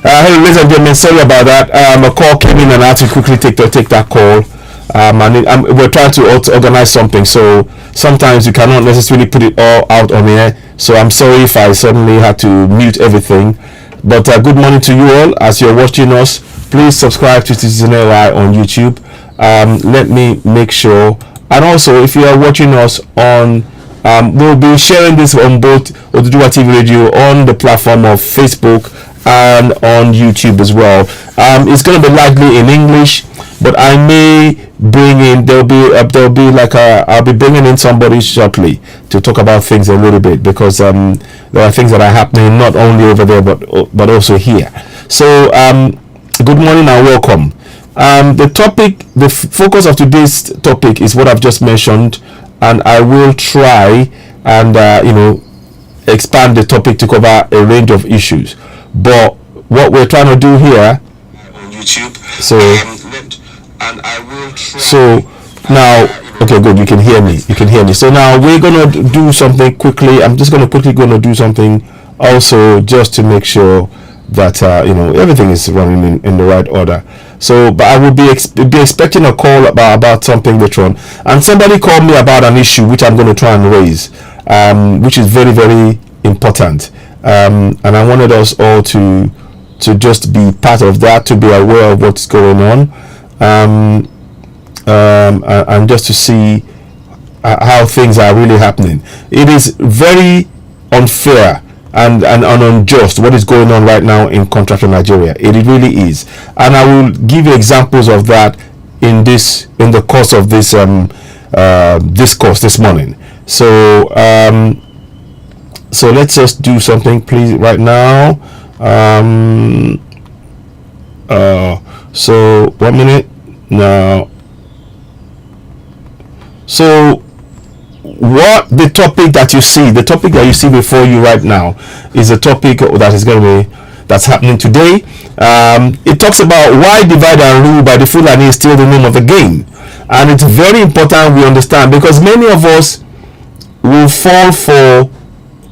Hello, ladies and gentlemen. Sorry about that. A call came in, and I had to quickly take that call. We're trying to organize something, so sometimes you cannot necessarily put it all out on air. So I'm sorry if I suddenly had to mute everything. But good morning to you all as you're watching us. Please subscribe to CitizenAY on YouTube. Let me make sure. And also, if you are watching us on, we'll be sharing this on both Oduduwa TV Radio on the platform of Facebook and on YouTube as well. It's going to be likely in English, but I may bring in, I'll be bringing in somebody shortly to talk about things a little bit, because there are things that are happening not only over there but also here. So good morning and welcome. The focus of today's topic is what I've just mentioned, and I will try and expand the topic to cover a range of issues. But what we're trying to do here on YouTube, so now, okay, good, you can hear me. So now we're gonna do something quickly. I'm just gonna do something also, just to make sure that everything is running in the right order. So, but I will be expecting a call about something later on, and somebody called me about an issue which I'm going to try and raise, which is very, very important. And I wanted us all to just be part of that, to be aware of what's going on, and just to see how things are really happening. It is very unfair and unjust what is going on right now in contractual Nigeria. It really is, and I will give you examples of that in the course of this discourse this morning. So let's just do something, please, right now. So 1 minute now. So what the topic that you see before you right now is a topic that's happening today. It talks about why divide and rule by the Fulani is still the name of the game, and it's very important we understand, because many of us will fall for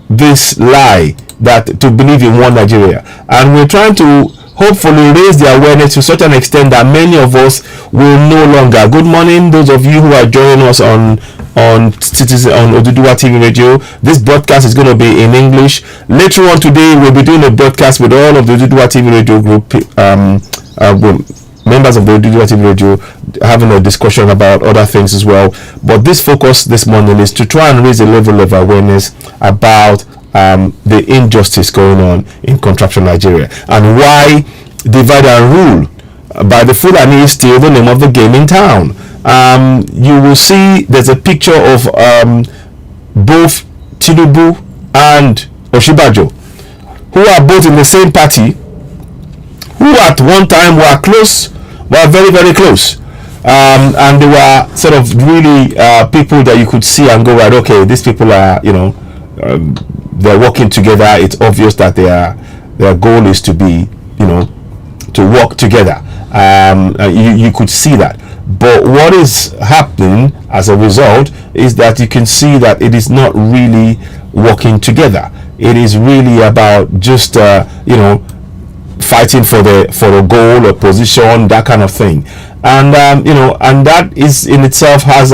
this lie that to believe in one Nigeria, and we're trying to hopefully raise the awareness to such an extent that many of us will no longer. Good morning, those of you who are joining us on Oduduwa TV Radio. This broadcast is going to be in English. Later on today, we'll be doing a broadcast with all of the Oduduwa TV Radio group, members of the Oduduwa TV Radio, having a discussion about other things as well. But this focus this morning is to try and raise a level of awareness about the injustice going on in contractual Nigeria, and why divide and rule by the Fulani is still the name of the game in town. You will see there's a picture of both Tinubu and Oshibajo, who are both in the same party, who at one time were very, very close, and they were sort of really people that you could see and go, right, okay, these people are, they're working together. It's obvious that their goal is to be, to work together. You could see that. But what is happening as a result is that you can see that it is not really working together. It is really about just fighting for a goal, a position, that kind of thing, and and that is in itself has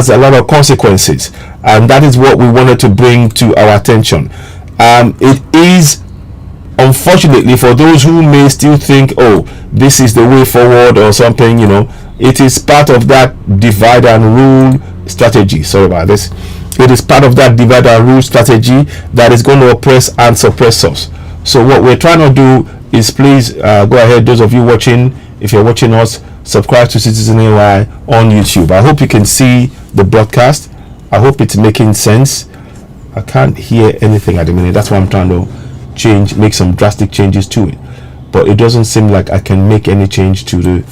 a lot of consequences, and that is what we wanted to bring to our attention. It is, unfortunately, for those who may still think, oh, this is the way forward or something, it is part of that divide and rule strategy. Sorry about this. It is part of that divide and rule strategy that is going to oppress and suppress us. So what we're trying to do is, please go ahead, those of you watching, if you're watching us, subscribe to CitizenAY on YouTube. I hope you can see the broadcast. I hope it's making sense. I can't hear anything at the minute. That's why I'm trying to make some drastic changes to it. But it doesn't seem like I can make any change to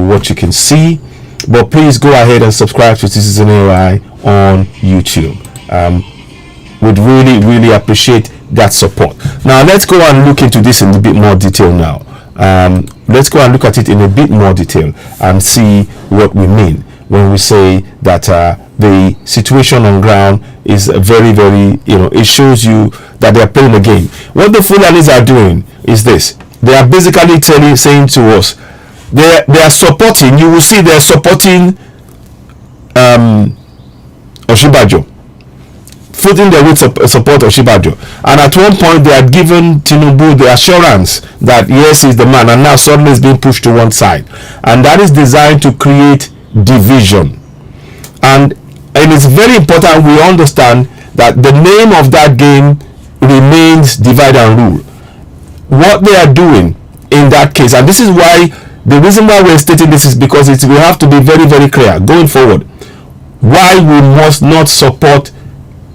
what you can see. But please go ahead and subscribe to CitizenAY on YouTube. We'd really, really appreciate that support. Now let's go and look into this in a bit more detail now. Let's go and look at it in a bit more detail and see what we mean when we say that the situation on ground is very, very, it shows you that they are playing the game. What the Fulanis are doing, is this: they are basically saying to us, they are supporting. You will see they are supporting Oshibajo, footing their weight support Oshibajo, and at one point they had given Tinubu the assurance that yes, he's the man, and now suddenly it's being pushed to one side, and that is designed to create division. And it's very important we understand that the name of that game remains divide and rule. What they are doing in that case, and this is why, the reason why we're stating this is because we have to be very, very clear going forward why we must not support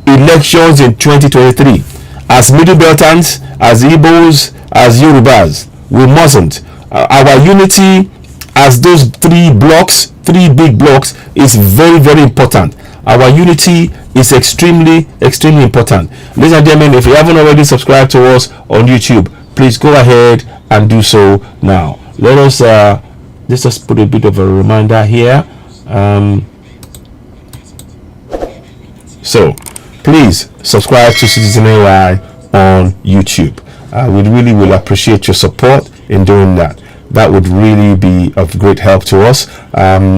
elections in 2023 as Middle Beltans, as Igbos, as Yorubas. We mustn't. Our unity as those three big blocks, is very, very important. Our unity is extremely, extremely important. Ladies and gentlemen, if you haven't already subscribed to us on YouTube, please go ahead and do so now. Let's just put a bit of a reminder here. So please subscribe to CitizenAY on YouTube. We really will appreciate your support in doing that. That would really be of great help to us.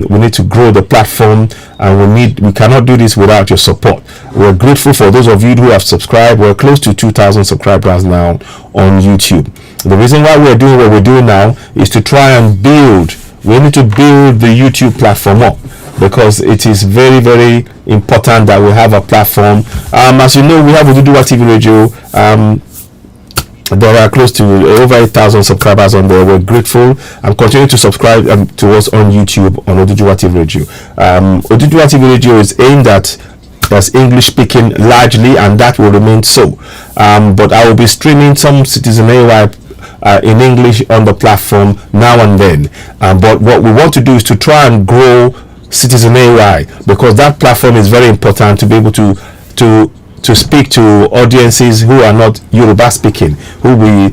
We need to grow the platform, and we cannot do this without your support. We're grateful for those of you who have subscribed. We're close to 2,000 subscribers now on YouTube. The reason why we're doing what we're doing now is to try and build. We need to build the YouTube platform up, because it is very, very important that we have a platform. As you know, we have Oduduwa TV Radio. There are close to over 8,000 subscribers on there. We're grateful, and continue to subscribe to us on YouTube on Oduduwa TV Radio. Oduduwa TV Radio is aimed at English speaking largely, and that will remain so. But I will be streaming some CitizenAY in English on the platform now and then. But what we want to do is to try and grow CitizenAY, because that platform is very important to be able to speak to audiences who are not Yoruba speaking, who will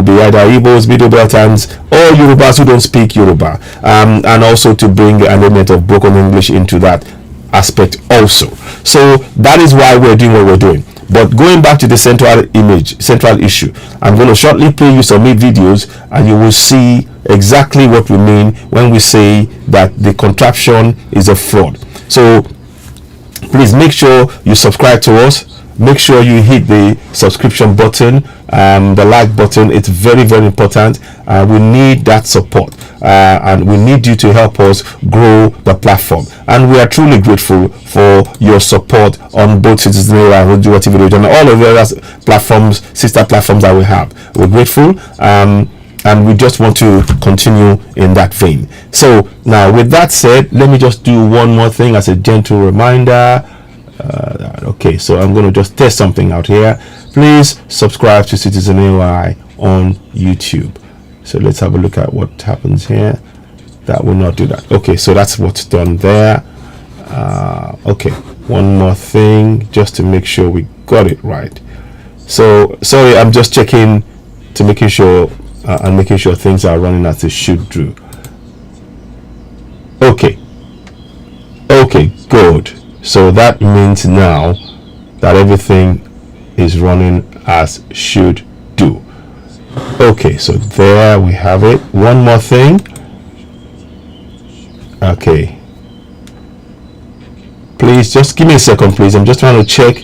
be either Igbos, Middle Beltans, or Yorubas who don't speak Yoruba, and also to bring an element of broken English into that aspect also. So that is why we're doing what we're doing. But going back to the central issue, I'm going to shortly play you some videos, and you will see exactly what we mean when we say that the contraption is a fraud. So please make sure you subscribe to us. Make sure you hit the subscription button, the like button. It's very, very important. We need that support, and we need you to help us grow the platform. And we are truly grateful for your support on both CitizenAY and Oduduwa TV Radio and all of the other platforms, sister platforms that we have. We're grateful, and we just want to continue in that vein. So now, with that said, let me just do one more thing as a gentle reminder. Okay, so I'm going to just test something out here. Please subscribe to CitizenAY on YouTube. So let's have a look at what happens here. That will not do that. Okay, so that's what's done there. Okay, one more thing just to make sure we got it right. So sorry, I'm just checking to making sure and making sure things are running as they should do. Okay, good. So that means now that everything is running as should do. Okay, so there we have it. One more thing. Okay, please just give me a second, please. I'm just trying to check.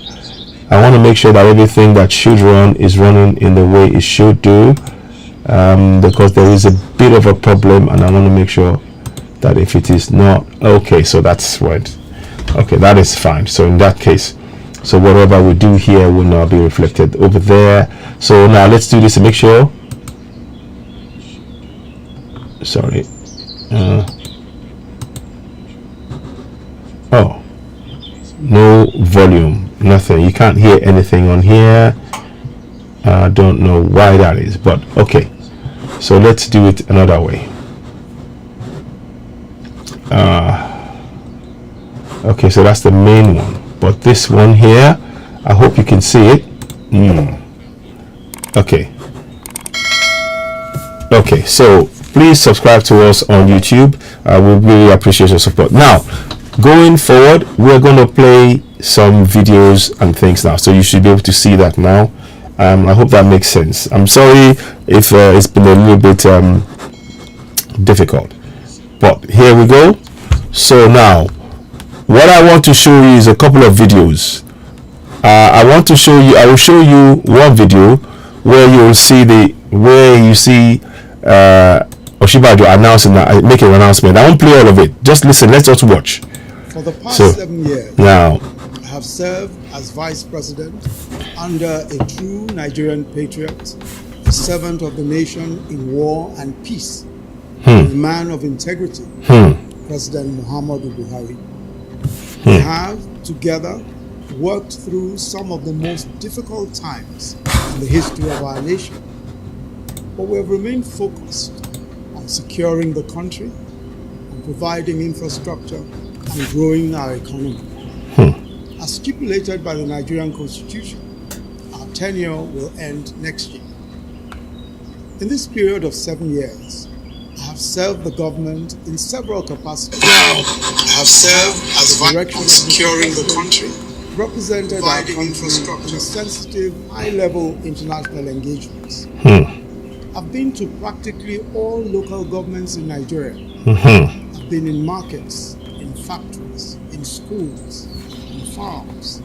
I want to make sure that everything that should run is running in the way it should do, because there is a bit of a problem, and I want to make sure that if it is not okay, so that's right. Okay, that is fine. So in that case, so whatever we do here will now be reflected over there. So now let's do this to make sure. Sorry. Oh, no volume, nothing. You can't hear anything on here. I don't know why that is, but okay. So let's do it another way. Okay, so that's the main one, but this one here, I hope you can see it. Okay, so please subscribe to us on YouTube. We really appreciate your support. Now, going forward, we're going to play some videos and things now, so you should be able to see that now. I hope that makes sense. I'm sorry if it's been a little bit difficult, but here we go. So now, what I want to show you is a couple of videos. I will show you one video where you see Oshibajo announcing making an announcement. I won't play all of it. Just listen. Let's just watch. For the past 7 years, now I have served as Vice President under a true Nigerian patriot, a servant of the nation in war and peace, a man of integrity, President Muhammadu Buhari. We have together worked through some of the most difficult times in the history of our nation, but we have remained focused on securing the country and providing infrastructure and growing our economy. As stipulated by the Nigerian Constitution, our tenure will end next year. In this period of 7 years, I have served the government in several capacities. Now, I have served as director of securing the country, represented our country in sensitive, high-level international engagements. I've been to practically all local governments in Nigeria. I've been in markets, in factories, in schools, in farms.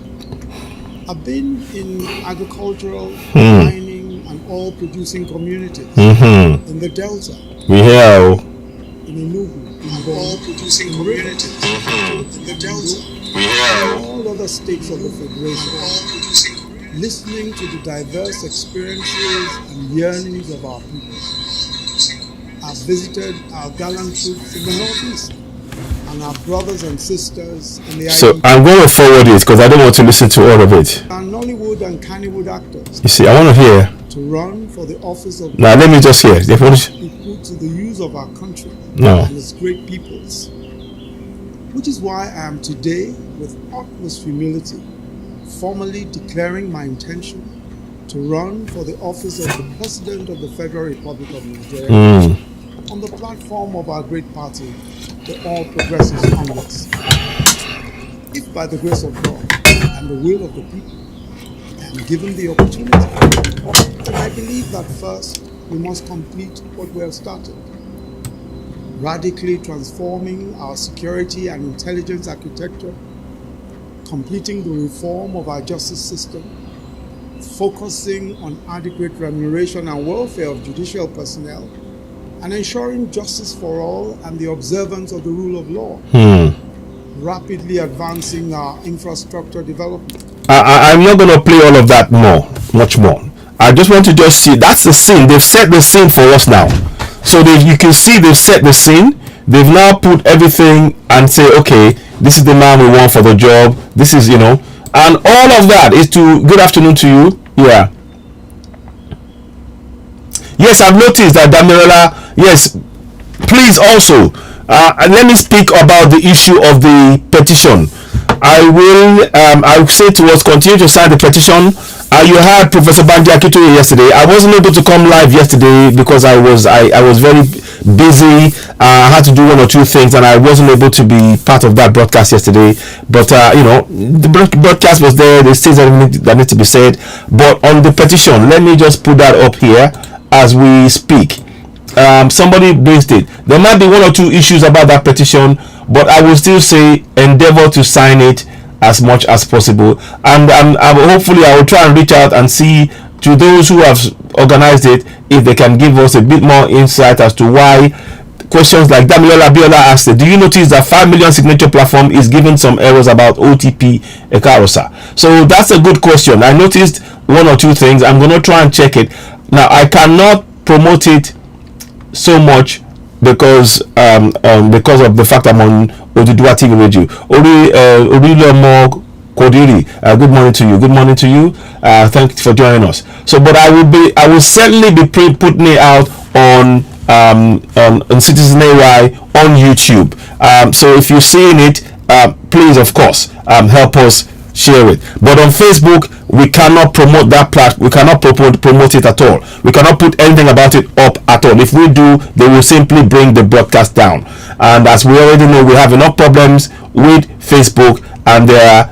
I've been in agricultural, mining, and oil-producing communities in the Delta. In Enugu, in oil-producing communities in the Delta, and all other states of the Federation, listening to the diverse experiences and yearnings of our people. I've visited our gallant troops in the Northeast and our brothers and sisters in the So I'm going to forward it because I don't want to listen to all of it. Our Nollywood and Kannywood actors. You see, I want to hear. To run for the office of. Now let me just hear. Be put to the use of our country and its great peoples. Which is why I am today, with utmost humility, formally declaring my intention to run for the office of the President of the Federal Republic of Nigeria on the platform of our great party, the All Progressives Congress. If by the grace of God and the will of the people, I am given the opportunity, then I believe that first we must complete what we have started. Radically transforming our security and intelligence architecture, completing the reform of our justice system, focusing on adequate remuneration and welfare of judicial personnel, and ensuring justice for all and the observance of the rule of law. Rapidly advancing our infrastructure development. I'm not going to play all of that much more. I just want to just see, that's the scene. They've set the scene for us now. So you can see they've set the scene. They've now put everything and say, okay, this is the man we want for the job. This is, and all of that is to, good afternoon to you. Yeah. Yes, I've noticed that Damirola, yes, please also, let me speak about the issue of the petition. I will say to us, continue to sign the petition. You heard Professor Banji Akitoye yesterday. I wasn't able to come live yesterday because I was very busy. I had to do one or two things and I wasn't able to be part of that broadcast yesterday. But the broadcast was there. There's things that need to be said. But on the petition, let me just put that up here as we speak. Somebody braced it. There might be one or two issues about that petition, but I will still say endeavor to sign it as much as possible, and hopefully I will try and reach out and see to those who have organized it if they can give us a bit more insight as to why questions like Damilola Biola asked it. Do you notice that 5 million signature platform is giving some errors about OTP Ekarosa? So that's a good question. I noticed one or two things. I'm going to try and check it. Now I cannot promote it so much because of the fact I'm on Oduduwa TV Radio. Orilomo Kodiri, good morning to you. Good morning to you. Thank you for joining us. So, but I will certainly be putting it out on CitizenAY on YouTube. So if you're seeing it, please, of course, help us share it. But on Facebook, we cannot promote that platform. We cannot promote it at all. We cannot put anything about it up at all. If we do, they will simply bring the broadcast down. And as we already know, we have enough problems with Facebook and they are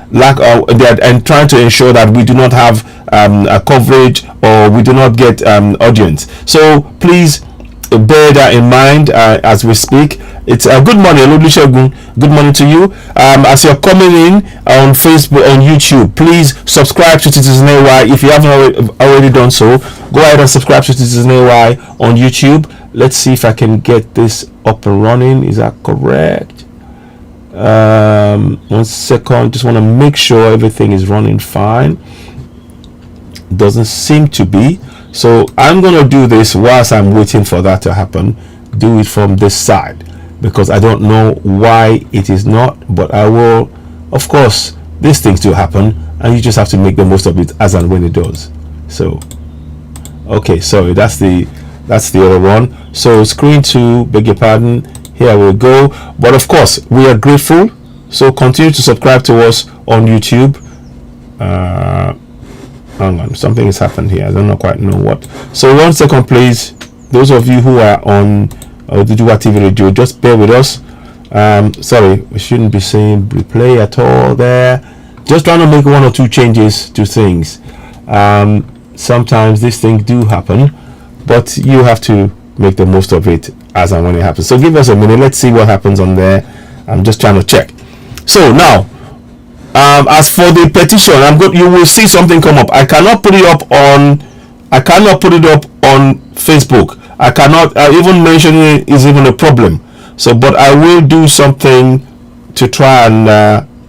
and trying to ensure that we do not have a coverage, or we do not get audience. So please bear that in mind as we speak. It's a good morning, Olusegun. Good morning to you. As you're coming in on Facebook, on YouTube, please subscribe to CitizenAY. If you haven't already done so, go ahead and subscribe to CitizenAY on YouTube. Let's see if I can get this up and running. Is that correct? 1 second. Just want to make sure everything is running fine. Doesn't seem to be. So I'm going to do this whilst I'm waiting for that to happen. Do it from this side, because I don't know why it is not, but I will. Of course, these things do happen, and you just have to make the most of it as and when it does. So, okay, sorry, that's the other one. So screen 2, beg your pardon. Here we go. But of course, we are grateful. So continue to subscribe to us on YouTube. Hang on, something has happened here. I don't quite know what. So 1 second, please. Those of you who are on Oduduwa TV Radio, just bear with us. Sorry, we shouldn't be saying replay at all there. Just trying to make 1 or 2 changes to things. Sometimes these things do happen, but you have to make the most of it as and when it happens. So give us a minute. Let's see what happens on there. I'm just trying to check. So now, as for the petition, you will see something come up. I cannot put it up on Facebook. I cannot even mentioning it is even a problem. So, but I will do something to try and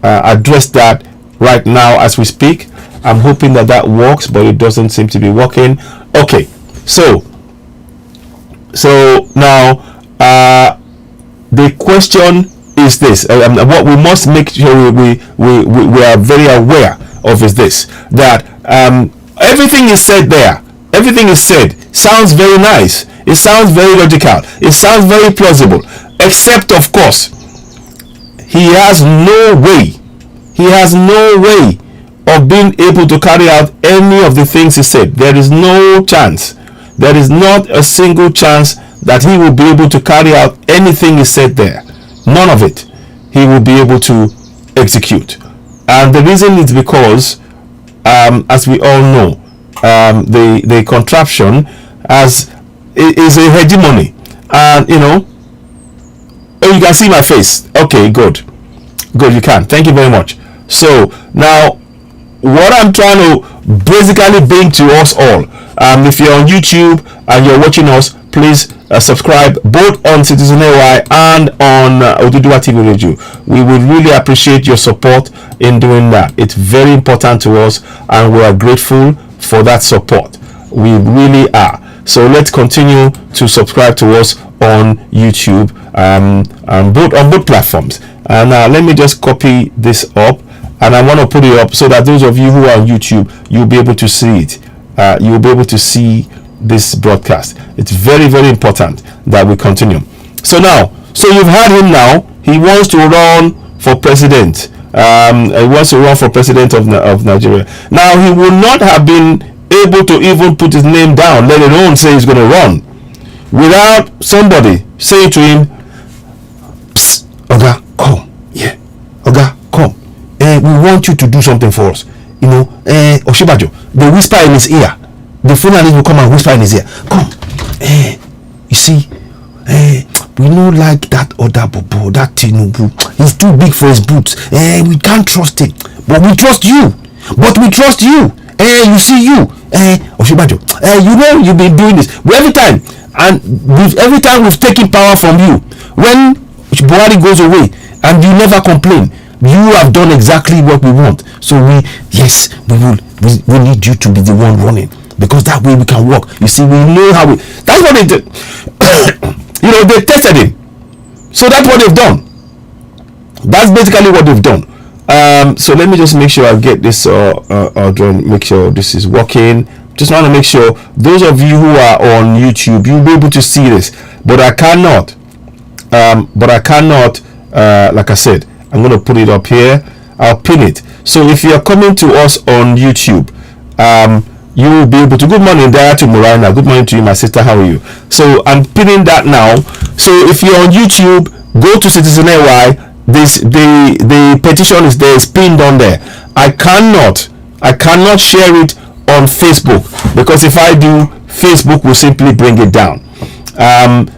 address that right now as we speak. I'm hoping that works, but it doesn't seem to be working. Okay, so now the question is this. What we must make sure we are very aware of is this, that everything is said there. Everything is said sounds very nice. It sounds very logical. It sounds very plausible. Except, of course, he has no way of being able to carry out any of the things he said. There is no chance. There is not a single chance that he will be able to carry out anything he said there. None of it he will be able to execute. And the reason is because, as we all know, the contraption is a hegemony. And oh, you can see my face. Okay, good, you can. Thank you very much. So now, what I'm trying to basically bring to us all, if you're on YouTube and you're watching us, please subscribe both on CitizenAY and on Oduduwa TV Radio. We would really appreciate your support in doing that. It's very important to us, and we are grateful for that support. We really are. So let's continue to subscribe to us on YouTube, on both platforms. And let me just copy this up, and I want to put it up so that those of you who are on YouTube, you'll be able to see it. You'll be able to see this broadcast. It's very, very important that we continue. So you've heard him now. He wants to run for president. He wants to run for president of Nigeria. Now, he will not have been able to even put his name down, let alone say he's going to run, without somebody saying to him, "Psst, Oga, come. Yeah, Oga, come. We want you to do something for us. Oshibajo." They whisper in his ear. The Fulani will come and whisper in his ear, "Come. You see, we don't like that other bobo, that Tinubu. He's too big for his boots. We can't trust him. But we trust you. You see you. Oshibajo, you've been doing this. Every time we've taken power from you. When Buhari goes away and you never complain, you have done exactly what we want. So we need you to be the one running, because that way we can work. You see, we know how that's what they did. They tested him. So that's what they've done. That's basically what they've done. So let me just make sure I get this make sure this is working. Just want to make sure those of you who are on YouTube, you'll be able to see this, but I cannot like I said, I'm going to put it up here. I'll pin it. So if you are coming to us on YouTube, you will be able to. Good morning there to Murana. Good morning to you, my sister. How are you? So I'm pinning that now. So if you're on YouTube, go to CitizenAY, the petition is there, it's pinned on there. I cannot share it on Facebook, because if I do, Facebook will simply bring it down.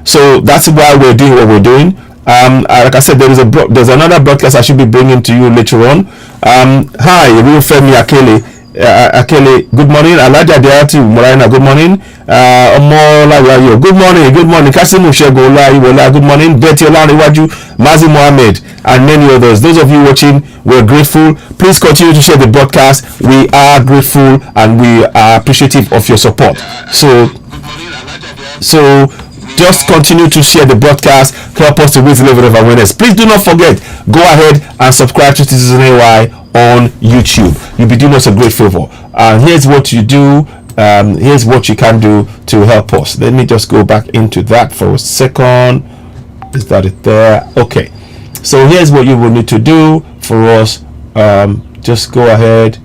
So that's why we're doing what we're doing. Like I said, there's another broadcast I should be bringing to you later on. Hi, Real Femi Akele. Akele, good morning. Alaja Deati Morana, good morning. Omola, good morning, good morning. Kasimu Shegola, Iwola, good morning. Betty Olaniwaju, Mazi Mohammed, and many others. Those of you watching, we're grateful. Please continue to share the broadcast. We are grateful and we are appreciative of your support. So just continue to share the broadcast, help us to raise the level of awareness. Please do not forget, go ahead and subscribe to CitizenAY on YouTube. You'll be doing us a great favor. And here's what you do, here's what you can do to help us. Let me just go back into that for a second. Is that it there? Okay, so here's what you will need to do for us. Just go ahead,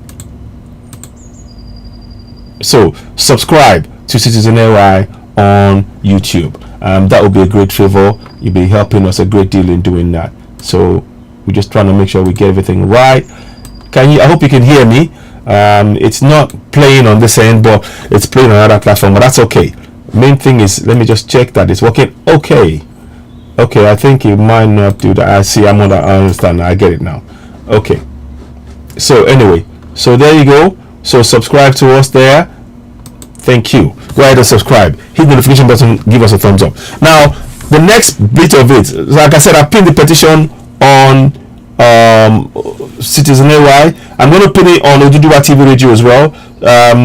so subscribe to CitizenAY on YouTube. That will be a great favor. You'll be helping us a great deal in doing that. So we're just trying to make sure we get everything right. I hope you can hear me. It's not playing on this end, but it's playing on another platform, but that's okay. Main thing is, let me just check that it's working. Okay, I think it might not do that. I understand. I get it now. Okay, so anyway, so there you go. So subscribe to us there. Thank you. Go ahead and subscribe, hit the notification button, give us a thumbs up. Now the next bit of it, like I said, I pinned the petition on CitizenAY. I'm going to pin it on Oduduwa TV Radio as well.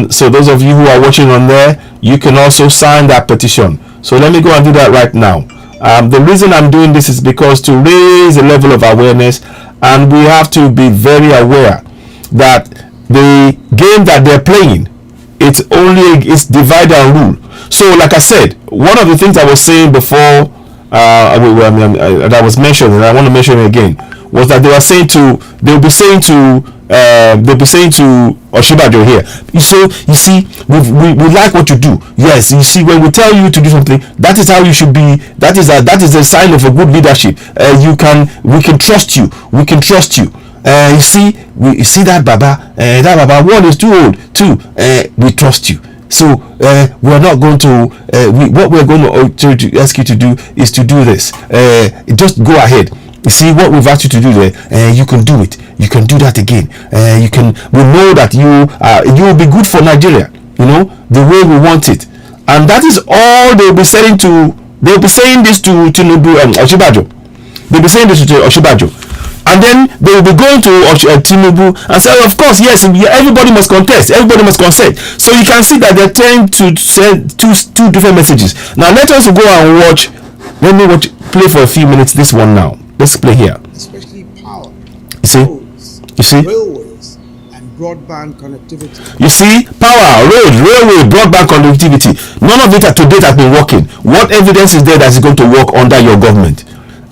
So those of you who are watching on there, you can also sign that petition. So let me go and do that right now. The reason I'm doing this is because to raise the level of awareness, and we have to be very aware that the game that they're playing, it's divide and rule. So like I said, one of the things I was saying before, that was mentioned, and I want to mention it again, was that they'll be saying to Oshibajo here, you see, we like what you do. Yes, you see, when we tell you to do something, that is how you should be. That is a sign of a good leadership. We can trust you. We can trust you. You see that Baba, one is too old. Two, we trust you. So we're not going to. What we're going to ask you to do is to do this. Just go ahead. You see what we've asked you to do there. You can do it. You can do that again. You can. We know that you will be good for Nigeria. You know, the way we want it, and that is all they'll be saying to. They'll be saying this to Tinubu and Oshibajo. They'll be saying this to Oshibajo. And then they will be going to Tinubu and say, of course, yes, everybody must contest, everybody must consent. So you can see that they're trying to send two different messages. Now let us go and watch. Let me play for a few minutes this one now. Let's play here. Especially power, roads, railways, and broadband connectivity. You see, power, roads, railway, broadband connectivity. None of it to date has been working. What evidence is there that is going to work under your government?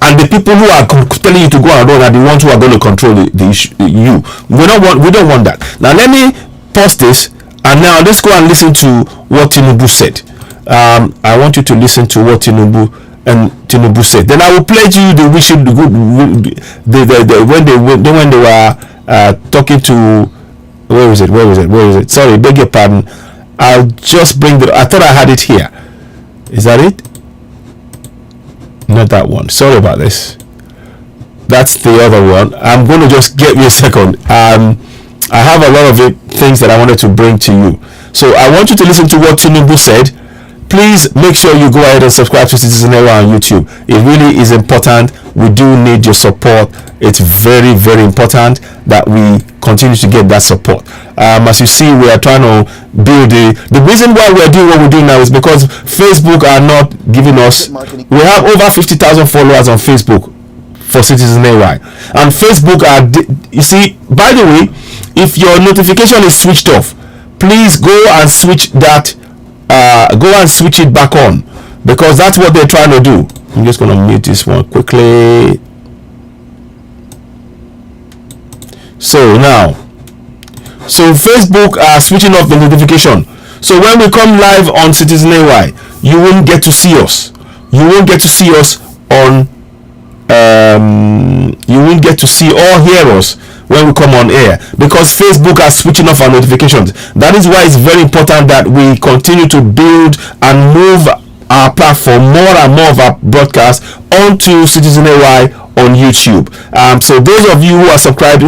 And the people who are telling you to go and run are the ones who are going to control the issue. We don't want that. Now let me pause this, and now let's go and listen to what Tinubu said. I want you to listen to what Tinubu said. Then I will play to you the wishing the good when they were talking to where is it? Sorry, beg your pardon. I'll just bring I thought I had it here. Is that it? Not that one. Sorry about this. That's the other one. I'm going to just get me a second. I have a lot of things that I wanted to bring to you. So I want you to listen to what Tinubu said. Please make sure you go ahead and subscribe to CitizenAY on YouTube. It really is important. We do need your support. It's very, very important that we continue to get that support. As you see, we are trying to build the reason why we're doing what we're doing now is because Facebook are not giving us. We have over 50,000 followers on Facebook for CitizenAY, and Facebook are. You see, by the way, if your notification is switched off, please go and switch that. Go and switch it back on, because that's what they're trying to do. I'm just going to mute this one quickly. So Facebook are switching off the notification. So when we come live on CitizenAY, you won't get to see us. You won't get to see us on you won't get to see or hear us when we come on air, because Facebook are switching off our notifications. That is why it's very important that we continue to build and move our platform, more and more of our broadcast, onto CitizenAY on YouTube. So those of you who subscribe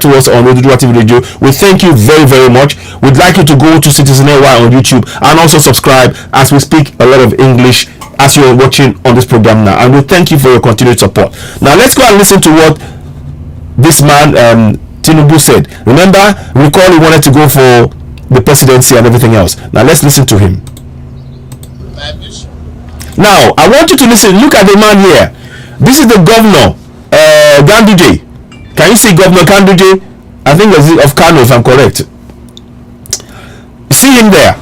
to us on Oduduwa TV Radio, we thank you very, very much. We'd like you to go to CitizenAY on YouTube and also subscribe, as we speak a lot of English as you're watching on this program now, and we thank you for your continued support. Now let's go and listen to what this man Tinubu said. Recall he wanted to go for the presidency and everything else. Now let's listen to him. Now I want you to listen. Look at the man here. This is the governor, Ganduje. Can you see Governor Ganduje? I think it's of Kano, if I'm correct. See him there.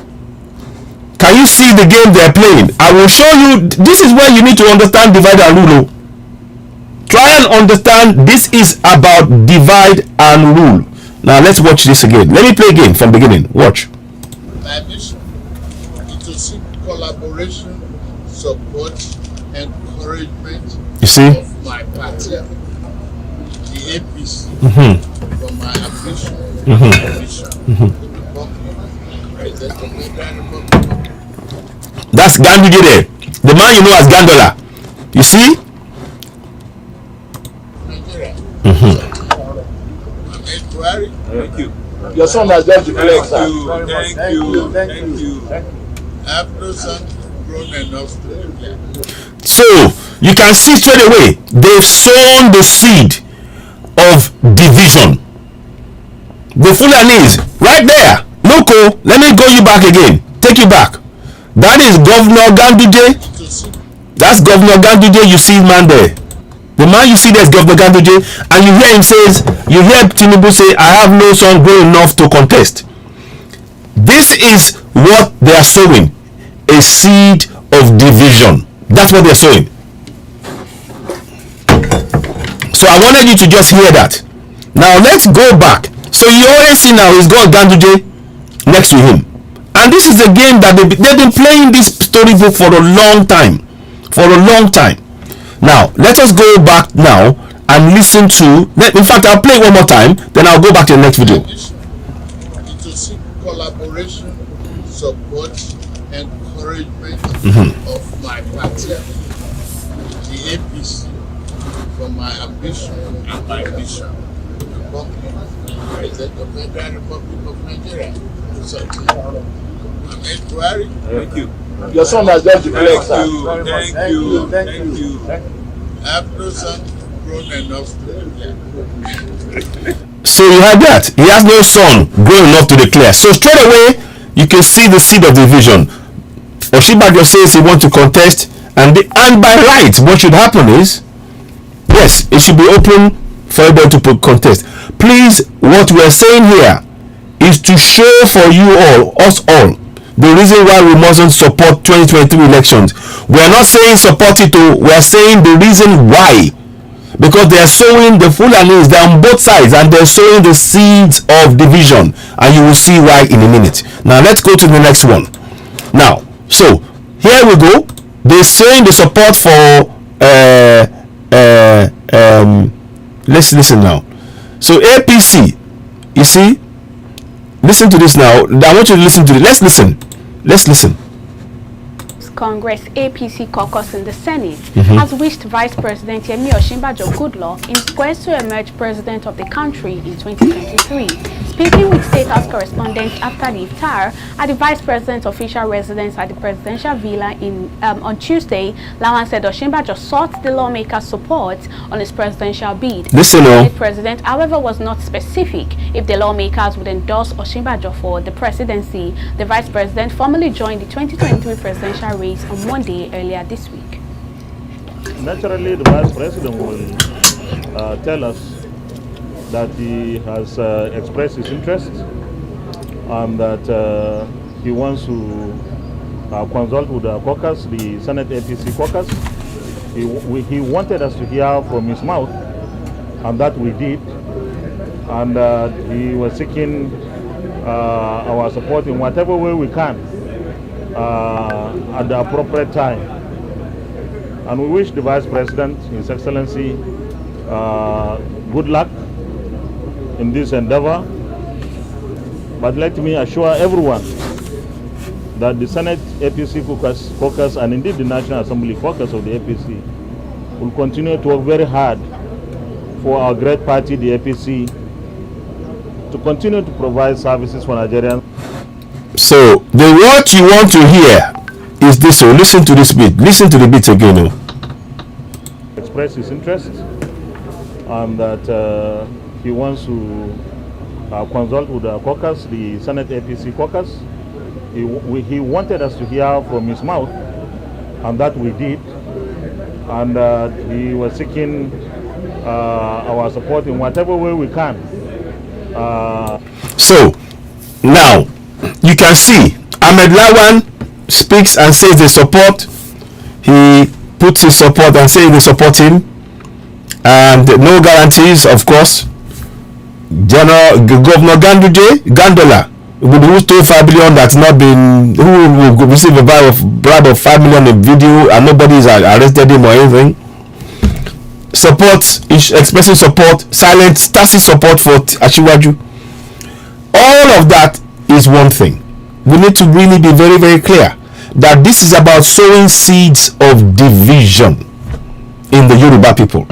Can you see the game they're playing? I will show you. This is where you need to understand divide and rule. Try and understand. This is about divide and rule. Now let's watch this again. Let me play again from beginning. Watch. My mission is to seek collaboration, support, encouragement. You see? Of my party, the APC, for my ambition, That's Ganduje there. The man you know as Gandola. You see? Thank you. Your son has just declared. Thank you. I have no son grown enough to declare. So you can see straight away they've sown the seed of division. The Fulanis right there. Loco, let me go you back again. Take you back. That is Governor Ganduje. That's Governor Ganduje. You see man there. The man you see there is Governor Ganduje, and you hear him says, you hear Tinubu say, I have no son grown enough to contest. This is what they are sowing, a seed of division. That's what they're sowing. So I wanted you to just hear that. Now let's go back. So you always see now he's got Ganduje next to him, and this is a game that they've been playing this storybook for a long time. Now let us go back now and listen to. In fact, I'll play it one more time. Then I'll go back to the next video. To seek collaboration, support, encouragement of my party, the APC, for my ambition and my vision to become President of the Federal Republic of Nigeria. Thank you. Your son has just declared. Thank you. I have no son grown enough to declare. So you have that. He has no son grown enough to declare. So straight away, you can see the seed of division. Oshibajo says he wants to contest, and by right, what should happen is, yes, it should be open for everybody to contest. Please, what we are saying here is to show for you all, us all, the reason why we mustn't support 2023 elections. We are not saying support it, we are saying the reason why. Because they are sowing, the Fulanis, they're on both sides, and they're sowing the seeds of division, and you will see why in a minute. Now let's go to the next one. Now, so here we go. They're sowing the support for let's listen now. So APC, you see, listen to this now. I want you to listen to it. Let's listen. Congress APC caucus in the Senate has wished Vice President Yemi Osinbajo good luck in his quest to emerge president of the country in 2023. Speaking with State House correspondents after the iftar at the Vice President's official residence at the presidential villa on Tuesday, Lawan said Osinbajo sought the lawmakers' support on his presidential bid. The president, however, was not specific if the lawmakers would endorse Osinbajo for the presidency. The Vice President formally joined the 2023 presidential race on Monday earlier this week. Naturally, the Vice President will tell us that he has expressed his interest and that he wants to consult with the caucus, the Senate APC caucus. He wanted us to hear from his mouth, and that we did. And he was seeking our support in whatever way we can at the appropriate time. And we wish the Vice President, His Excellency, good luck in this endeavor. But let me assure everyone that the Senate APC caucus and indeed the National Assembly caucus of the APC will continue to work very hard for our great party, the APC, to continue to provide services for Nigerians. So the what you want to hear is this. So listen to this bit. Listen to the bit again. Express his interest and that he wants to consult with the caucus, the Senate APC caucus. He wanted us to hear from his mouth, and that we did. And he was seeking our support in whatever way we can. So now you can see Ahmed Lawan speaks and says they support. He puts his support and says they support him, and no guarantees, of course. Governor Gandola, who stole 5 billion, that's not been, who will receive a bribe of 5 million in video, and nobody's arrested him or anything. Support, expressing support, silent, tacit support for Ashiwaju. All of that is one thing. We need to really be very, very clear that this is about sowing seeds of division in the Yoruba people.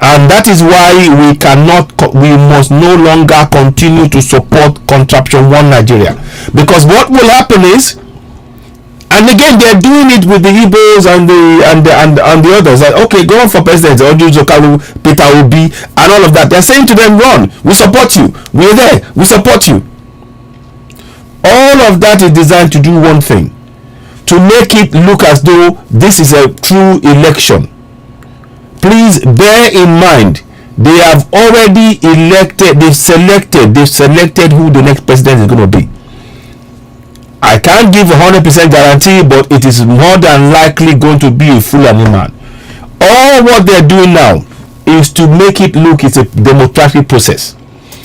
And that is why we must no longer continue to support Contraption 1 Nigeria. Because what will happen is, and again they're doing it with the Igbos and the others, like, okay, go on for president, Oju Zokalu, Peter Obi, and all of that. They're saying to them, run, we support you, we're there, we support you. All of that is designed to do one thing, to make it look as though this is a true election. Please bear in mind, they have already elected, they've selected who the next president is going to be. I can't give 100% guarantee, but it is more than likely going to be a Fulani man. All what they're doing now is to make it look it's a democratic process.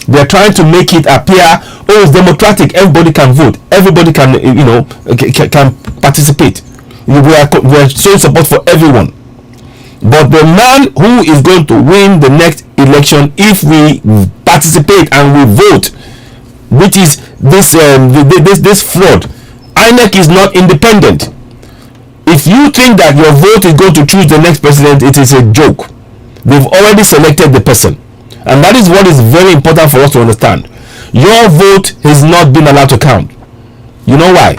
They're trying to make it appear, oh, it's democratic, everybody can vote, everybody can, can participate. We are showing support for everyone. But the man who is going to win the next election, if we participate and we vote, which is this fraud, INEC is not independent. If you think that your vote is going to choose the next president, it is a joke. They've already selected the person, and that is what is very important for us to understand. Your vote has not been allowed to count. You know why?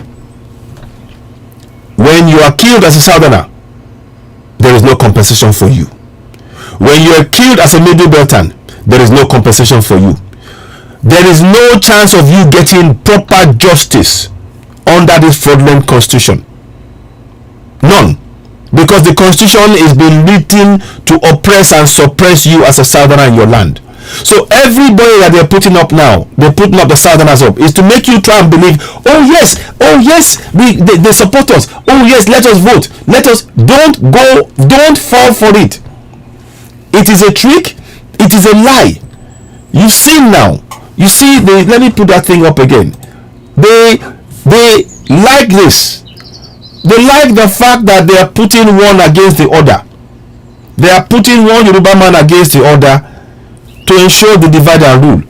When you are killed as a Southerner, there is no compensation for you. When you are killed as a Middle Beltan, there is no compensation for you. There is no chance of you getting proper justice under this fraudulent constitution. None. Because the constitution is being written to oppress and suppress you as a Southerner in your land. So everybody that they're putting up now, they're putting up the Southerners up, is to make you try and believe, oh yes, they support us, oh yes, let us vote, don't fall for it. It is a trick, it is a lie. You see now, you see, let me put that thing up again. They like this. They like the fact that they are putting one against the other. They are putting one Yoruba man against the other to ensure the divide and rule.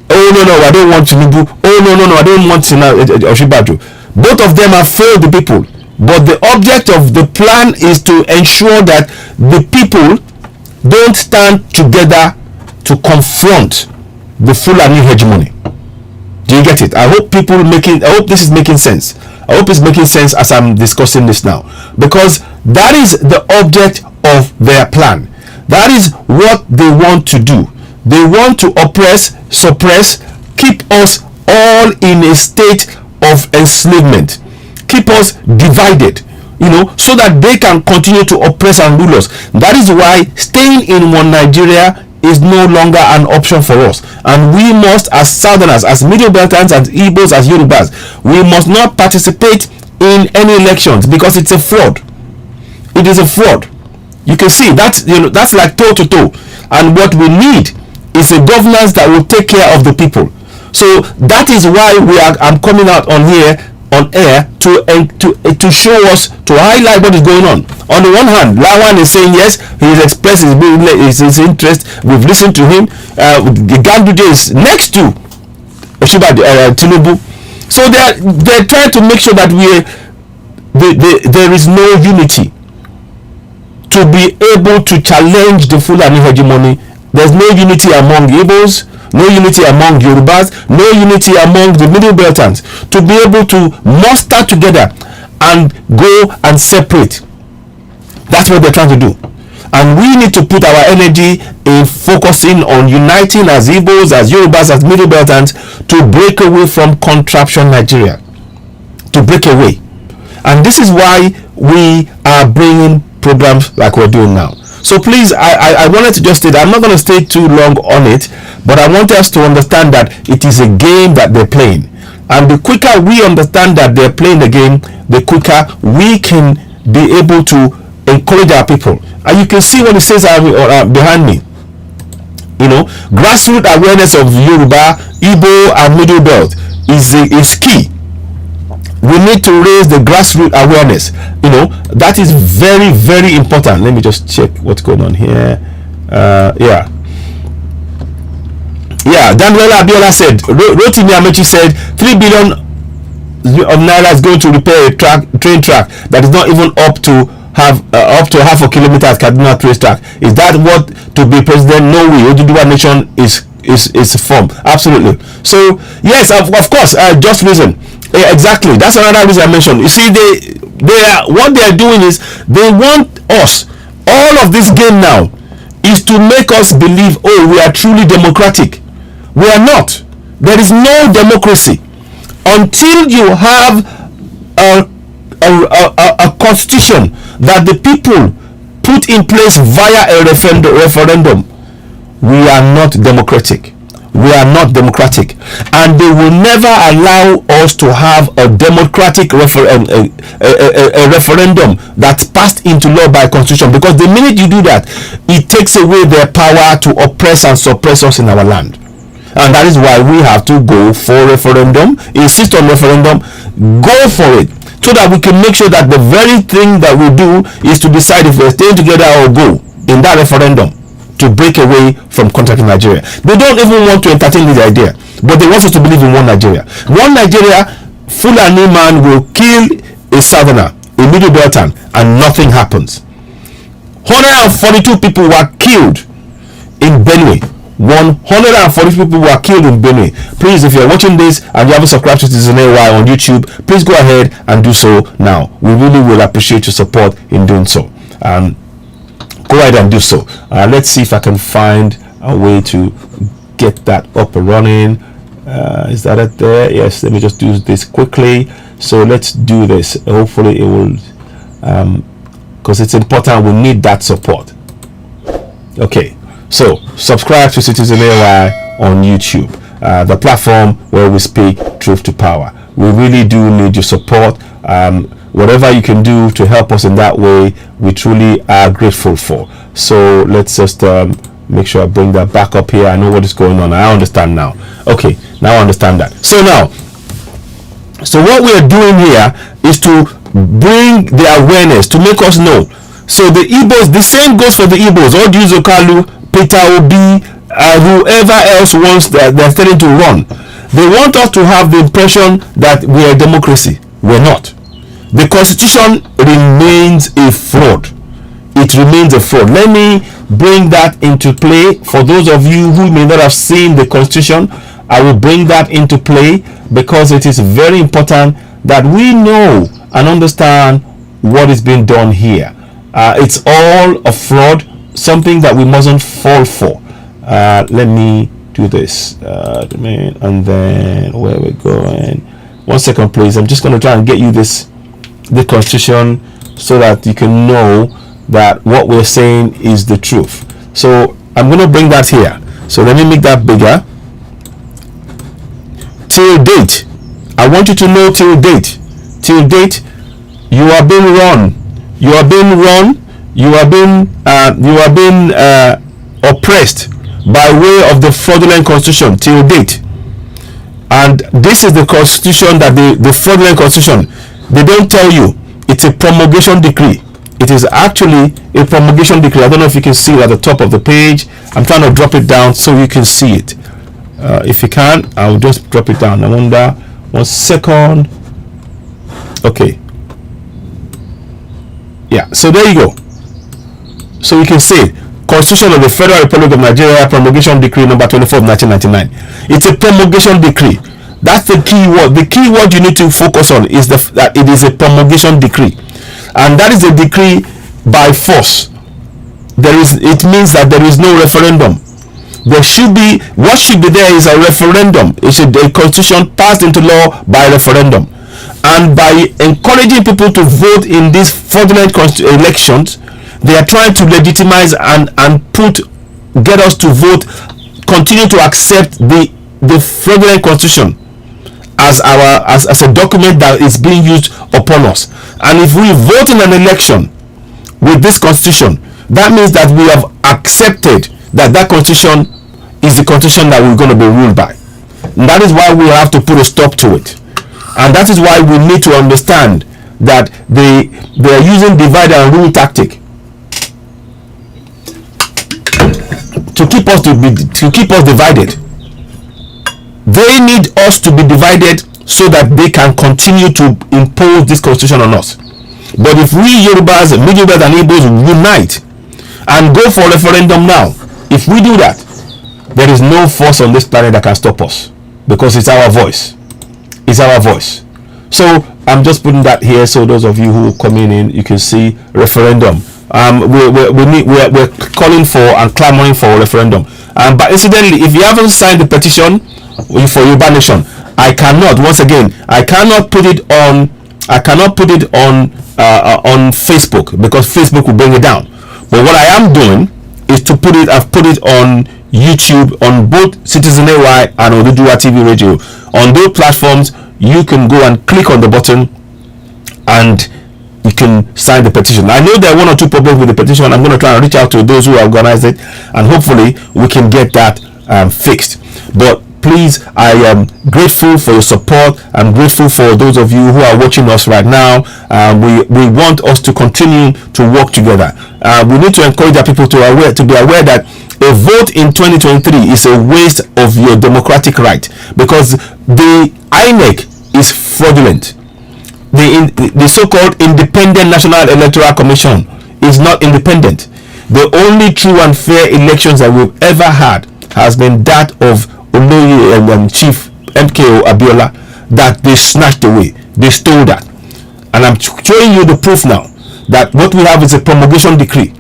Oh no, I don't want Tinubu. Oh no, I don't want Oshibajo. Both of them have failed the people. But the object of the plan is to ensure that the people don't stand together to confront the Fulani hegemony. Do you get it? I hope this is making sense. I hope it's making sense as I'm discussing this now. Because that is the object of their plan. That is what they want to do. They want to oppress, suppress, keep us all in a state of enslavement, keep us divided, so that they can continue to oppress and rule us. That is why staying in one Nigeria is no longer an option for us, and we must, as Southerners, as Middle Beltans, as Igbos, as Yorubas, we must not participate in any elections because it's a fraud. It is a fraud. You can see that's like toe to toe, and what we need is a governance that will take care of the people. So that is why I'm coming out on here on air to show us, to highlight what is going on. On the one hand, Lawan is saying yes, he has expressed his interest. We've listened to him. Ganduje is next to Tinubu, so they're trying to make sure that there is no unity to be able to challenge the Fulani hegemony. There's no unity among Igbos, no unity among Yorubas, no unity among the Middle Beltans to be able to muster together and go and separate. That's what they're trying to do. And we need to put our energy in focusing on uniting as Igbos, as Yorubas, as Middle Beltans to break away from contraption Nigeria. To break away. And this is why we are bringing programs like we're doing now. So please, I wanted to just state, I'm not going to stay too long on it, but I want us to understand that it is a game that they're playing. And the quicker we understand that they're playing the game, the quicker we can be able to encourage our people. And you can see what it says behind me. You know, grassroots awareness of Yoruba, Igbo, and Middle Belt is key. We need to raise the grassroots awareness. You know, that is very, very important. Let me just check what's going on here. Daniela Abiola said, Rotimi Amechi said 3 billion of naira is going to repair a train track that is not even up to half a kilometer at Kaduna train track. Is that what to be president? No way. Oduduwa nation is formed. Absolutely. So yes, of course, just reason. Exactly, that's another reason I mentioned. You see, what they are doing is they want us. All of this game now is to make us believe, oh, we are truly democratic. We are not. There is no democracy until you have a constitution that the people put in place via a referendum. We are not democratic. We are not democratic, and they will never allow us to have a democratic referendum that's passed into law by constitution, because the minute you do that, it takes away their power to oppress and suppress us in our land. And that is why we have to go for referendum, insist on referendum, go for it, so that we can make sure that the very thing that we do is to decide if we're staying together or go in that referendum, to break away from contract in Nigeria. They don't even want to entertain this idea, but they want us to believe in one Nigeria. One Nigeria, Fulani man will kill a southerner, a Middle Beltan, and nothing happens. 142 people were killed in Benue. 140 people were killed in Benue. Please, if you're watching this and you haven't subscribed to CitizenAY on YouTube, please go ahead and do so now. We really will appreciate your support in doing so. Go ahead and do so. Let's see if I can find a way to get that up and running. Is that it there? Yes, let me just do this quickly. So let's do this. Hopefully it will, because it's important. We need that support. Okay, so subscribe to CitizenAY on YouTube, the platform where we speak truth to power. We really do need your support. Whatever you can do to help us in that way, we truly are grateful for. So let's just make sure I bring that back up here. I know what is going on. I understand now. Okay, now I understand that. So what we are doing here is to bring the awareness, to make us know. So the Igbos, the same goes for the Igbos, Odius Okalu, Peter Obi, whoever else wants that they're starting to run. They want us to have the impression that we are a democracy. We're not. The constitution remains a fraud. It remains a fraud. Let me bring that into play. For those of you who may not have seen the constitution, I will bring that into play, because it is very important that we know and understand what is being done here. It's all a fraud, something that we mustn't fall for. Let me do this, and then where we're going. 1 second, please. I'm just going to try and get you the constitution, so that you can know that what we're saying is the truth. So I'm going to bring that here. So let me make that bigger. Till date, I want you to know till date, you are being run. You are being run. You are being oppressed by way of the fraudulent constitution till date. And this is the constitution that the fraudulent constitution, they don't tell you it's a promulgation decree. It is actually a promulgation decree. I don't know if you can see it at the top of the page. I'm trying to drop it down so you can see it. If you can, I'll just drop it down. I wonder, 1 second. Okay. Yeah, so there you go. So you can see it. Constitution of the Federal Republic of Nigeria, promulgation decree number 24 of 1999. It's a promulgation decree. That's the key word. The key word you need to focus on is that it is a promulgation decree, and that is a decree by force. It means that there is no referendum. There should be, what should be there is a referendum. It should be a constitution passed into law by referendum, and by encouraging people to vote in these fraudulent elections, they are trying to legitimize and get us to vote, continue to accept the fraudulent constitution as a document that is being used upon us. And if we vote in an election with this constitution, that means that we have accepted that constitution is the constitution that we're going to be ruled by. And that is why we have to put a stop to it. And that is why we need to understand that they are using divide and rule tactic to keep us divided. They need us to be divided so that they can continue to impose this constitution on us. But if we Yorubas, Middle Belt and Igbos unite and go for referendum now, if we do that, there is no force on this planet that can stop us, because it's our voice. It's our voice. So I'm just putting that here so those of you who come in, you can see referendum. We're calling for and clamoring for a referendum. But incidentally, if you haven't signed the petition for Yoruba Nation, I cannot put it on Facebook, because Facebook will bring it down. But what I am doing is I've put it on YouTube, on both CitizenAY and Oduduwa TV Radio. On those platforms, you can go and click on the button and you can sign the petition. I know there are 1 or 2 problems with the petition. I'm going to try and reach out to those who organized it, and hopefully we can get that fixed. But please, I am grateful for your support. I'm grateful for those of you who are watching us right now. We want us to continue to work together. We need to encourage our people to be aware that a vote in 2023 is a waste of your democratic right, because the INEC is fraudulent. The so-called Independent National Electoral Commission is not independent. The only true and fair elections that we've ever had has been that of Chief MKO Abiola, that they snatched away. They stole that. And I'm showing you the proof now that what we have is a promulgation decree.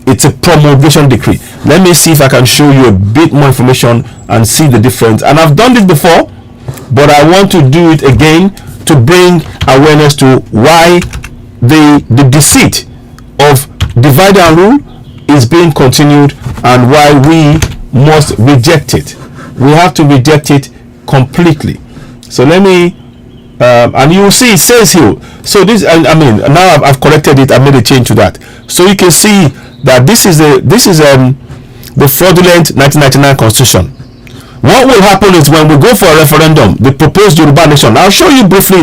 It's a promulgation decree. Let me see if I can show you a bit more information and see the difference. And I've done this before, but I want to do it again to bring awareness to why the deceit of divide and rule is being continued, and why we must reject it. We have to reject it completely. So let me and you will see it says here. So this, I mean, now I've corrected it. I made a change to that, so you can see that this is the fraudulent 1999 constitution. What will happen is, when we go for a referendum, the proposed Yoruba Nation, I'll show you briefly.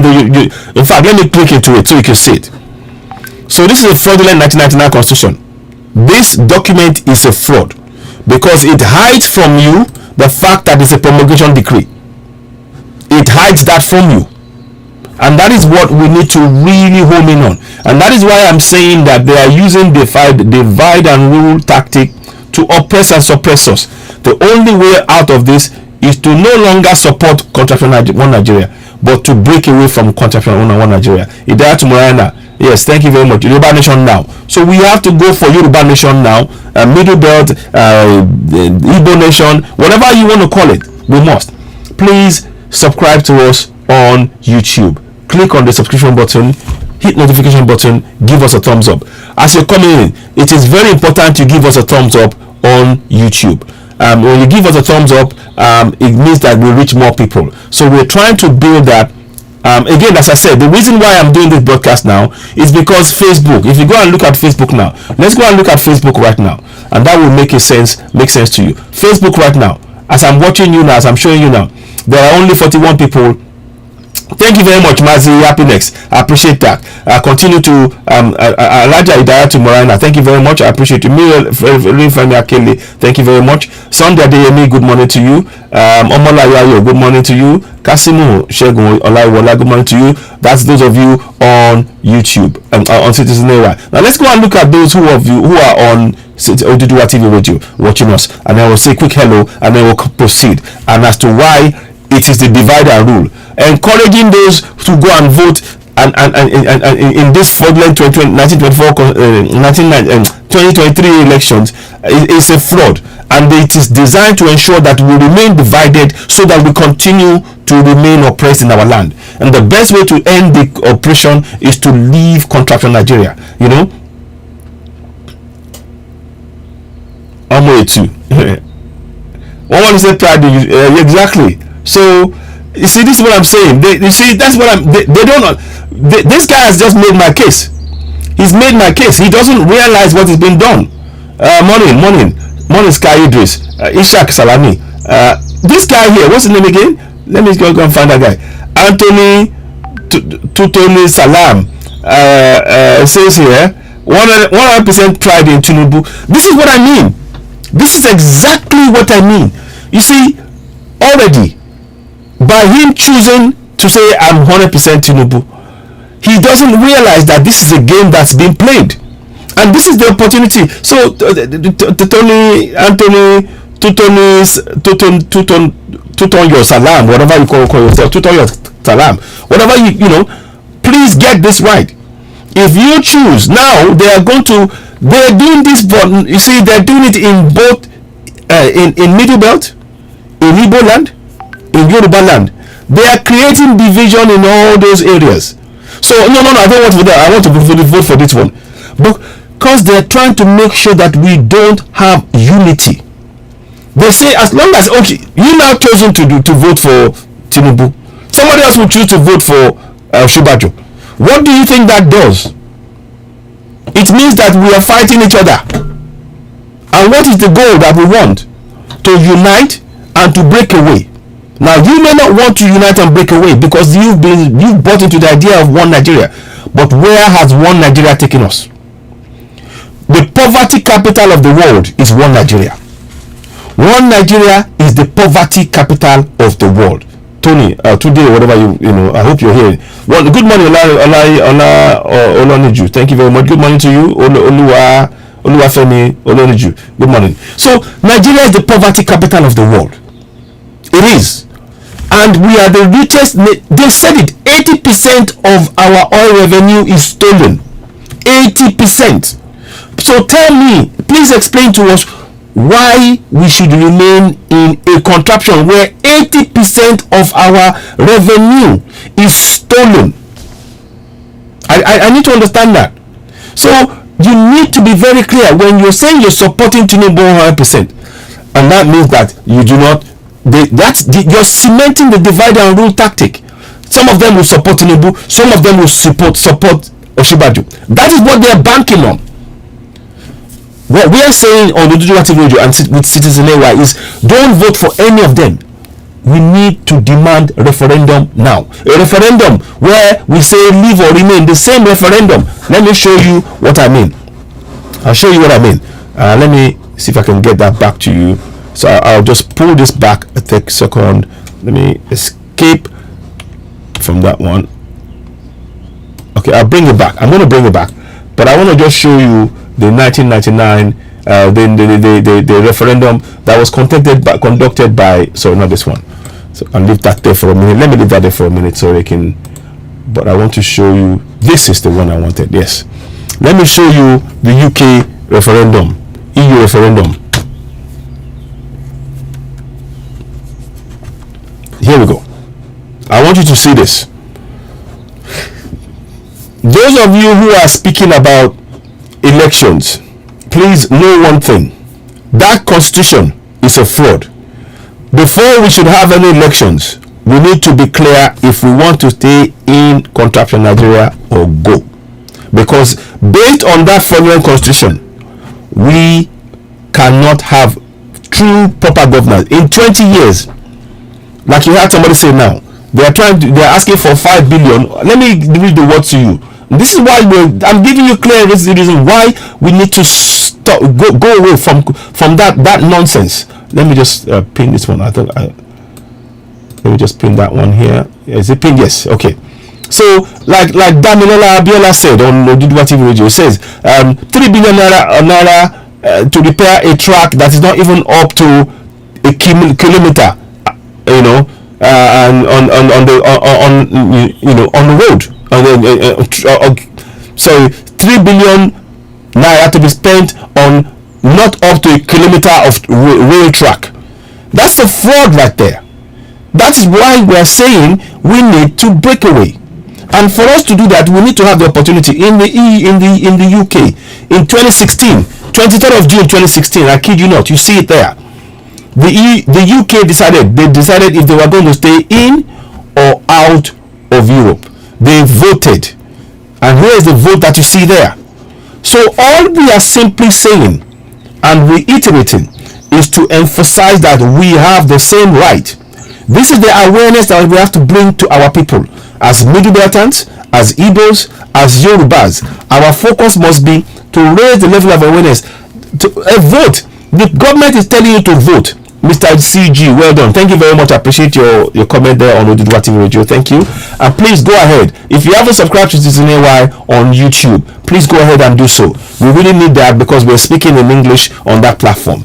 In fact, let me click into it so you can see it. So this is a fraudulent 1999 constitution. This document is a fraud because it hides from you the fact that it's a promulgation decree. It hides that from you. And that is what we need to really home in on. And that is why I'm saying that they are using divide and rule tactic to oppress and suppress us. The only way out of this is to no longer support Contraction One Nigeria, but to break away from Contraction One Nigeria. Idaya Tumorana, yes, thank you very much. Yoruba Nation now. So we have to go for Yoruba Nation now. Middle Belt, Igbo Nation, whatever you want to call it, we must. Please subscribe to us on YouTube. Click on the subscription button, hit notification button, give us a thumbs up. As you're coming in, it is very important you give us a thumbs up on YouTube. When you give us a thumbs up, it means that we reach more people. So we're trying to build that. Again, as I said, the reason why I'm doing this broadcast now is because Facebook. If you go and look at Facebook now, let's go and look at Facebook right now, and that will make sense to you. Facebook right now, as I'm watching you now, as I'm showing you now, there are only 41 people. Thank you very much, Mazi Happiness. I appreciate that. Continue to Alaja Idaya to Morana. Thank you very much. I appreciate you. Thank you very much. Sunday Adeyemi, good morning to you. Omola Yayo, good morning to you. Kasimu Shegun Olaiwola, good morning to you. That's those of you on YouTube and on CitizenAY. Now let's go and look at those who are on Oduduwa TV radio watching us, and I will say quick hello, and then we'll proceed. And as to why it is the divide and rule, encouraging those to go and vote and in this fraudulent 2023 elections is a fraud, and it is designed to ensure that we remain divided so that we continue to remain oppressed in our land. And the best way to end the oppression is to leave contraction Nigeria. You know, I'm way too. One want to say pride, exactly. So you see, this is what I'm saying. You see, that's what they don't know. This guy has just made my case. He's made my case. He doesn't realize what has been done. Morning, Sky Idris, Ishak Salami. This guy here, what's his name again? Let me go and find that guy. Anthony Tutoni Salam says here, 100% pride in Tinubu. This is what I mean. This is exactly what I mean. You see, already, by him choosing to say I'm 100% Tinubu, he doesn't realize that this is a game that's being played, and this is the opportunity. So Tuton your salam, whatever you call yourself, Tuton your salam, whatever you know, please get this right. If you choose now, they're doing this, but you see, they're doing it in both in Middle Belt, in Igbo land, in Yoruba land. They are creating division in all those areas. So no, I don't want for that. I want to vote for this one, because they're trying to make sure that we don't have unity. They say as long as, okay, you now chosen to vote for Tinubu, somebody else will choose to vote for Shubajo. What do you think that does? It means that we are fighting each other. And what is the goal that we want? To unite and to break away. Now, you may not want to unite and break away because you've bought into the idea of one Nigeria. But where has one Nigeria taken us? The poverty capital of the world is one Nigeria. One Nigeria is the poverty capital of the world. Tony, today, whatever you know, I hope you're here. Well, good morning, Oloniju. Thank you very much. Good morning to you, Oluwafemi Oloniju. Good morning. So, Nigeria is the poverty capital of the world. It is. And we are the richest. They said it. 80% of our oil revenue is stolen. 80%. So tell me, please explain to us why we should remain in a contraption where 80% of our revenue is stolen. I need to understand that. So you need to be very clear when you're saying you're supporting Tinubu 100%, and that means that you do not. You're cementing the divide and rule tactic. Some of them will support Tinubu, some of them will support Osinbajo. That is what they're banking on. What we are saying on the Oduduwa TV radio and with CitizenAY is don't vote for any of them. We need to demand referendum now. A referendum where we say leave or remain, the same referendum. Let me show you what I mean. I'll show you what I mean. Let me see if I can get that back to you. So I'll just pull this back a second. Let me escape from that one. Okay, I'll bring it back. I'm going to bring it back. But I want to just show you the 1999 the referendum that was conducted by sorry, not this one. So I'll leave that there for a minute. Let me leave that there for a minute so they can. But I want to show you. This is the one I wanted. Yes. Let me show you the UK referendum, EU referendum. Here we go. I want you to see this. Those of you who are speaking about elections, please know one thing. That constitution is a fraud. Before we should have any elections, we need to be clear if we want to stay in contraption Nigeria or go. Because based on that fraudulent constitution, we cannot have true proper governance. In 20 years, Like you had somebody say now, they are asking for 5 billion. Let me read the words to you. This is why I'm giving you clear reason why we need to stop, go away from that nonsense. Let me just pin this one. Let me just pin that one here. Is it pinned? Yes. Okay. So like Damilola Abiola said on Oduduwa TV Radio, says 3 billion naira to repair a track that is not even up to a kilometer, and on the road. So 3 billion naira to be spent on not up to a kilometer of rail track. That's a fraud right there. That is why we are saying we need to break away. And for us to do that, we need to have the opportunity in the UK in 2016, 23rd of June 2016. I kid you not, you see it there. The UK decided if they were going to stay in or out of Europe. They voted, and here is the vote that you see there. So all we are simply saying and reiterating is to emphasize that we have the same right. This is the awareness that we have to bring to our people. As Middle Beltans, as Igbos, as Yorubas, our focus must be to raise the level of awareness. To vote. The government is telling you to vote. Mr. CG, well done. Thank you very much. I appreciate your comment there on Oduduwa TV Radio. Thank you. And please go ahead. If you haven't subscribed to CitizenAY on YouTube, please go ahead and do so. We really need that because we're speaking in English on that platform.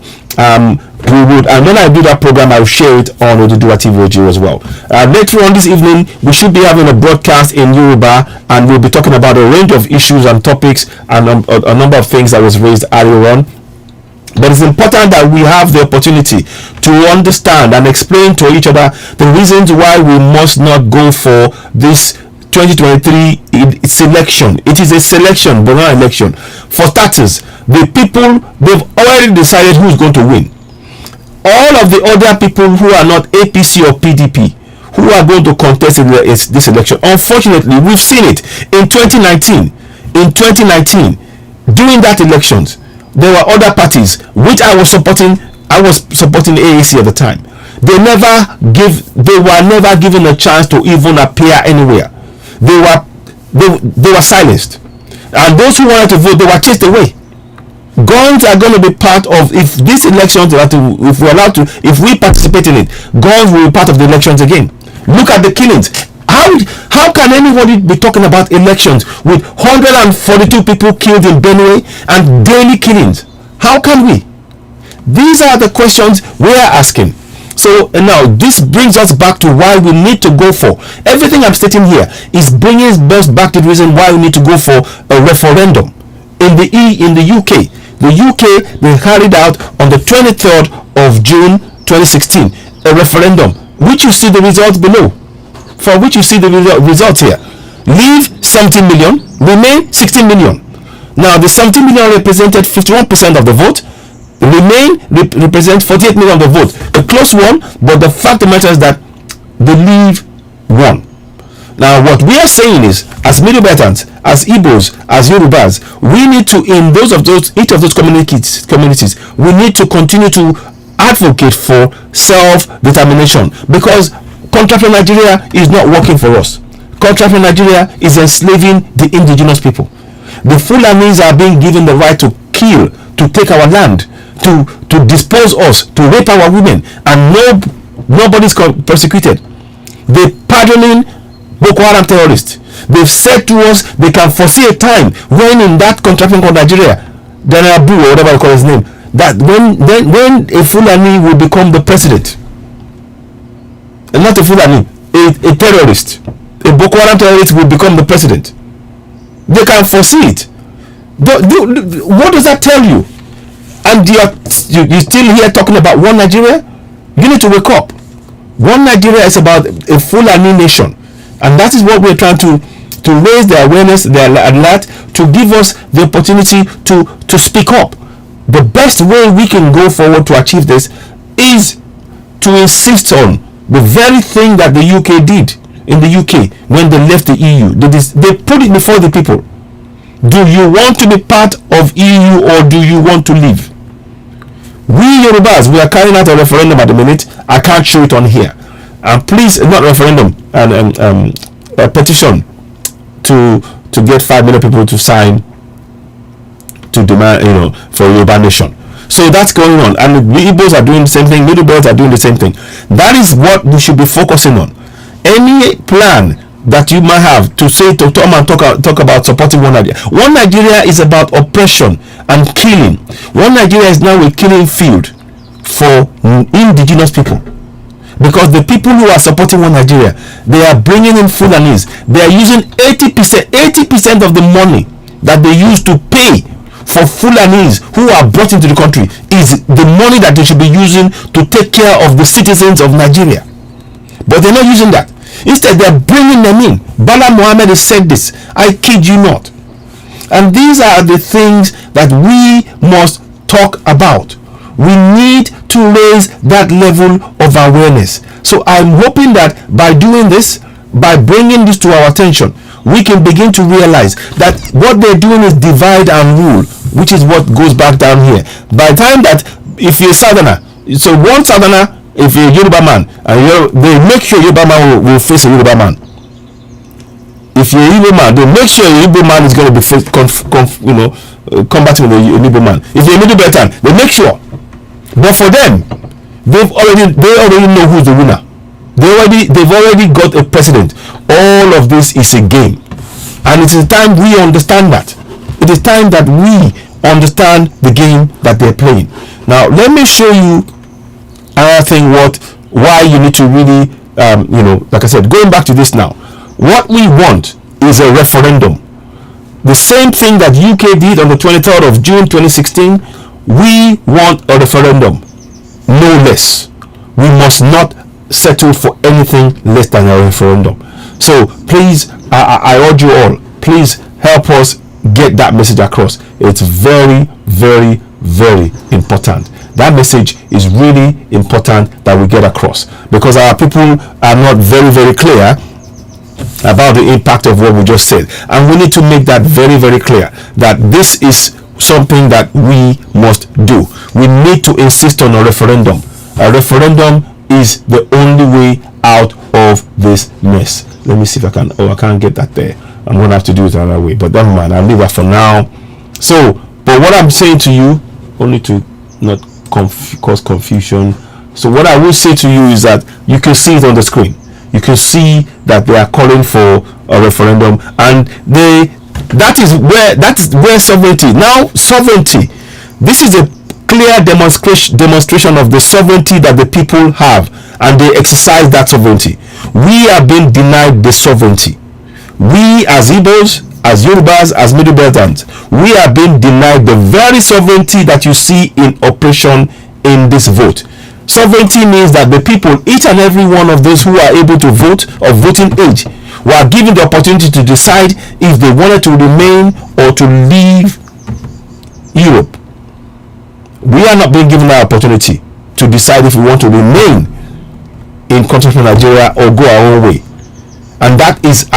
We would, and when I do that program, I'll share it on Oduduwa TV Radio as well. Later on this evening, we should be having a broadcast in Yoruba, and we'll be talking about a range of issues and topics and a number of things that was raised earlier on. But it's important that we have the opportunity to understand and explain to each other the reasons why we must not go for this 2023 selection. It is a selection, but not an election. For starters, the people, they've already decided who's going to win. All of the other people who are not APC or PDP who are going to contest in this election, unfortunately, we've seen it in 2019. In 2019, during that elections, there were other parties which I was supporting. I was supporting AAC at the time. They were never given a chance to even appear anywhere. They were silenced, and those who wanted to vote, they were chased away. Guns are going to be part of, if these elections if we participate in it, guns will be part of the elections again. Look at the killings. How can anybody be talking about elections with 142 people killed in Benue and daily killings? How can we? These are the questions we are asking. So now this brings us back to why we need to go for, everything I'm stating here is bringing us back to the reason why we need to go for a referendum. In the UK, they carried out on the 23rd of June 2016 a referendum, which you see the results below. For which you see the results here. Leave 17 million, remain 16 million. Now the 17 million represented 51% of the vote. Remain represents 48 million of the vote. A close one, but the fact of the matter is that the Leave won. Now what we are saying is, as Middle Beltans, as Igbos, as Yorubas, we need to, in each of those communities, we need to continue to advocate for self-determination, because contract for Nigeria is not working for us. Contract for Nigeria is enslaving the indigenous people. The Fulanis are being given the right to kill, to take our land, to dispose us, to rape our women, and nobody's persecuted. They're pardoning Boko Haram terrorists. They've said to us they can foresee a time when in that contraption called Nigeria, Danabu or whatever you call his name, that when a Fulani will become the president. And not a Fulani, a terrorist, a Boko Haram terrorist will become the president. They can foresee it. What does that tell you? And you're still here talking about one Nigeria? You need to wake up. One Nigeria is about a Fulani nation, and that is what we're trying to raise the awareness, the alert, to give us the opportunity to speak up. The best way we can go forward to achieve this is to insist on the very thing that the UK did in the UK when they left the EU. They put it before the people. Do you want to be part of EU or do you want to leave? We Yorubas, we are carrying out a referendum at the minute. I can't show it on here. and please, not referendum, and a petition to get 5 million people to sign to demand, for Yoruba nation. So that's going on, and the Igbos are doing the same thing. Middle Belts are doing the same thing. That is what we should be focusing on. Any plan that you might have to say to come and talk about supporting one Nigeria. One Nigeria is about oppression and killing. One Nigeria is now a killing field for indigenous people, because the people who are supporting one Nigeria, they are bringing in Fulanis. They are using 80% of the money that they use to pay for Fulanis who are brought into the country is the money that they should be using to take care of the citizens of Nigeria. But they're not using that. Instead, they're bringing them in. Bala Mohammed has said this. I kid you not. And these are the things that we must talk about. We need to raise that level of awareness. So I'm hoping that by doing this, by bringing this to our attention, we can begin to realize that what they're doing is divide and rule, which is what goes back down here. By the time that if you're a Southerner, so one Southerner, if you're a Yoruba man, and they make sure Yoruba man will face a Yoruba man. If you're a Igbo man, they make sure a Igbo man is going to be combating with a Igbo man. If you're a Middle Beltan, they make sure. But for them, they already know who's the winner. They've already got a president. All of this is a game, and it is time we understand that. It is time that we understand the game that they're playing. Now, let me show you another thing. Why you need to really, like I said, going back to this now. What we want is a referendum. The same thing that UK did on the 23rd of June 2016. We want a referendum, no less. We must not settle for anything less than a referendum. So please, I urge you all, please help us get that message across. It's very, very, very important. That message is really important that we get across, because our people are not very, very clear about the impact of what we just said, and we need to make that very, very clear that this is something that we must do. We need to insist on a referendum. A referendum is the only way out of this mess. Let me see if I can. I can't get that there. I'm gonna have to do it another way, but never mind, I'll leave that for now. So, but what I'm saying to you, only to not cause confusion, so what I will say to you is that you can see it on the screen. You can see that they are calling for a referendum, and that is where sovereignty. Now, sovereignty, this is a clear demonstration of the sovereignty that the people have, and they exercise that sovereignty. We are being denied the sovereignty. We as Igbos, as Yorubas, as Middle Beltans, we are being denied the very sovereignty that you see in operation in this vote. Sovereignty means that the people, each and every one of those who are able to vote of voting age, were given the opportunity to decide if they wanted to remain or to leave Europe. We are not being given that opportunity to decide if we want to remain in continental Nigeria or go our own way. And that is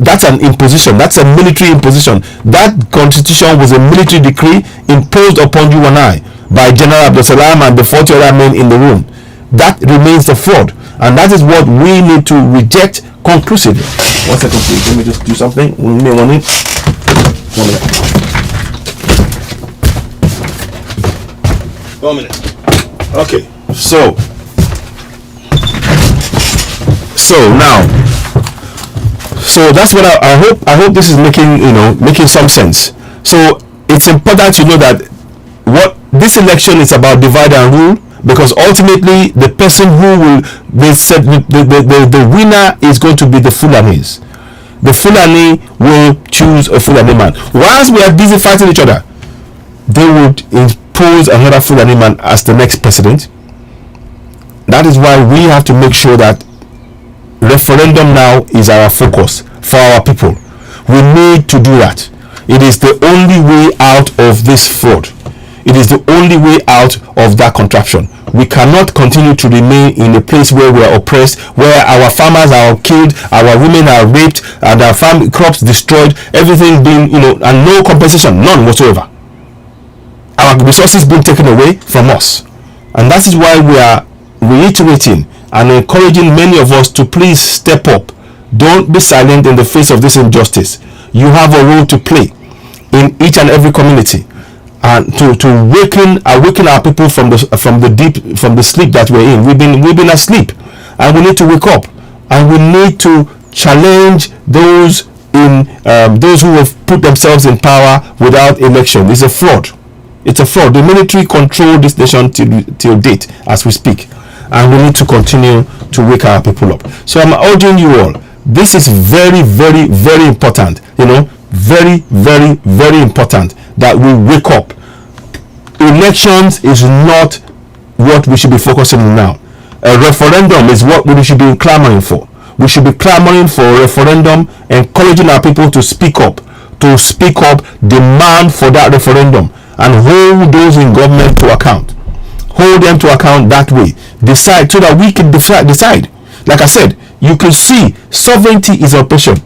that's an imposition. That's a military imposition. That constitution was a military decree imposed upon you and I by General Abdul Salam and the 40 other men in the room. That remains a fraud, and that is what we need to reject conclusively. 1 second, please. Let me just do something. 1 minute. 1 minute. 1 minute. Okay. So now. So that's what I hope this is making some sense. So it's important to know that what this election is about, divide and rule, because ultimately the person who will, they said the winner is going to be the Fulanis. The Fulani will choose a Fulani man. Whilst we are busy fighting each other, they would impose another Fulani man as the next president. That is why we have to make sure that referendum now is our focus for our people. We need to do that. It is the only way out of this fraud. It is the only way out of that contraption. We cannot continue to remain in a place where we are oppressed, where our farmers are killed, our women are raped, and our farm crops destroyed, everything being, and no compensation, none whatsoever. Our resources being taken away from us. And that is why we are reiterating and encouraging many of us to please step up. Don't be silent in the face of this injustice. You have a role to play in each and every community, and to awaken our people from the sleep that we're in. We've been asleep, and we need to wake up, and we need to challenge those who have put themselves in power without election. It's a fraud. It's a fraud. The military control this nation till date as we speak, and we need to continue to wake our people up. So I'm urging you all. This is very, very, very important. Very, very, very important that we wake up. Elections is not what we should be focusing on now. A referendum is what we should be clamoring for. We should be clamoring for a referendum, encouraging our people to speak up, demand for that referendum, and hold those in government to account. Hold them to account that way. Decide so that we can decide. Like I said, you can see sovereignty is operation.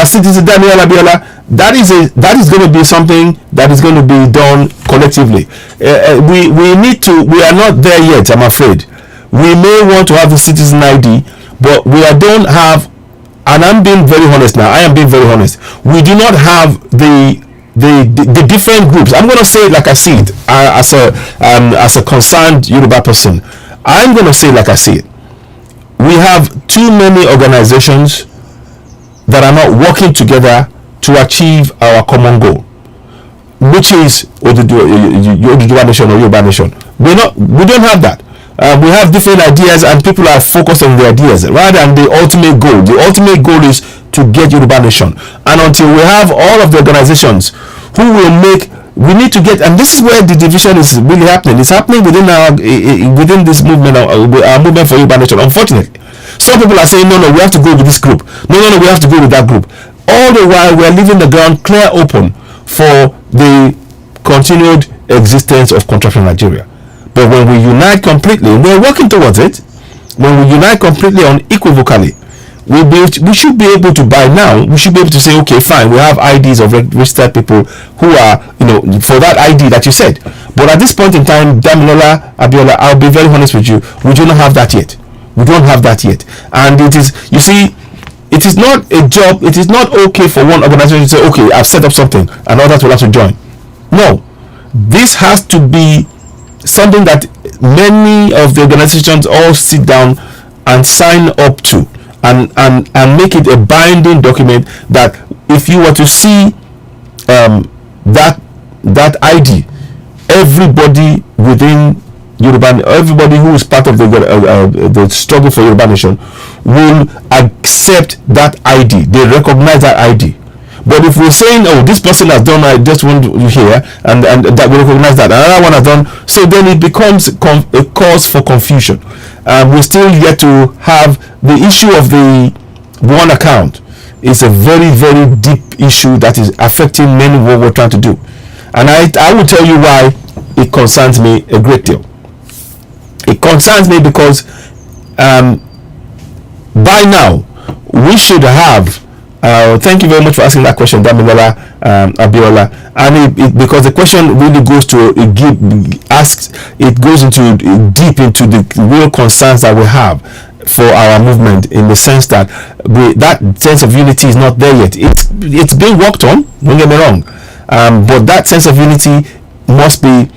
Citizen Daniel Abiola, that is going to be something that is going to be done collectively. We are not there yet, I'm afraid. We may want to have the citizen ID, but we don't have, and I'm being very honest now. I am being very honest. We do not have the different groups. I'm going to say it like I see it, as a concerned Yoruba person. I'm going to say it like I see it. We have too many organizations that are not working together to achieve our common goal, which is Oduduwa Nation or Yoruba Nation. We don't have that. We have different ideas, and people are focused on the ideas rather than the ultimate goal. The ultimate goal is to get Yoruba Nation, and until we have all of the organizations who will we need to get, and this is where the division is really happening. It's happening within this movement, our movement for Yoruba Nation. Unfortunately, some people are saying, no, we have to go with this group. No, we have to go with that group. All the while, we are leaving the ground clear open for the continued existence of contraction in Nigeria. But when we unite completely, we're working towards it. When we unite completely unequivocally, we should be able to, by now, we should be able to say, okay, fine, we have IDs of registered people who are, for that ID that you said. But at this point in time, Damilola Abiola, I'll be very honest with you, we do not have that yet. We don't have that yet. And it is, you see, it is not a job, it is not okay for one organization to say, okay, I've set up something and others will have to join. No. This has to be something that many of the organizations all sit down and sign up to, and make it a binding document that if you were to see that ID, everybody within Yoruba, everybody who is part of the struggle for Yoruba Nation will accept that ID. They recognize that ID. But if we're saying, oh, this person has done, I just want you here, and that we recognize that another one has done, so then it becomes a cause for confusion. We still yet to have the issue of the one account. Is a very, very deep issue that is affecting many what we're trying to do, and I will tell you why it concerns me a great deal. It concerns me because by now we should have. Thank you very much for asking that question, Damilola Abiola. And because the question really goes to goes deep into the real concerns that we have for our movement, in the sense that that sense of unity is not there yet. It's being worked on. Don't get me wrong, but that sense of unity must be.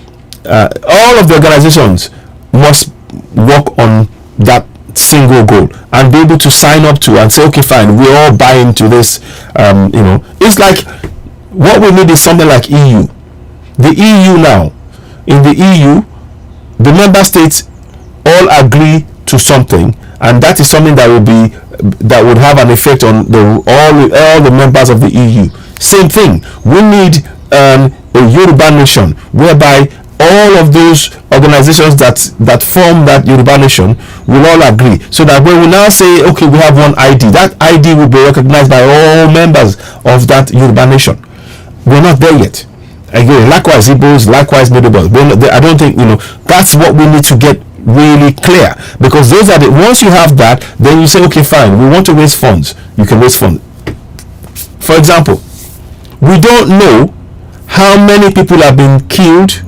All of the organizations must work on that single goal and be able to sign up to and say, okay, fine, we all buy into this. It's like what we need is something like EU. The EU now, in the EU, the member states all agree to something, and that is something that would have an effect on all the members of the EU. Same thing. We need a Yoruba nation whereby all of those organizations that form that Yoruba nation will all agree, so that when we now say, okay, we have one ID, that ID will be recognized by all members of that Yoruba nation. We're not there yet. Again, likewise Igbos, likewise Midobas. I don't think, that's what we need to get really clear, because those are once you have that, then you say, okay, fine, we want to raise funds. You can raise funds. For example, we don't know how many people have been killed,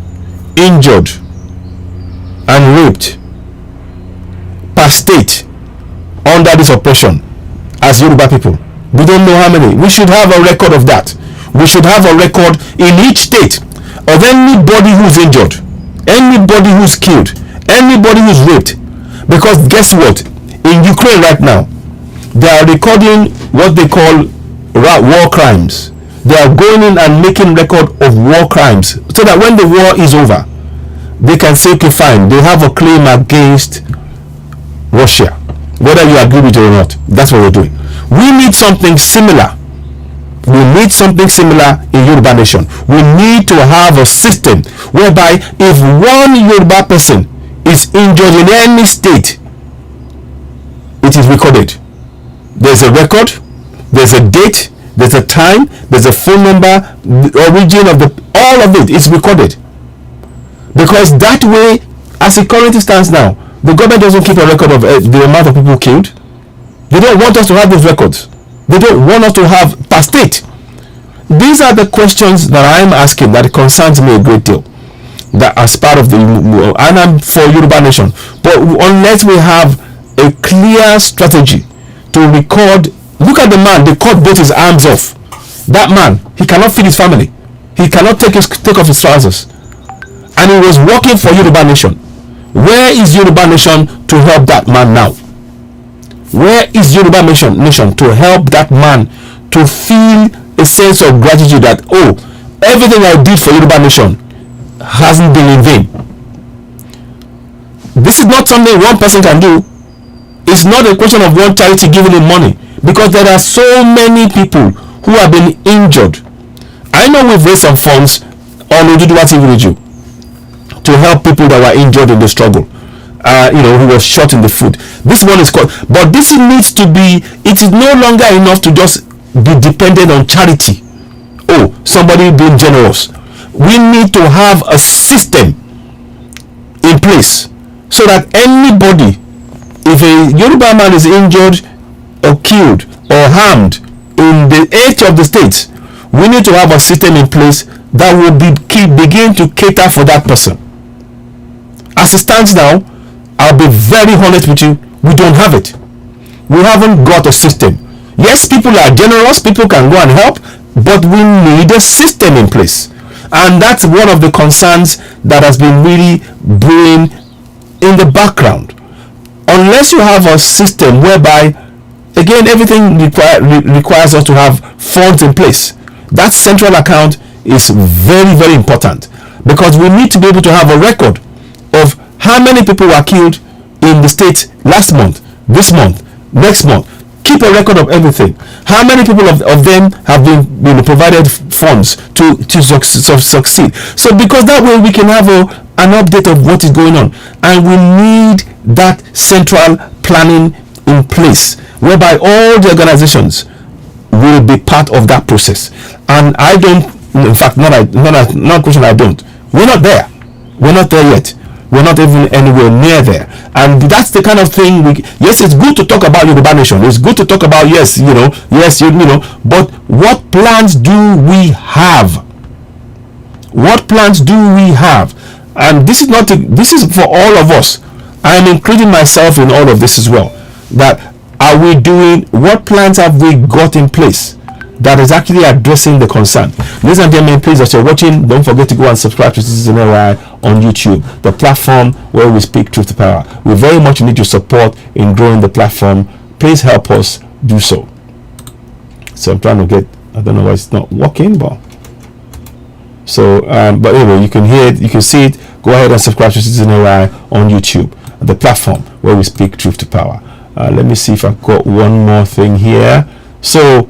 injured, raped per state under this oppression as Yoruba people? We don't know how many. We should have a record of that. We should have a record in each state of anybody who's injured, anybody who's killed, anybody who's raped. Because guess what? In Ukraine right now, they are recording what they call war crimes. They are going in and making record of war crimes so that when the war is over, they can say, okay, fine, they have a claim against Russia, whether you agree with it or not. That's what we're doing. We need something similar. We need something similar in Yoruba nation. We need to have a system whereby if one Yoruba person is injured in any state, it is recorded. There's a record, there's a date, there's a time, there's a phone number, the origin of all of it is recorded. Because that way, as it currently stands now, the government doesn't keep a record of the amount of people killed. They don't want us to have those records. They don't want us to have per state. These are the questions that I'm asking that concerns me a great deal. That as part of the, and I'm for Yoruba nation. But unless we have a clear strategy to record, look at the man, they cut both his arms off. That man, he cannot feed his family. He cannot take off his trousers. And he was working for Yoruba nation. Where is Yoruba nation to help that man now? Where is Yoruba nation to help that man to feel a sense of gratitude that, oh, everything I did for Yoruba nation hasn't been in vain? This is not something one person can do. It's not a question of one charity giving him money, because there are so many people who have been injured. I know we've raised some funds on Oduduwa TV Radio to help people that were injured in the struggle, who was shot in the foot. This one is called, but this needs to be, it is no longer enough to just be dependent on charity. Oh, somebody being generous. We need to have a system in place so that anybody, if a Yoruba man is injured or killed or harmed in the eight of the states, we need to have a system in place that will begin to cater for that person. As it stands now, I'll be very honest with you, we don't have it. We haven't got a system. Yes, people are generous, people can go and help, but we need a system in place. And that's one of the concerns that has been really brewing in the background. Unless you have a system whereby, again, everything requires us to have funds in place. That central account is very, very important, because we need to be able to have a record of how many people were killed in the state last month, this month, next month. Keep a record of everything. How many people of them have been provided funds to succeed. So because that way we can have an update of what is going on. And we need that central planning in place, whereby all the organizations will be part of that process. And I don't, in fact, not a question, I don't. We're not there. We're not there yet. We're not even anywhere near there. And that's the kind of thing yes, it's good to talk about Yoruba nation. It's good to talk about, but what plans do we have? What plans do we have? And this is for all of us. I am including myself in all of this as well. That are we doing, what plans have we got in place that is actually addressing the concern? Ladies and gentlemen, please, as you're watching, don't forget to go and subscribe to CitizenAY on YouTube, the platform where we speak truth to power. We very much need your support in growing the platform. Please help us do so. So I'm trying to get, I don't know why it's not working, but so but anyway, you can hear it, you can see it. Go ahead and subscribe to CitizenAY on YouTube, the platform where we speak truth to power. Let me see if I've got one more thing here. So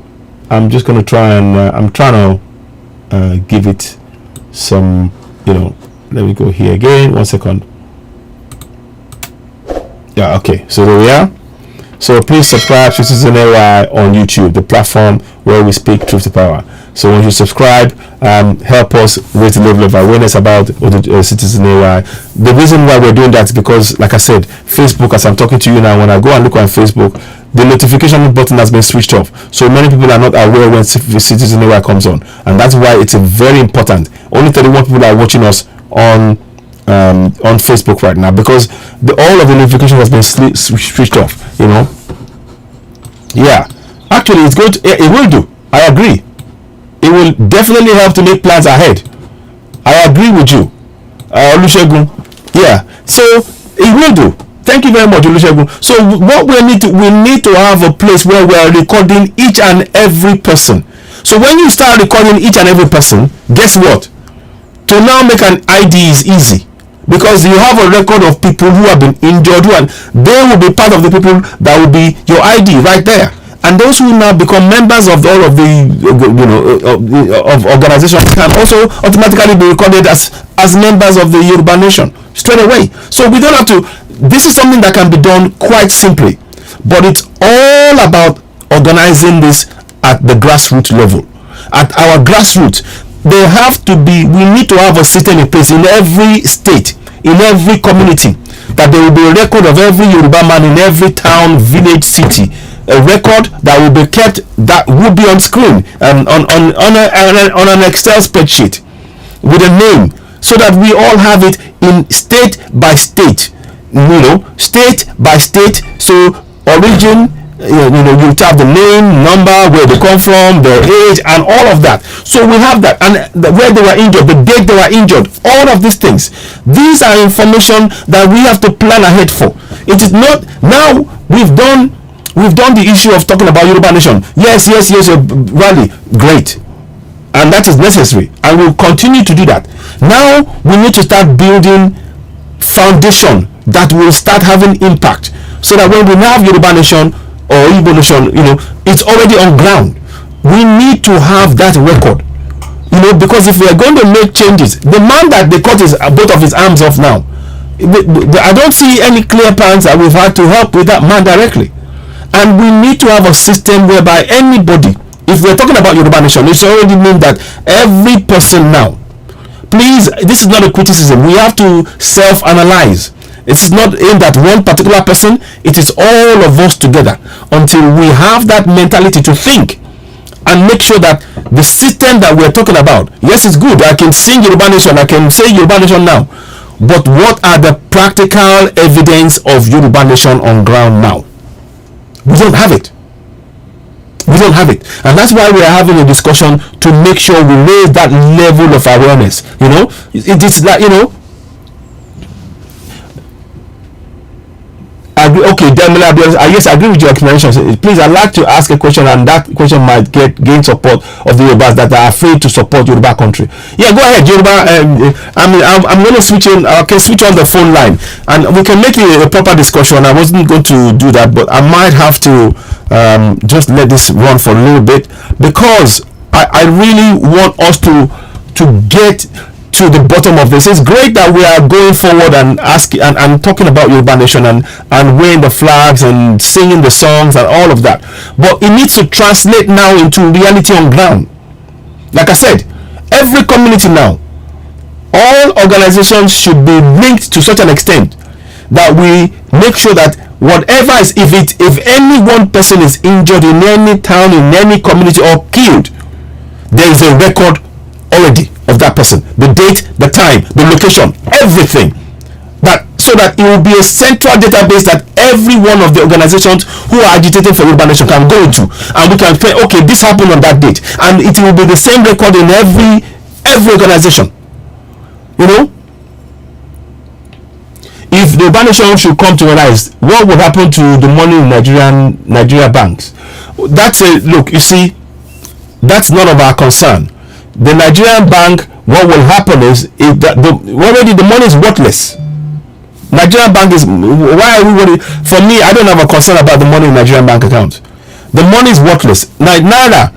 I'm just going to try and I'm trying to give it some, let me go here again. 1 second. Yeah, okay. So there we are. So please subscribe to CitizenAY on YouTube, the platform where we speak truth to power. So when you subscribe, help us raise the level of awareness about CitizenAY. The reason why we're doing that is because, like I said, Facebook, as I'm talking to you now, when I go and look on Facebook, the notification button has been switched off. So many people are not aware when CitizenAY comes on. And that's why it's very important. Only 31 people are watching us on on Facebook right now, because all of the notification has been switched off. Yeah, actually, it's good. It will do. I agree. It will definitely help to make plans ahead. I agree with you, Olusegun. Yeah, so it will do. Thank you very much, Olusegun. So what we need to have a place where we are recording each and every person. So when you start recording each and every person, guess what? To now make an ID is easy, because you have a record of people who have been injured, and they will be part of the people that will be your ID right there. And those who now become members of all of the of organizations can also automatically be recorded as members of the Yoruba Nation straight away. So we don't have to. This is something that can be done quite simply, but it's all about organizing this at the grassroots level. At our grassroots, they have to be. We need to have a system in place in every state, in every community, that there will be a record of every Yoruba man in every town, village, city. A record that will be kept, that will be on screen and on an Excel spreadsheet with a name, so that we all have it in state by state, state by state. So origin, you have the name, number, where they come from, their age, and all of that. So we have that, and where they were injured, the date they were injured, all of these things. These are information that we have to plan ahead for. It is not now. We've done the issue of talking about Yoruba Nation. Yes, rally, great, and that is necessary, and we'll continue to do that. Now we need to start building foundation that will start having impact, so that when we have Yoruba Nation or Igbo Nation, it's already on ground. We need to have that record, because if we are going to make changes, the man that they cut both of his arms off now, I don't see any clear plans that we've had to help with that man directly. And we need to have a system whereby anybody, if we're talking about Yoruba Nation, it already means that every person now, please, this is not a criticism, we have to self-analyze. It is not aimed at one particular person, it is all of us together, until we have that mentality to think and make sure that the system that we're talking about, yes, it's good, I can sing Yoruba Nation, I can say Yoruba Nation now, but what are the practical evidence of Yoruba Nation on ground now? We don't have it. And that's why we are having a discussion to make sure we raise that level of awareness. It's like, okay, yes, I agree with your explanation. Please, I'd like to ask a question, and that question might gain support of the Yorubas that are afraid to support Yoruba country. Yeah, go ahead, Yoruba. I'm going to switch on the phone line, and we can make it a proper discussion. I wasn't going to do that, but I might have to just let this run for a little bit, because I really want us to get to the bottom of this. It's great that we are going forward and asking and talking about Yoruba Nation and waving the flags and singing the songs and all of that, but it needs to translate now into reality on ground. Like I said, every community now, all organizations should be linked to such an extent that we make sure that whatever is, if any one person is injured in any town, in any community, or killed, there is a record already of that person, the date, the time, the location, everything, so that it will be a central database that every one of the organizations who are agitating for Yoruba Nation can go into, and we can say, okay, this happened on that date, and it will be the same record in every organization. If the Yoruba Nation should come to realize what would happen to the money in Nigeria banks, look, you see, that's none of our concern. The Nigerian bank, what will happen is already the money is worthless. Nigerian bank is, why are we worried? For me, I don't have a concern about the money in Nigerian bank account. The money is worthless. Naira,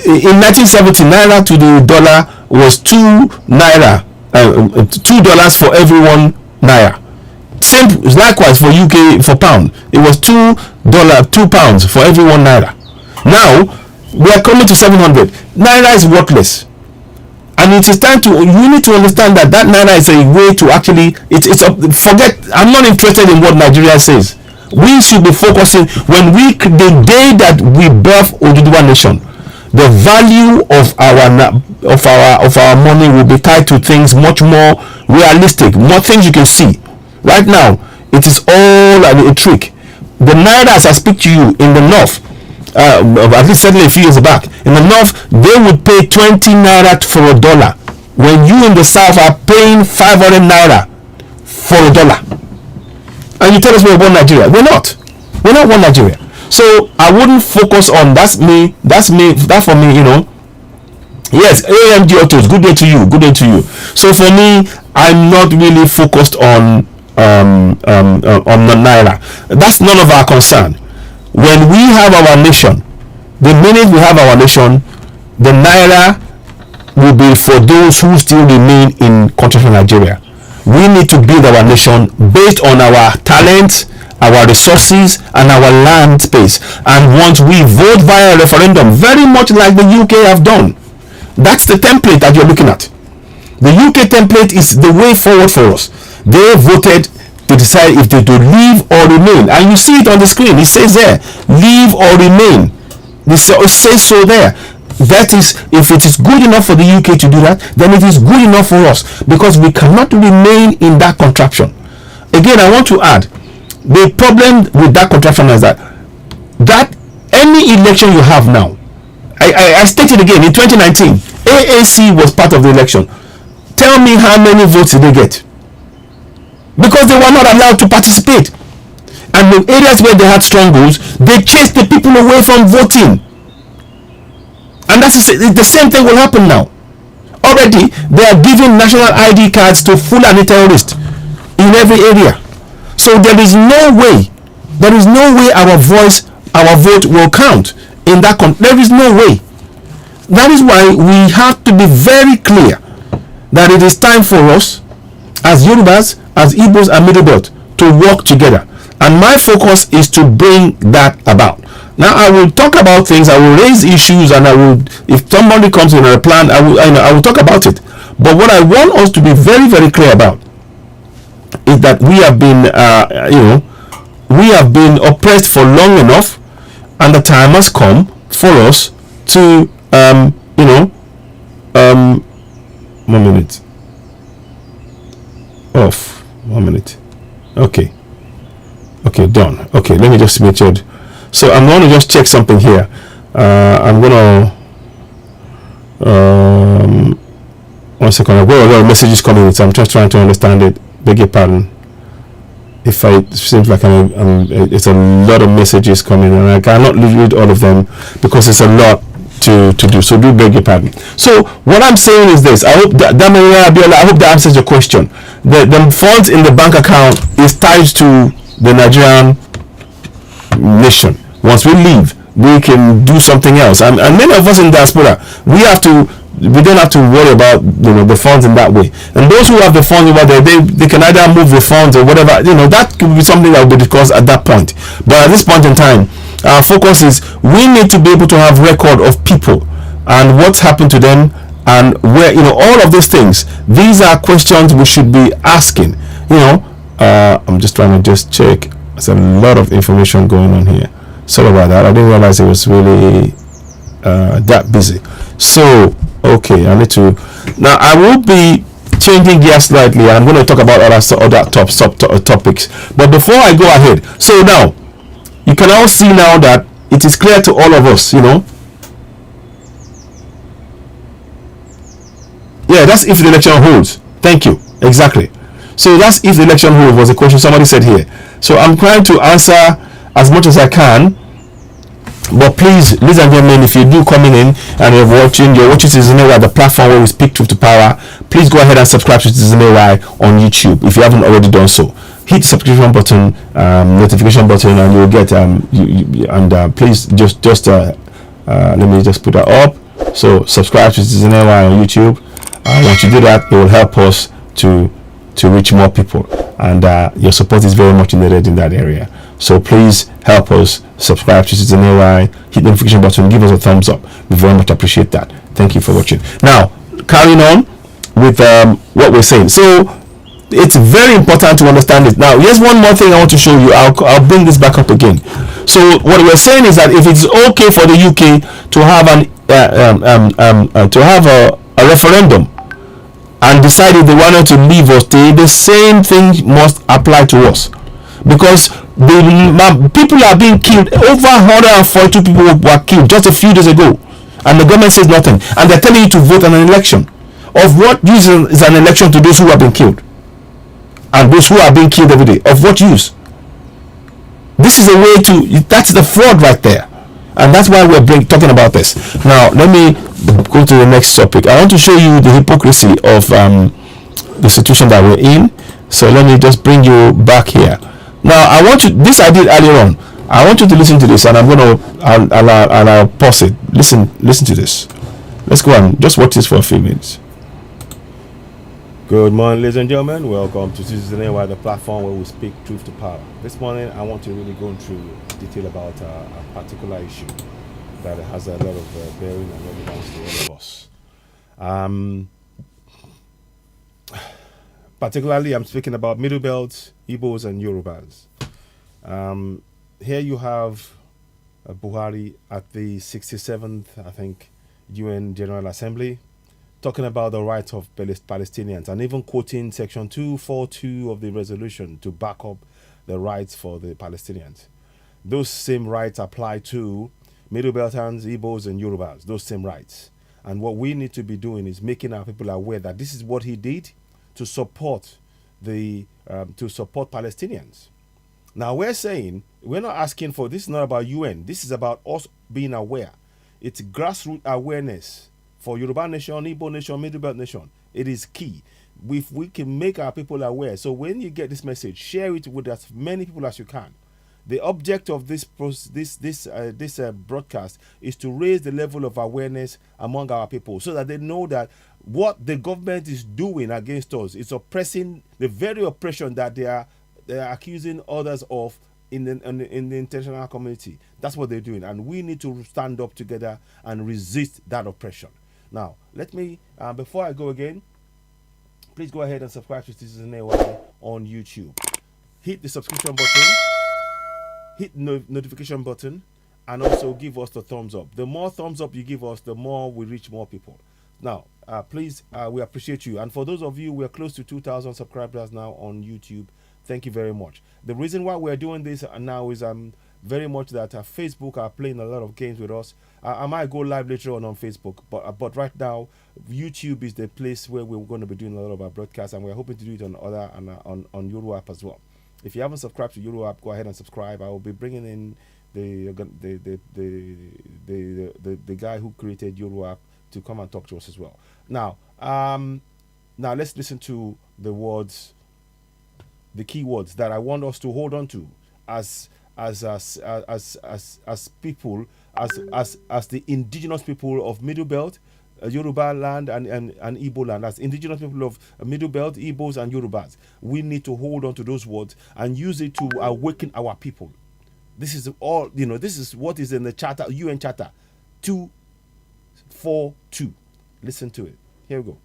in 1970, Naira to the dollar was $2 for every $1. Same likewise for UK, for pound, it was £2 for every £1. Now we are coming to 700. Naira is worthless, and it is time you need to understand that Naira is a way to actually forget. I'm not interested in what Nigeria says. We should be focusing the day that we birth Oduduwa Nation. the value of our money will be tied to things much more realistic, more things you can see. Right now, it is all a trick. The naira, as I speak to you, in the north, at least certainly a few years back, in the north, they would pay 20 naira for a dollar, when you in the south are paying 500 naira for a dollar. And you tell us we're one Nigeria. We're not one Nigeria. So I wouldn't focus on that for me, you know. Yes, AMG Autos, good day to you. So for me, I'm not really focused on the naira. That's none of our concern. When we have our nation, the minute we have our nation, the naira will be for those who still remain in continental Nigeria. We need to build our nation based on our talent, our resources, and our land space. And once we vote via referendum, very much like the UK have done, that's the template that you're looking at. The UK template is the way forward for us. They voted to decide if they to leave or remain, and you see it on the screen. It says there, leave or remain. It says so there. That is, if it is good enough for the UK to do that, then it is good enough for us, because we cannot remain in that contraption. Again, I want to add, the problem with that contraption is that any election you have now, I stated again, in 2019, AAC was part of the election. Tell me how many votes did they get? Because they were not allowed to participate. And the areas where they had strongholds, they chased the people away from voting. And that's the same thing will happen now. Already, they are giving national ID cards to Fulani terrorists in every area. So there is no way our vote will count in that there is no way. That is why we have to be very clear that it is time for us, as Yorubas, as Igbos and Middle Belt, to work together. And my focus is to bring that about. Now I will talk about things, I will raise issues, and I will, if somebody comes in a plan, I will talk about it. But what I want us to be very, very clear about is that we have been we have been oppressed for long enough, and the time has come for us to 1 minute off, 1 minute. Okay, done. Okay, let me just make sure. So I'm going to just check something here. I'm going to 1 second. I've got a lot of messages coming in, so I'm just trying to understand it. Beg your pardon if it seems like it's a lot of messages coming, and I cannot read all of them because it's a lot to do. So do beg your pardon. So what I'm saying is this: I hope that I hope that answers your question. The funds in the bank account is tied to the Nigerian nation. Once we leave, we can do something else, and many of us in diaspora, we don't have to worry about the funds in that way. And those who have the funds over there, they can either move the funds or whatever. That could be something that will be discussed at that point. But at this point in time, our focus is we need to be able to have record of people and what's happened to them, and where all of these things. These are questions we should be asking. I'm just trying to check. There's a lot of information going on here. Sorry about that. I didn't realize it was really that busy. So okay, I need to now. I will be changing gears slightly. I'm going to talk about other topics. But before I go ahead, so now you can all see now that it is clear to all of us. Yeah, that's if the election holds. Thank you. Exactly. So that's if the election holds was a question somebody said here. So I'm trying to answer as much as I can. But please, ladies and gentlemen, if you do coming in and you're watching CitizenAY, the platform where we speak truth to power, please go ahead and subscribe to CitizenAY on YouTube if you haven't already done so. Hit the subscription button, notification button, and you'll get please just let me just put that up. So subscribe to CitizenAY on YouTube. Once you do that, it will help us to reach more people, and your support is very much needed in that area. So please help us subscribe to CitizenAY, hit the notification button, give us a thumbs up. We very much appreciate that. Thank you for watching. Now, carrying on with what we're saying. So it's very important to understand it. Now, here's one more thing I want to show you. I'll bring this back up again. So what we're saying is that if it's okay for the UK to have an to have a referendum and decide if they wanted to leave or stay, the same thing must apply to us, because the people are being killed. Over 142 people were killed just a few days ago, and the government says nothing, and they're telling you to vote on an election. Of what use is an election to those who have been killed, and those who are being killed every day? Of what use? This is a way to, that's the fraud right there, and that's why we're talking about this. Now let me go to the next topic. I want to show you the hypocrisy of the situation that we're in. So let me just bring you back here. Now I want you, this I did earlier on, I want you to listen to this, and I'm gonna I'll pause it. Listen to this. Let's go and just watch this for a few minutes. Good morning, ladies and gentlemen. Welcome to CitizenAY, the platform where we speak truth to power. This morning, I want to really go into detail about a particular issue that has a lot of bearing and relevance to all of us. Particularly, I'm speaking about Middle Belt, Igbos, and Yorubas. Here you have Buhari at the 67th, I think, UN General Assembly, talking about the rights of Palestinians, and even quoting Section 242 of the resolution to back up the rights for the Palestinians. Those same rights apply to Middle Beltans, Igbos, and Yorubas, those same rights. And what we need to be doing is making our people aware that this is what he did to support Palestinians. Now we're saying, we're not asking for, this is not about UN, this is about us being aware. It's grassroots awareness for Yoruba Nation, Igbo Nation, Middle Belt Nation. It is key. If we can make our people aware, so when you get this message, share it with as many people as you can. The object of this broadcast is to raise the level of awareness among our people, so that they know that what the government is doing against us is oppressing the very oppression that they are accusing others of in the international community. That's what they're doing, and we need to stand up together and resist that oppression. Now, let me, before I go again, please go ahead and subscribe to CitizenAY on YouTube. Hit the subscription button, hit notification button, and also give us the thumbs up. The more thumbs up you give us, the more we reach more people. Now, please, we appreciate you. And for those of you, we are close to 2,000 subscribers now on YouTube. Thank you very much. The reason why we're doing this now is very much that Facebook are playing a lot of games with us. I might go live later on Facebook, but right now YouTube is the place where we're going to be doing a lot of our broadcasts, and we're hoping to do it on other and on Euro app as well. If you haven't subscribed to Euro app, go ahead and subscribe. I will be bringing in the guy who created Euro app to come and talk to us as well. Now let's listen to the words, the key words that I want us to hold on to as people, as the indigenous people of Middle Belt, Yoruba land and Igbo land, as indigenous people of Middle Belt, Igbos, and Yorubas. We need to hold on to those words and use it to awaken our people. This is all, this is what is in the charter, UN Charter 242. Listen to it. Here we go.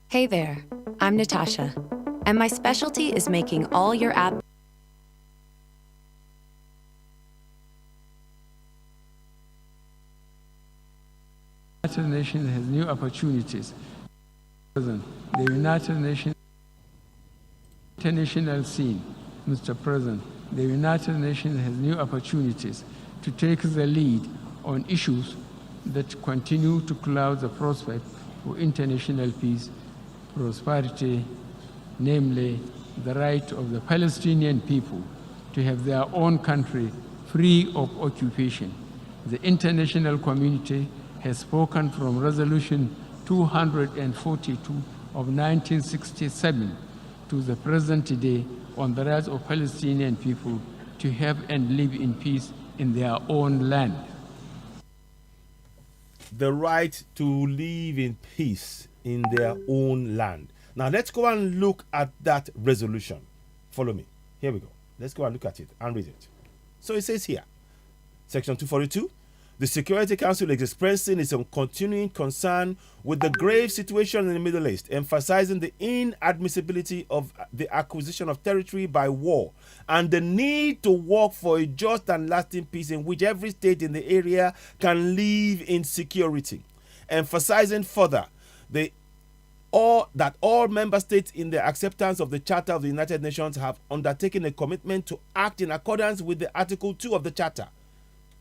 Hey there, I'm Natasha, and my specialty is making all your app. The United Nations has new opportunities. The United Nations international scene, Mr. President, the United Nations has new opportunities to take the lead on issues that continue to cloud the prospect for international peace, prosperity, namely the right of the Palestinian people to have their own country free of occupation. The international community has spoken from Resolution 242 of 1967 to the present day on the rights of Palestinian people to have and live in peace in their own land. The right to live in peace in their own land. Now let's go and look at that resolution. Follow me. Here we go. Let's go and look at it and read it. So it says here, Section 242, The Security Council is expressing its continuing concern with the grave situation in the Middle East, emphasizing the inadmissibility of the acquisition of territory by war and the need to work for a just and lasting peace in which every state in the area can live in security. Emphasizing further that all member states in the acceptance of the Charter of the United Nations have undertaken a commitment to act in accordance with the Article 2 of the Charter.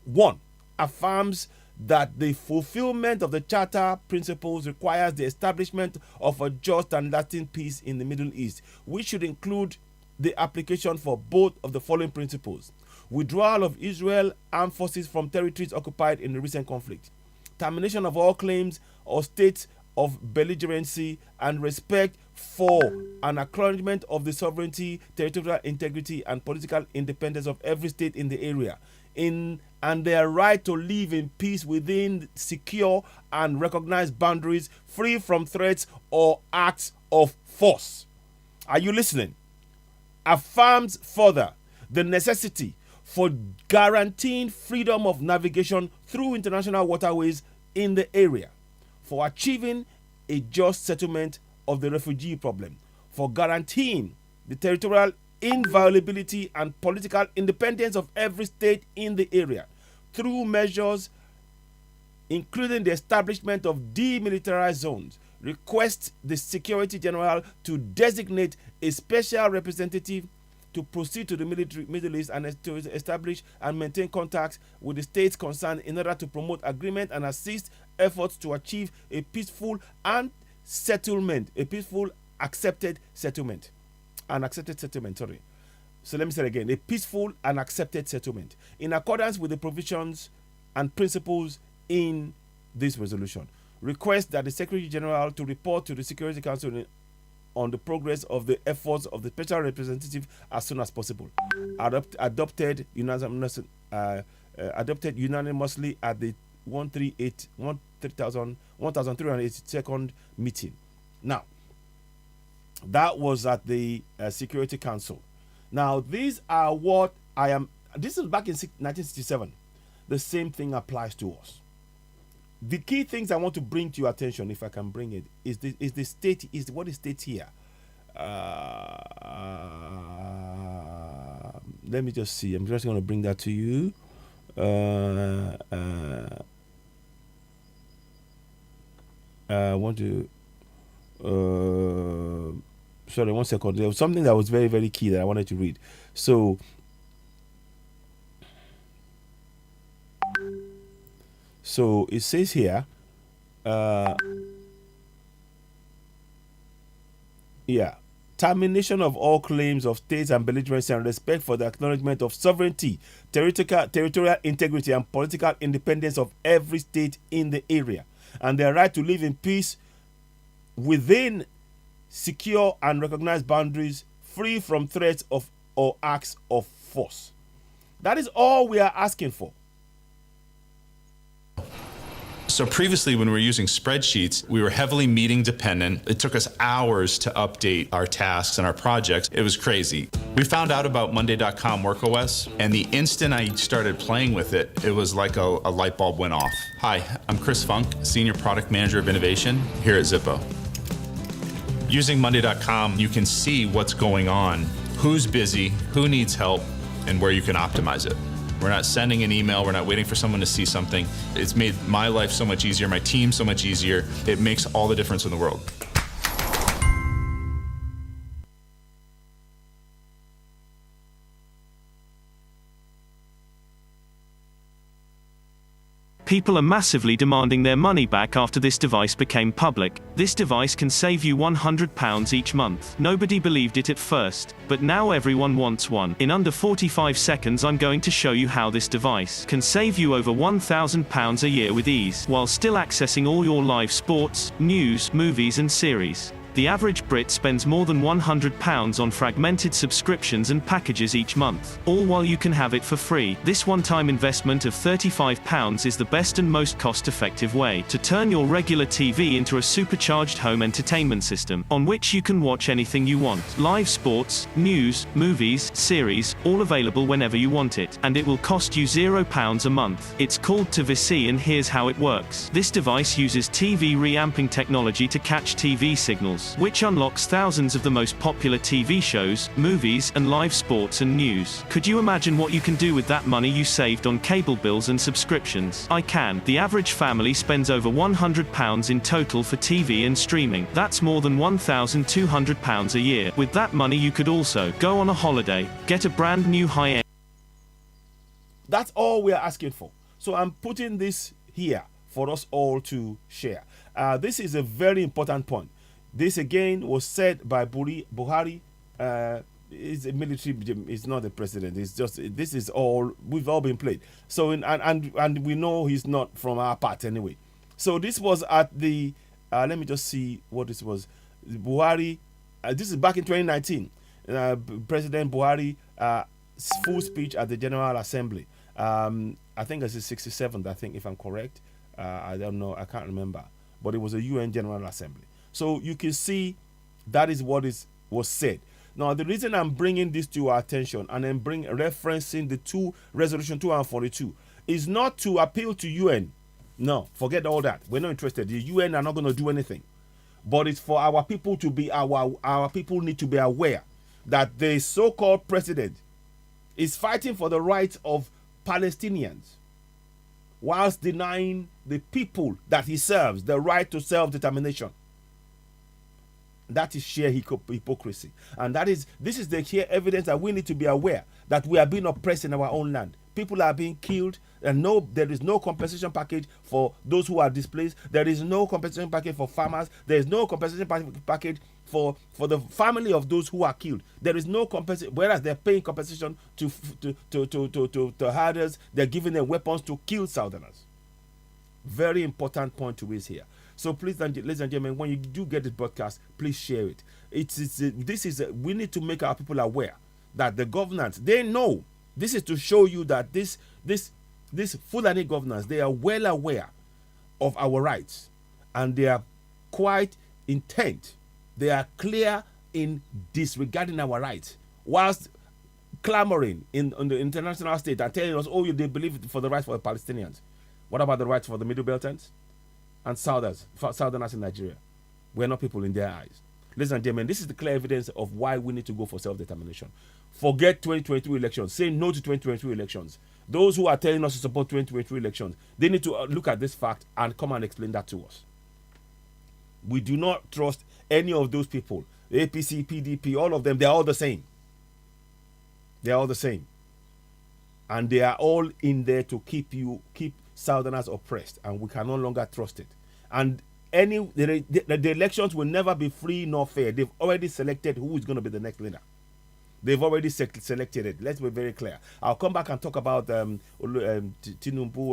1. Affirms that the fulfillment of the Charter principles requires the establishment of a just and lasting peace in the Middle East, which should include the application for both of the following principles: withdrawal of Israel armed forces from territories occupied in the recent conflict, termination of all claims or states of belligerency, and respect for an acknowledgement of the sovereignty, territorial integrity, and political independence of every state in the area, and their right to live in peace within secure and recognized boundaries, free from threats or acts of force. Are you listening? Affirms further the necessity for guaranteeing freedom of navigation through international waterways in the area, for achieving a just settlement of the refugee problem, for guaranteeing the territorial inviolability and political independence of every state in the area through measures including the establishment of demilitarized zones, request the Secretary General to designate a special representative to proceed to the Middle East and to establish and maintain contacts with the states concerned in order to promote agreement and assist efforts to achieve a peaceful and accepted settlement. So let me say it again, a peaceful and accepted settlement in accordance with the provisions and principles in this resolution. Request that the Secretary General to report to the Security Council on the progress of the efforts of the special representative as soon as possible. Adopted unanimously at the 1382nd meeting. Now, that was at the Security Council. Now, these are what this is back in 1967. The same thing applies to us. The key things I want to bring to your attention, if I can bring it, is what is stated here. Let me just see. I'm just going to bring that to you. I want to. Sorry, 1 second. There was something that was very, very key that I wanted to read. So it says here, termination of all claims of states and belligerency and respect for the acknowledgement of sovereignty, territorial integrity, and political independence of every state in the area, and their right to live in peace within secure and recognized boundaries, free from threats of or acts of force. That is all we are asking for. So previously, when we were using spreadsheets, we were heavily meeting dependent. It took us hours to update our tasks and our projects. It was crazy. We found out about Monday.com WorkOS, and the instant I started playing with it, it was like a light bulb went off. Hi, I'm Chris Funk, Senior Product Manager of Innovation here at Zippo. Using Monday.com, you can see what's going on, who's busy, who needs help, and where you can optimize it. We're not sending an email, we're not waiting for someone to see something. It's made my life so much easier, my team so much easier. It makes all the difference in the world. People are massively demanding their money back after this device became public. This device can save you £100 each month. Nobody believed it at first, but now everyone wants one. In under 45 seconds, I'm going to show you how this device can save you over £1,000 a year with ease, while still accessing all your live sports, news, movies and series. The average Brit spends more than £100 on fragmented subscriptions and packages each month, all while you can have it for free. This one-time investment of £35 is the best and most cost-effective way to turn your regular TV into a supercharged home entertainment system, on which you can watch anything you want. Live sports, news, movies, series, all available whenever you want it, and it will cost you £0 a month. It's called TVC, and here's how it works. This device uses TV reamping technology to catch TV signals, which unlocks thousands of the most popular TV shows, movies, and live sports and news. Could you imagine what you can do with that money you saved on cable bills and subscriptions? I can. The average family spends over £100 in total for TV and streaming. That's more than £1,200 a year. With that money you could also go on a holiday, get a brand new high-end. That's all we are asking for. So I'm putting this here for us all to share. This is a very important point. This again was said by Buhari. Is a military. Is not the president. It's just this is all we've all been played. So and we know he's not from our part anyway. So this was at the. Let me just see what this was. Buhari. This is back in 2019. President Buhari full speech at the General Assembly. I think it's the 67th. I think if I'm correct. I don't know. I can't remember. But it was a UN General Assembly. So you can see that is what was said. Now, the reason I'm bringing this to our attention and then referencing the resolution 242 is not to appeal to UN. No, forget all that. We're not interested. The UN are not going to do anything. But it's for our people to be, our people need to be aware that the so-called president is fighting for the rights of Palestinians whilst denying the people that he serves the right to self-determination. That is sheer hypocrisy. And this is the sheer evidence that we need to be aware that we are being oppressed in our own land. People are being killed, and there is no compensation package for those who are displaced. There is no compensation package for farmers. There is no compensation package for the family of those who are killed. There is no compensation, whereas they're paying compensation to herders. They're giving them weapons to kill Southerners. Very important point to raise here. So please, ladies and gentlemen, when you do get this broadcast, please share it. We need to make our people aware that the governance, they know. This is to show you that this Fulani governance, they are well aware of our rights, and they are quite intent. They are clear in disregarding our rights, whilst clamoring on the international stage and telling us, oh, they believe for the rights for the Palestinians. What about the rights for the Middle Beltans and Southerners in Nigeria? We're not people in their eyes. Ladies and gentlemen, this is the clear evidence of why we need to go for self-determination. Forget 2022 elections. Say no to 2022 elections. Those who are telling us to support 2022 elections, they need to look at this fact and come and explain that to us. We do not trust any of those people. APC, PDP, all of them, they're all the same. They're all the same. And they are all in there to keep Southerners oppressed, and we can no longer trust it. And the elections will never be free nor fair. They've already selected who is going to be the next leader. They've already selected it. Let's be very clear. I'll come back and talk about Tinubu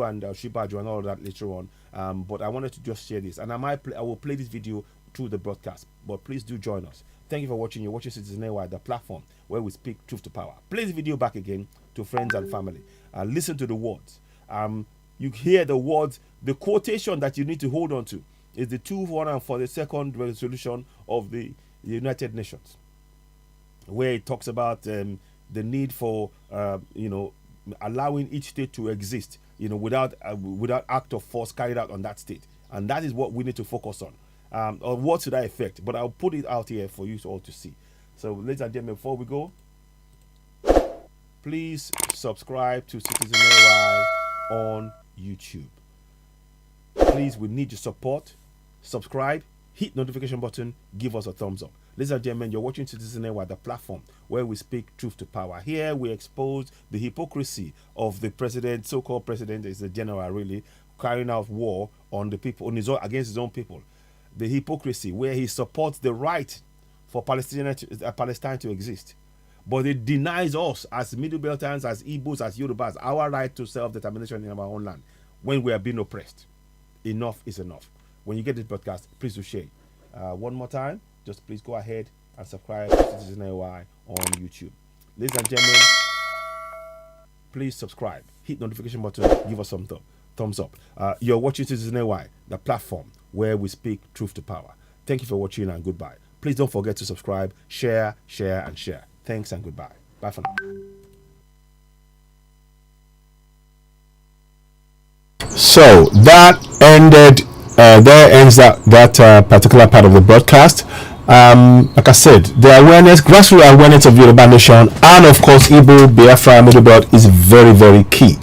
and Shibaju and all that later on. But I wanted to just share this, and I will play this video through the broadcast. But please do join us. Thank you for watching. You're watching CitizenAY, the platform where we speak truth to power. Play the video back again to friends and family. Listen to the words. You hear the words. The quotation that you need to hold on to is the 242nd resolution of the United Nations, where it talks about the need for allowing each state to exist, without act of force carried out on that state, and that is what we need to focus on, or what to that effect. But I'll put it out here for you all to see. So, ladies and gentlemen, before we go, please subscribe to CitizenAY on YouTube. Please, we need your support. Subscribe, hit notification button, give us a thumbs up. Ladies and gentlemen, you're watching CitizenAY, the platform where we speak truth to power. Here we expose the hypocrisy of the president, so-called president, is the general really, carrying out war on the people, against his own people. The hypocrisy where he supports the right for Palestine to exist, but it denies us as Middle Beltans, as Igbos, as Yorubas, our right to self-determination in our own land when we are being oppressed. Enough is enough. When you get this broadcast, please do share it. One more time, just please go ahead and subscribe to CitizenAY on YouTube. Ladies and gentlemen, please subscribe, hit notification button, give us some thumbs up. You're watching CitizenAY, the platform where we speak truth to power. Thank you for watching and goodbye. Please don't forget to subscribe, share, and share. Thanks and goodbye. Bye for now. So that ended. There ends that particular part of the broadcast. Like I said, the awareness, grassroots awareness of Yoruba Nation, and of course Igbo, Biafra, Middle Belt is very, very key.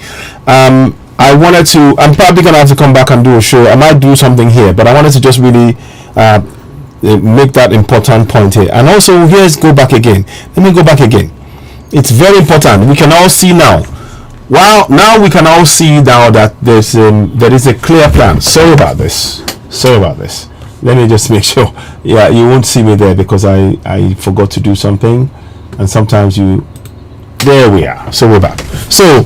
I wanted to. I'm probably gonna have to come back and do a show. I might do something here, but I wanted to just really make that important point here. And also, here's go back again. Let me go back again. It's very important. We can all see now. Well, now we can all see now that there is a clear plan. Sorry about this. Let me just make sure. Yeah, you won't see me there because I forgot to do something, and sometimes you. There we are. So we're back. So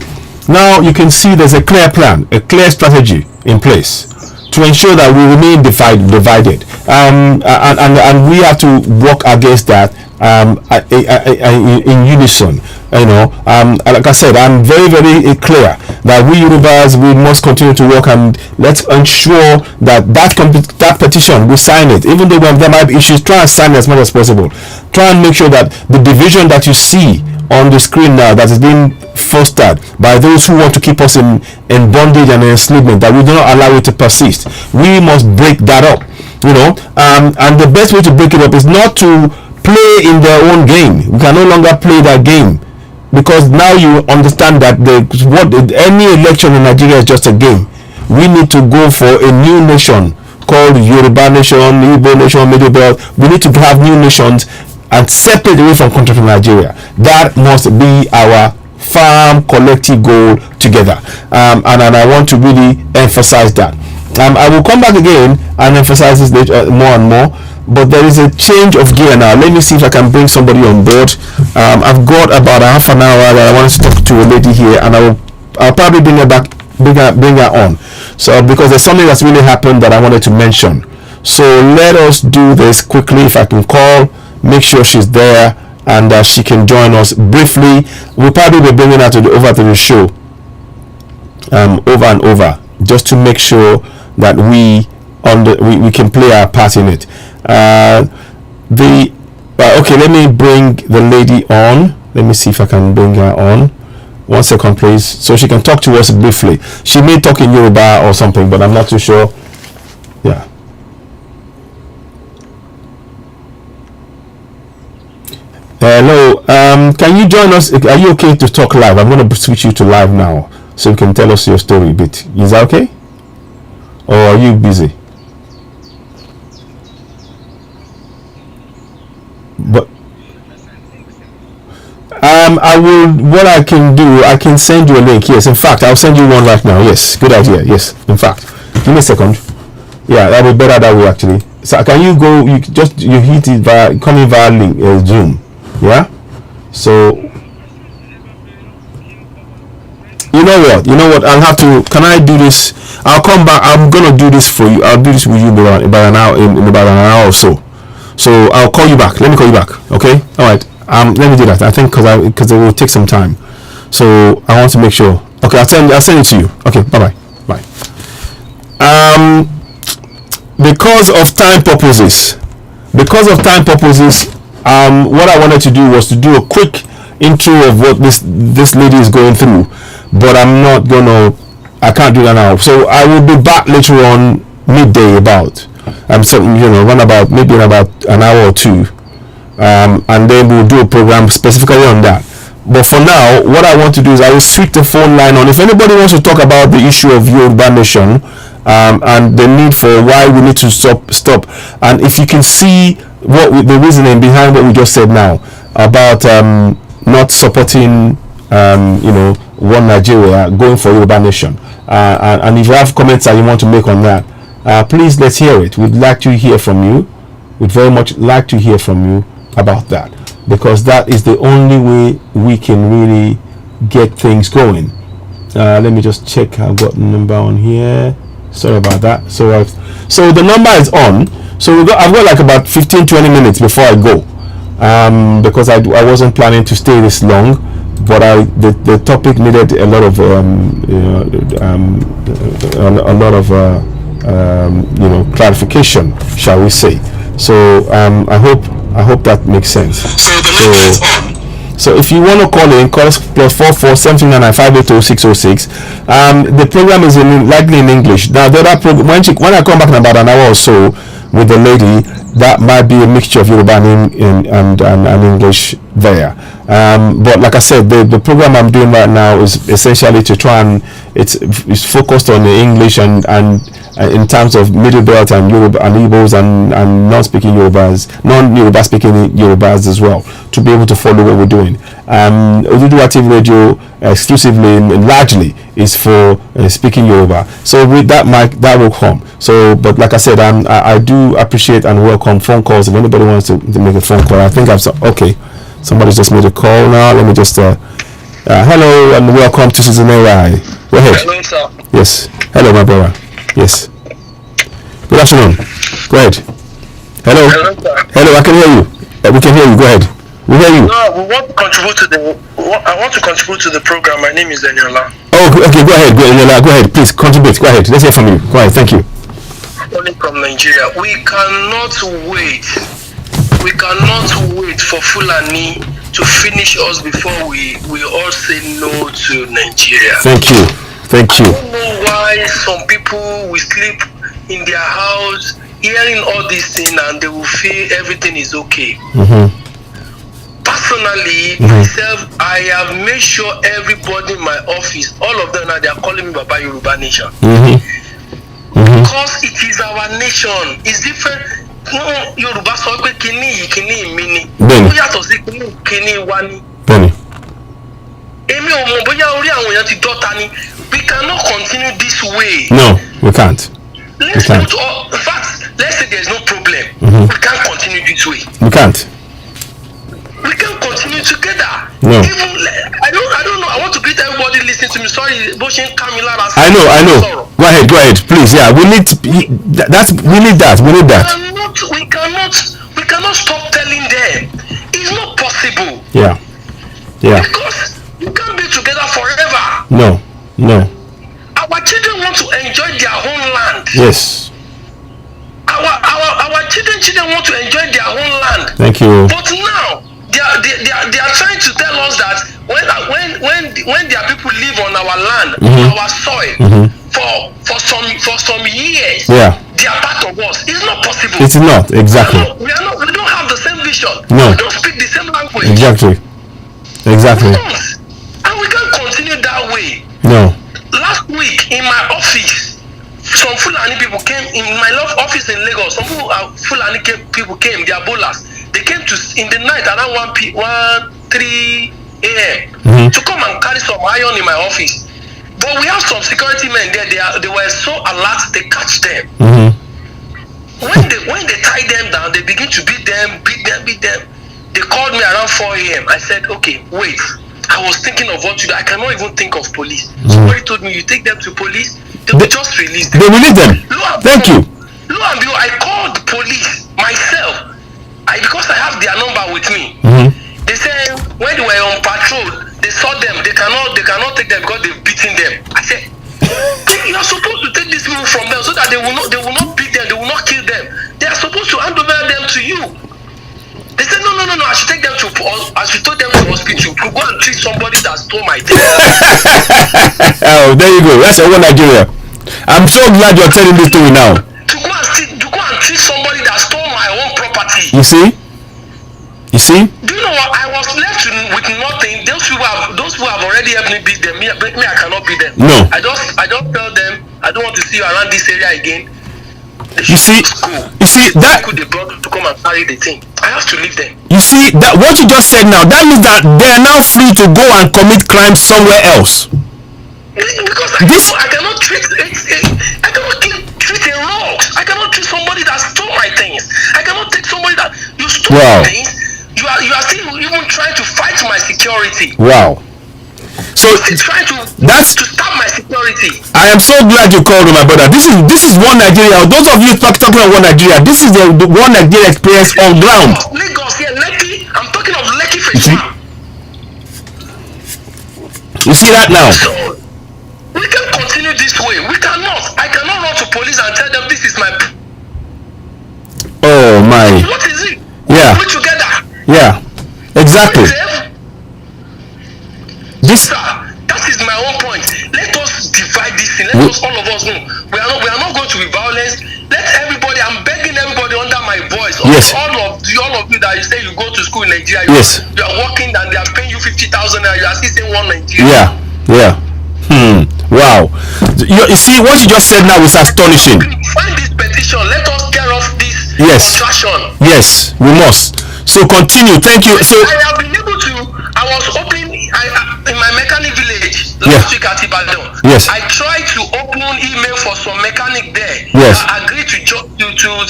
now you can see there's a clear plan, a clear strategy in place to ensure that we remain divided, and we have to work against that in unison. Like I said, I'm very, very clear that we Yorubas, we must continue to work, and let's ensure that petition, we sign it. Even though there might be issues, try and sign it as much as possible. Try and make sure that the division that you see on the screen now, that is being fostered by those who want to keep us in bondage and enslavement, that we do not allow it to persist. We must break that up, and the best way to break it up is not to play in their own game. We can no longer play that game, because now you understand that any election in Nigeria is just a game. We need to go for a new nation called Yoruba Nation, Igbo Nation, Middle Belt. We need to have new nations and separate away from country from Nigeria. That must be our firm collective goal together, and I want to really emphasize that. I will come back again and emphasize this more and more, but there is a change of gear now. Let me see if I can bring somebody on board. I've got about a half an hour that I want to talk to a lady here, and I'll probably bring her back, bring her on. So because there's something that's really happened that I wanted to mention. So let us do this quickly. If I can call, make sure she's there, and she can join us briefly. We'll probably be bringing her over to the show over and over, just to make sure that we can play our part in it. Okay, let me bring the lady on. Let me see if I can bring her on. 1 second, please, so she can talk to us briefly. She may talk in Yoruba or something, but I'm not too sure. Yeah. Hello. Can you join us? Are you okay to talk live? I'm going to switch you to live now, so you can tell us your story a bit. Is that okay? Or are you busy? But what I can do, I can send you a link. Yes, in fact, I'll send you one right now. Yes, good idea. Yes, in fact, give me a second. Yeah, that'll be better that way actually. So can you go? You hit it via coming via link, Zoom. Yeah. So you know what? I'll have to. Can I do this? I'll come back. I'm gonna do this for you. I'll do this with you in about an hour, in about an hour or so. So I'll call you back. Let me call you back. Okay. All right. Let me do that. I think because it will take some time. So I want to make sure. Okay. I'll send it to you. Okay. Bye. Because of time purposes, what I wanted to do was to do a quick intro of what this lady is going through, but I can't do that now. So I will be back later on midday run about maybe in about an hour or two, and then we'll do a program specifically on that. But for now, what I want to do is I will switch the phone line on. If anybody wants to talk about the issue of Yoruba Nation, and the need for why we need to stop, and if you can see the reasoning behind what we just said now about not supporting one Nigeria, going for Yoruba Nation, and if you have comments that you want to make on that, please, let's hear it. We'd like to hear from you. We'd very much like to hear from you about that, because that is the only way we can really get things going. Let me just check. I've got the number on here. Sorry about that. So the number is on. So I've got like about 15-20 minutes before I go, because I wasn't planning to stay this long, but the topic needed a lot of clarification, shall we say? So I hope that makes sense. So the line is on. So if you want to call in, call us +44 729 580 606. The program is likely in English. Now the other program, when I come back in about an hour or so with the lady, that might be a mixture of Yoruba and English there. But like I said, the program I'm doing right now is essentially to try and it's focused on the English and in terms of Middle Belt and Yoruba and Igbos and non-speaking Yorubas, non-Yoruba speaking Yorubas as well, to be able to follow what we're doing. Oduduwa TV Radio exclusively and largely is for speaking Yoruba. So with that that will come. So, but like I said, I do appreciate and welcome phone calls. If anybody wants to make a phone call, I think okay. Somebody just made a call now. Let me just hello and welcome to CitizenAY. Go ahead. Hello, sir. Yes. Hello, my brother. Yes. Good afternoon. Go ahead. Hello. Hello, sir. Hello, I can hear you. We can hear you. Go ahead. We hear you. No, we want to contribute to I want to contribute to the program. My name is Daniela. Oh, okay. Go ahead. Go ahead. Please contribute. Go ahead. Let's hear from you. Go ahead. Thank you. Calling from Nigeria. We cannot wait for Fulani to finish us before we all say no to Nigeria. Thank you. I don't know why some people will sleep in their house hearing all these things and they will feel everything is okay. Personally, myself, I have made sure everybody in my office, all of them now, they are calling me Baba Yoruba Nation. Because it is our nation. It's different. No, Yoruba sọ pé kíní mi ni. Ó yàtọ̀ sí kíní wa ni. Èmi ò mọ̀ bóyá orí àwọn èèyàn ti dọ́ta ni. We cannot continue this way. No, we can't. In fact, let's say there's no problem. We can't continue this way. We can't. We can continue together. No. Even I don't know. I want to greet everybody listening to me. Sorry, Boshin Kamila. I know. Go ahead, please. Yeah, we need that. We need that. We cannot stop telling them. It's not possible. Yeah. Because you can't be together forever. No. Our children want to enjoy their own land. Yes. Our children want to enjoy their own land. Thank you. But now they are trying to tell us that when their people live on our land, on our soil, for some years, they are part of us. It's not possible. It's not, exactly. We don't have the same vision. No. We don't speak the same language. Exactly. We don't. And we can't continue that way. No. Last week in my office, some Fulani people came in my office in Lagos. Some Fulani people came, they are bowlers. They came in the night around 3 a.m. to come and carry some iron in my office. But we have some security men there. They were so alert. They catch them. When they tie them down, they begin to beat them. They called me around 4 a.m. I said, okay, wait. I was thinking of what to do. I cannot even think of police. Somebody told me, you take them to police, they will just release them. They release them. Thank you. Lo and behold, I called the police myself. Because I have their number with me. They said when they were on patrol, they saw them. They cannot take them because they've beaten them. I said, you are supposed to take this move from them so that they will not beat them, they will not kill them. They are supposed to hand over them to you. They said no. I should take them to hospital to go and treat somebody that stole my things. Oh, there you go. That's over Nigeria. I'm so glad you're telling this story now. To go and treat somebody that stole my own property. You see? Do you know what? I was left with nothing. Those who have already helped me beat them. Me, I cannot beat them. No. I just tell them I don't want to see you around this area again. You see that they brought to come and carry the thing. I have to leave them. You see that what you just said now, that means that they are now free to go and commit crimes somewhere else. Because I cannot treat a rogue. I cannot treat somebody that stole my things. I cannot take somebody that you stole my things. You are still even trying to fight my security. Wow. So trying to stop my security. I am so glad you called, my brother. This is one Nigeria. Those of you talking about one Nigeria, this is the one Nigeria experience on ground. Lagos here, Lekki. I'm talking of Lekki phase 1. You see that now? So we can continue this way. We cannot. I cannot run to police and tell them this is my. Oh my. What is it? Yeah. We together. Yeah. Exactly. That is my own point. Let us divide this thing. Let us all of us know we are not going to be violent. Let everybody. I'm begging everybody under my voice. Yes. All of you that you say you go to school in Nigeria. Yes. You are working and they are paying you 50,000 and you are still saying one Nigeria. Yeah. Wow. You see what you just said now is astonishing. Find this petition. Let us get off this distraction. Yes, we must. So continue. Thank you. So I have been able to. I was hoping in my mechanic village last week at Ibadan. Yes. I tried to open email for some mechanic there. Yes. I agreed to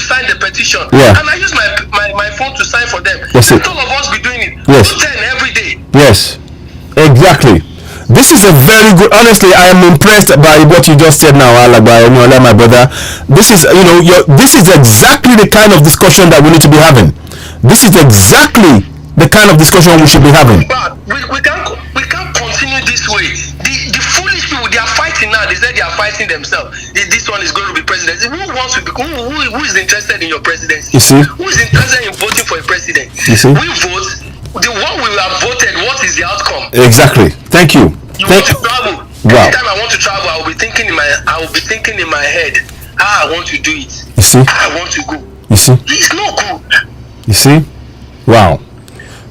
sign the petition. Yeah. And I used my phone to sign for them. Yes. Let all of us be doing it. Yes. 10 every day. Yes. Exactly. This is a very good. Honestly, I am impressed by what you just said now, Alagba, my brother. This is, this is exactly the kind of discussion that we need to be having. This is exactly the kind of discussion we should be having. But we can't continue this way. The foolish people, they are fighting now. They said they are fighting themselves. This one is going to be president. Who wants to be? Who is interested in your presidency? You see? Who is interested in voting for a president? You see? We vote. The one we have voted. What is the outcome? Exactly. Thank you. You want to travel. Wow. Every time I want to travel, I will be thinking in my head how I want to do it. You see? How I want to go. You see? It's not good. You see? Wow.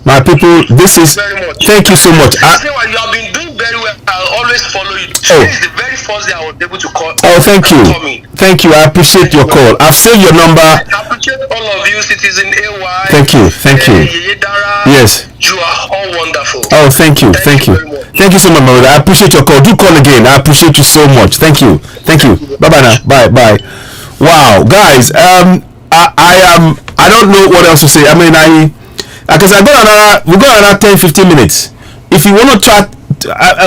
My people, this is. Thank you so much. You have been doing very well. I'll always follow you. Today is the very first day I was able to call. Oh, thank you. Thank you. I appreciate your call. I've saved your number. I appreciate all of you, CitizenAY. Thank you. Thank you. Yes. You are all wonderful. Oh, thank you. Thank you. Thank you so much, my brother. I appreciate your call. Do call again. I appreciate you so much. Thank you. Thank you. Bye bye now. Bye. Wow, guys. I don't know what else to say. I mean, because we got another 10-15 minutes. If you want to chat,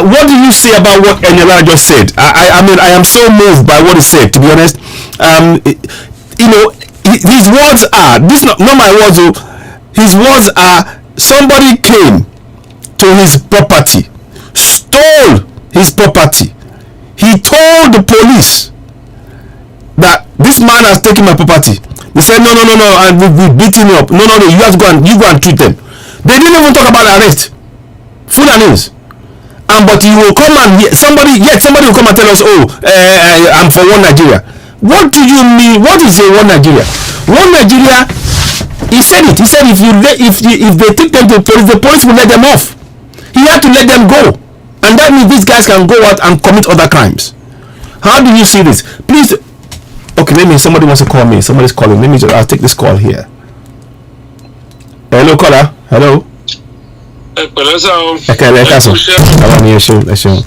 what do you say about what Eniola just said? I mean, I am so moved by what he said, to be honest. His words are, this not my words, his words are, somebody came to his property, stole his property. He told the police that this man has taken my property. They said no, and we beat him up. No, you have to go and treat them. They didn't even talk about arrest. Fulanis. But you will come and somebody will come and tell us, I'm for one Nigeria. What do you mean? What is a one Nigeria? One Nigeria. He said it. He said if they take them to the police will let them off. He had to let them go, and that means these guys can go out and commit other crimes. How do you see this? Please. Okay, maybe somebody wants to call me. Somebody's calling. I'll take this call here. Hello, caller. Hello. Pẹ̀lẹ́ sá o. Ẹ káàsán. Àwọn ni ẹ ṣeun.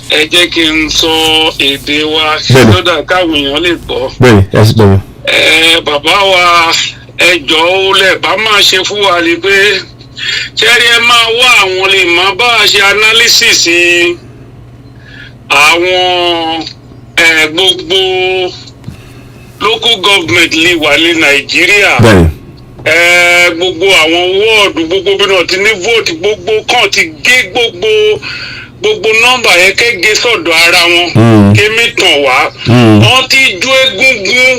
Ẹ jẹ́ kí n sọ èdè wa lọ́dà káwọn èèyàn lè gbọ́. Bẹ́ẹ̀ni, ẹ sì bẹ̀rẹ̀. Bàbá wa ẹjọ́ ó lẹ̀ bá máa ṣe fún wa ni pé ṣẹ́rí ẹ máa wá àwọn lè máa bá a ṣe analysis àwọn gbogbo local government lè wà ní Nàìjíríà. Bẹ́ẹ̀ni. Gbogbo àwọn wọ́ọ̀dù gbogbo bí náà ti ní vote gbogbo kan ti gé gbogbo nọ́mbà yẹn kẹ́gẹ́ sọ̀dọ̀ ara wọn kémi tàn wá wọ́n ti jó egungun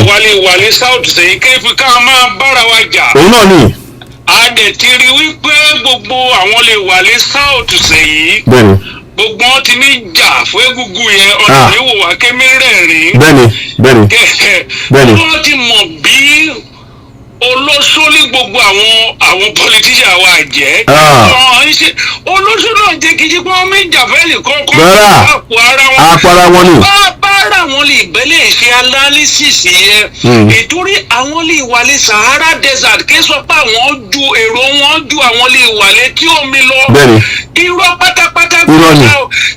wàlíwàlí south sẹ́yìn kéfì ká máa bára wa jà. òun náà ni. a dẹ̀ ti rí wípé gbogbo àwọn lè wàlí south sẹ́yìn gbogbo wọn ti ní jà fún egungun yẹn ọ̀nà ìwò wá kémi rẹ̀rìn. bẹ́ẹ̀ni. wọ́n ti mọ̀ bí olóṣòlì gbogbo àwọn politician wa jẹ́ olóṣòlì náà jẹ́ kí jíjẹ́ wọn méjà fẹ́lẹ̀ kọ́kọ́ àpò ara wọn ni bára wọn lè bẹ́lẹ̀ ṣe analysis yẹn ìtorí àwọn lè wàlẹ̀ Sahara desert kí sọ pé àwọn ju èrò wọn ju àwọn lè wàlẹ̀ tí omi lọ irọ́ pátápátá gbọ́dọ̀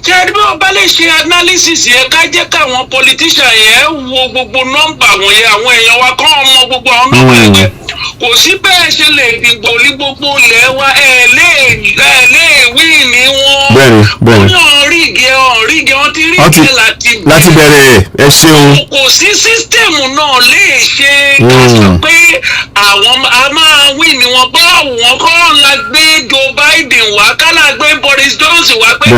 ṣe ẹni bí wọ́n bá lè ṣe analysis yẹn ká jẹ́ káwọn politician yẹn wo gbogbo nọ́mbà wọ̀nyẹn àwọn èèyàn wa kọ́ ọmọ gbogbo àwọn nọ́mbà yẹn kò sí bẹ́ẹ̀ ṣe lè dìgbò ní gbogbo ilẹ̀ wa ẹ̀ lè wí ní bẹ́ẹ̀ni bẹ́ẹ̀ni rígi wọn ti rígi láti bẹ̀rẹ̀ ẹ ṣeun. kò sí sísítẹ̀mù náà lè ṣe ká sọ pé àwọn a máa wí ni wọn bá wọn kọ́ la gbé Joe Biden wá ká la gbé Boris Johnson wá pé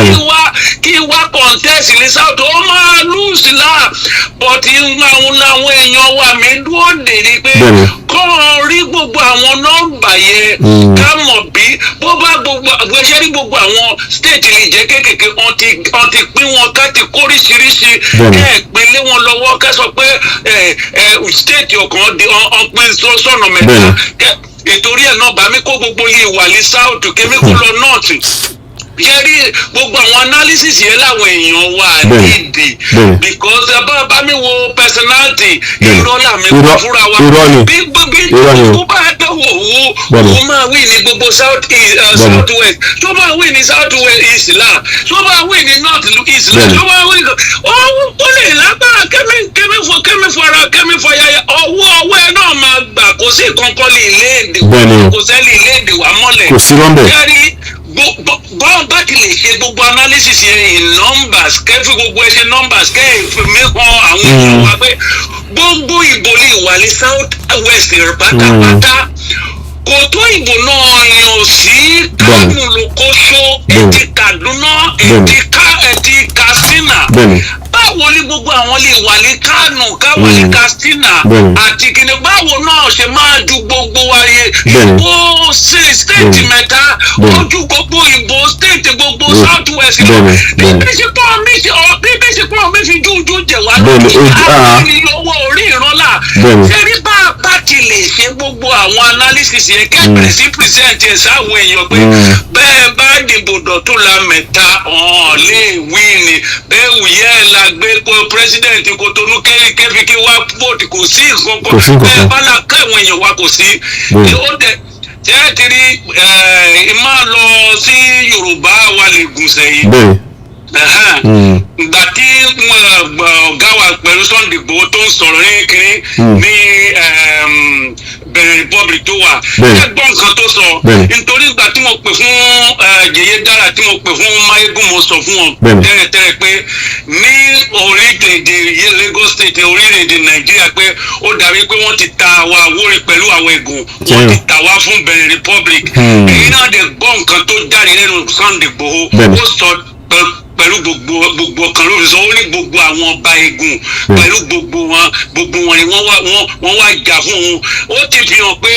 kí wá contest ní South ó máa lose la but àwọn èèyàn wa mi dúró dè ní pé kọ́ rí gbogbo àwọn nọ́mbà yẹn ká mọ̀ bí bó bá gbogbo àgbẹ̀ṣẹ́ rí gbogbo àwọn state lè jẹ́ kéékèèké wọ́n ti pín wọn ká ti kóríṣiríṣi ìpínlẹ̀ wọn lọ́wọ́ ká sọ pé state ọ̀kan ọ̀pin sọ̀nà mẹ́ta ìtorí ẹ̀ náà bá mi kó gbogbo yìí wà ní south kémi kó lọ north yẹ́rí gbogbo àwọn analysis yẹn láwọn èèyàn wà nídìí because bá mi wo personality irọ́ là mi kọ́ fúnra wa bí tó bá dánwò wo máa wí ní gbogbo south west tó máa wí ní south west east la tó máa wí ní north east la tó máa wí ní ó lè lágbára kẹ́mi fọ yáyà ọwọ́ ẹ náà máa gbà kò sí kankan lè léèdè kò sẹ́lì léèdè wà mọ́lẹ̀ yẹ́rí bọ́ọ̀ bá ti lè ṣe gbogbo analysis yẹn in numbers kẹ́fì gbogbo ẹ ṣe numbers kẹ́ẹ̀fì mẹ́kàn àwọn èèyàn wa pé gbogbo ìbò lè wà ní south west pátápátá kò tó ìbò náà yàn sí Kánò lókoṣó ètí Kaduna ètí Katsina báwo ni gbogbo àwọn lè wà ní Kánò káwọn ní Katsina àti kìnì báwo náà ṣe máa ju gbogbo wáyé ìbò state mẹ́ta ojú gbogbo ìbò state gbogbo south west bíbí ṣe pọ́n mi fi jújú jẹ̀ wá lókè àwọn ìlówó orí ìrànlá ṣe rí bá ti lè ṣe gbogbo àwọn analysis yẹn kẹ́bẹ̀rẹ̀ sí present ẹ̀ sáwọn èèyàn pé bẹ́ẹ̀ bá dìbò dọ̀tún la mẹ́ta lè wí ni bẹ́ẹ̀ wùyẹ́ la gbé president Kotonu kẹ́fi kí wá vote kò sí nǹkan bẹ́ẹ̀ bá la ká àwọn èèyàn wa kò sí ó dẹ̀ tẹ́ ti rí máa lọ sí Yorùbá wa lè gùn sẹ́yìn ìgbà tí ọ̀gá wa pẹ̀lú Sunday Igboho tó ń sọ̀rọ̀ ní kiri ní Benin Republic tó wà ẹgbọ́n nǹkan tó sọ nítorí ìgbà tí mo pè fún Jèyé Dára tí mo pè fún Máyégún mo sọ fún wọn tẹ́lẹ̀tẹ́lẹ̀ pé ní orílẹ̀-èdè Lagos State orílẹ̀-èdè Nàìjíríà pé ó dàbí pé wọ́n ti ta wa Àwórì pẹ̀lú àwọn Ègùn wọ́n ti tà wá fún Benin Republic èyí náà dẹ̀ gbọ́ nǹkan tó jáde lẹ́nu Sunday Igboho ó sọ pẹ̀lú gbogbo ọkàn lórí sọ ó ní gbogbo àwọn ọba Ègùn pẹ̀lú gbogbo wọn ni wọ́n wá jà fún òun ó ti fi hàn pé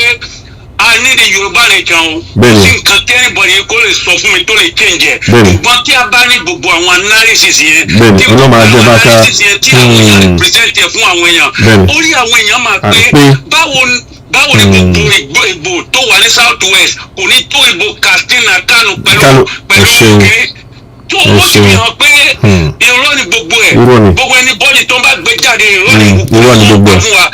a ní the Yorùbá nation o sí nǹkan tí anybody kó lè sọ fún mi tó lè change ẹ̀ ṣùgbọ́n tí a bá ní gbogbo àwọn analysis yẹn tí gbogbo àwọn analysis yẹn tí àwọn èèyàn present ẹ̀ fún àwọn èèyàn ó rí àwọn èèyàn máa pé báwo ni gbogbo ìbò tó wà ní south west kò ní tó ìbò Katsina Kano pẹ̀lú òkè tó ó sì fi hàn pé irọ́ ni gbogbo ẹ̀ gbogbo ẹni bọ́ọ̀lì tó ń bá gbé jáde irọ́ ni gbogbo ẹ̀ fún wa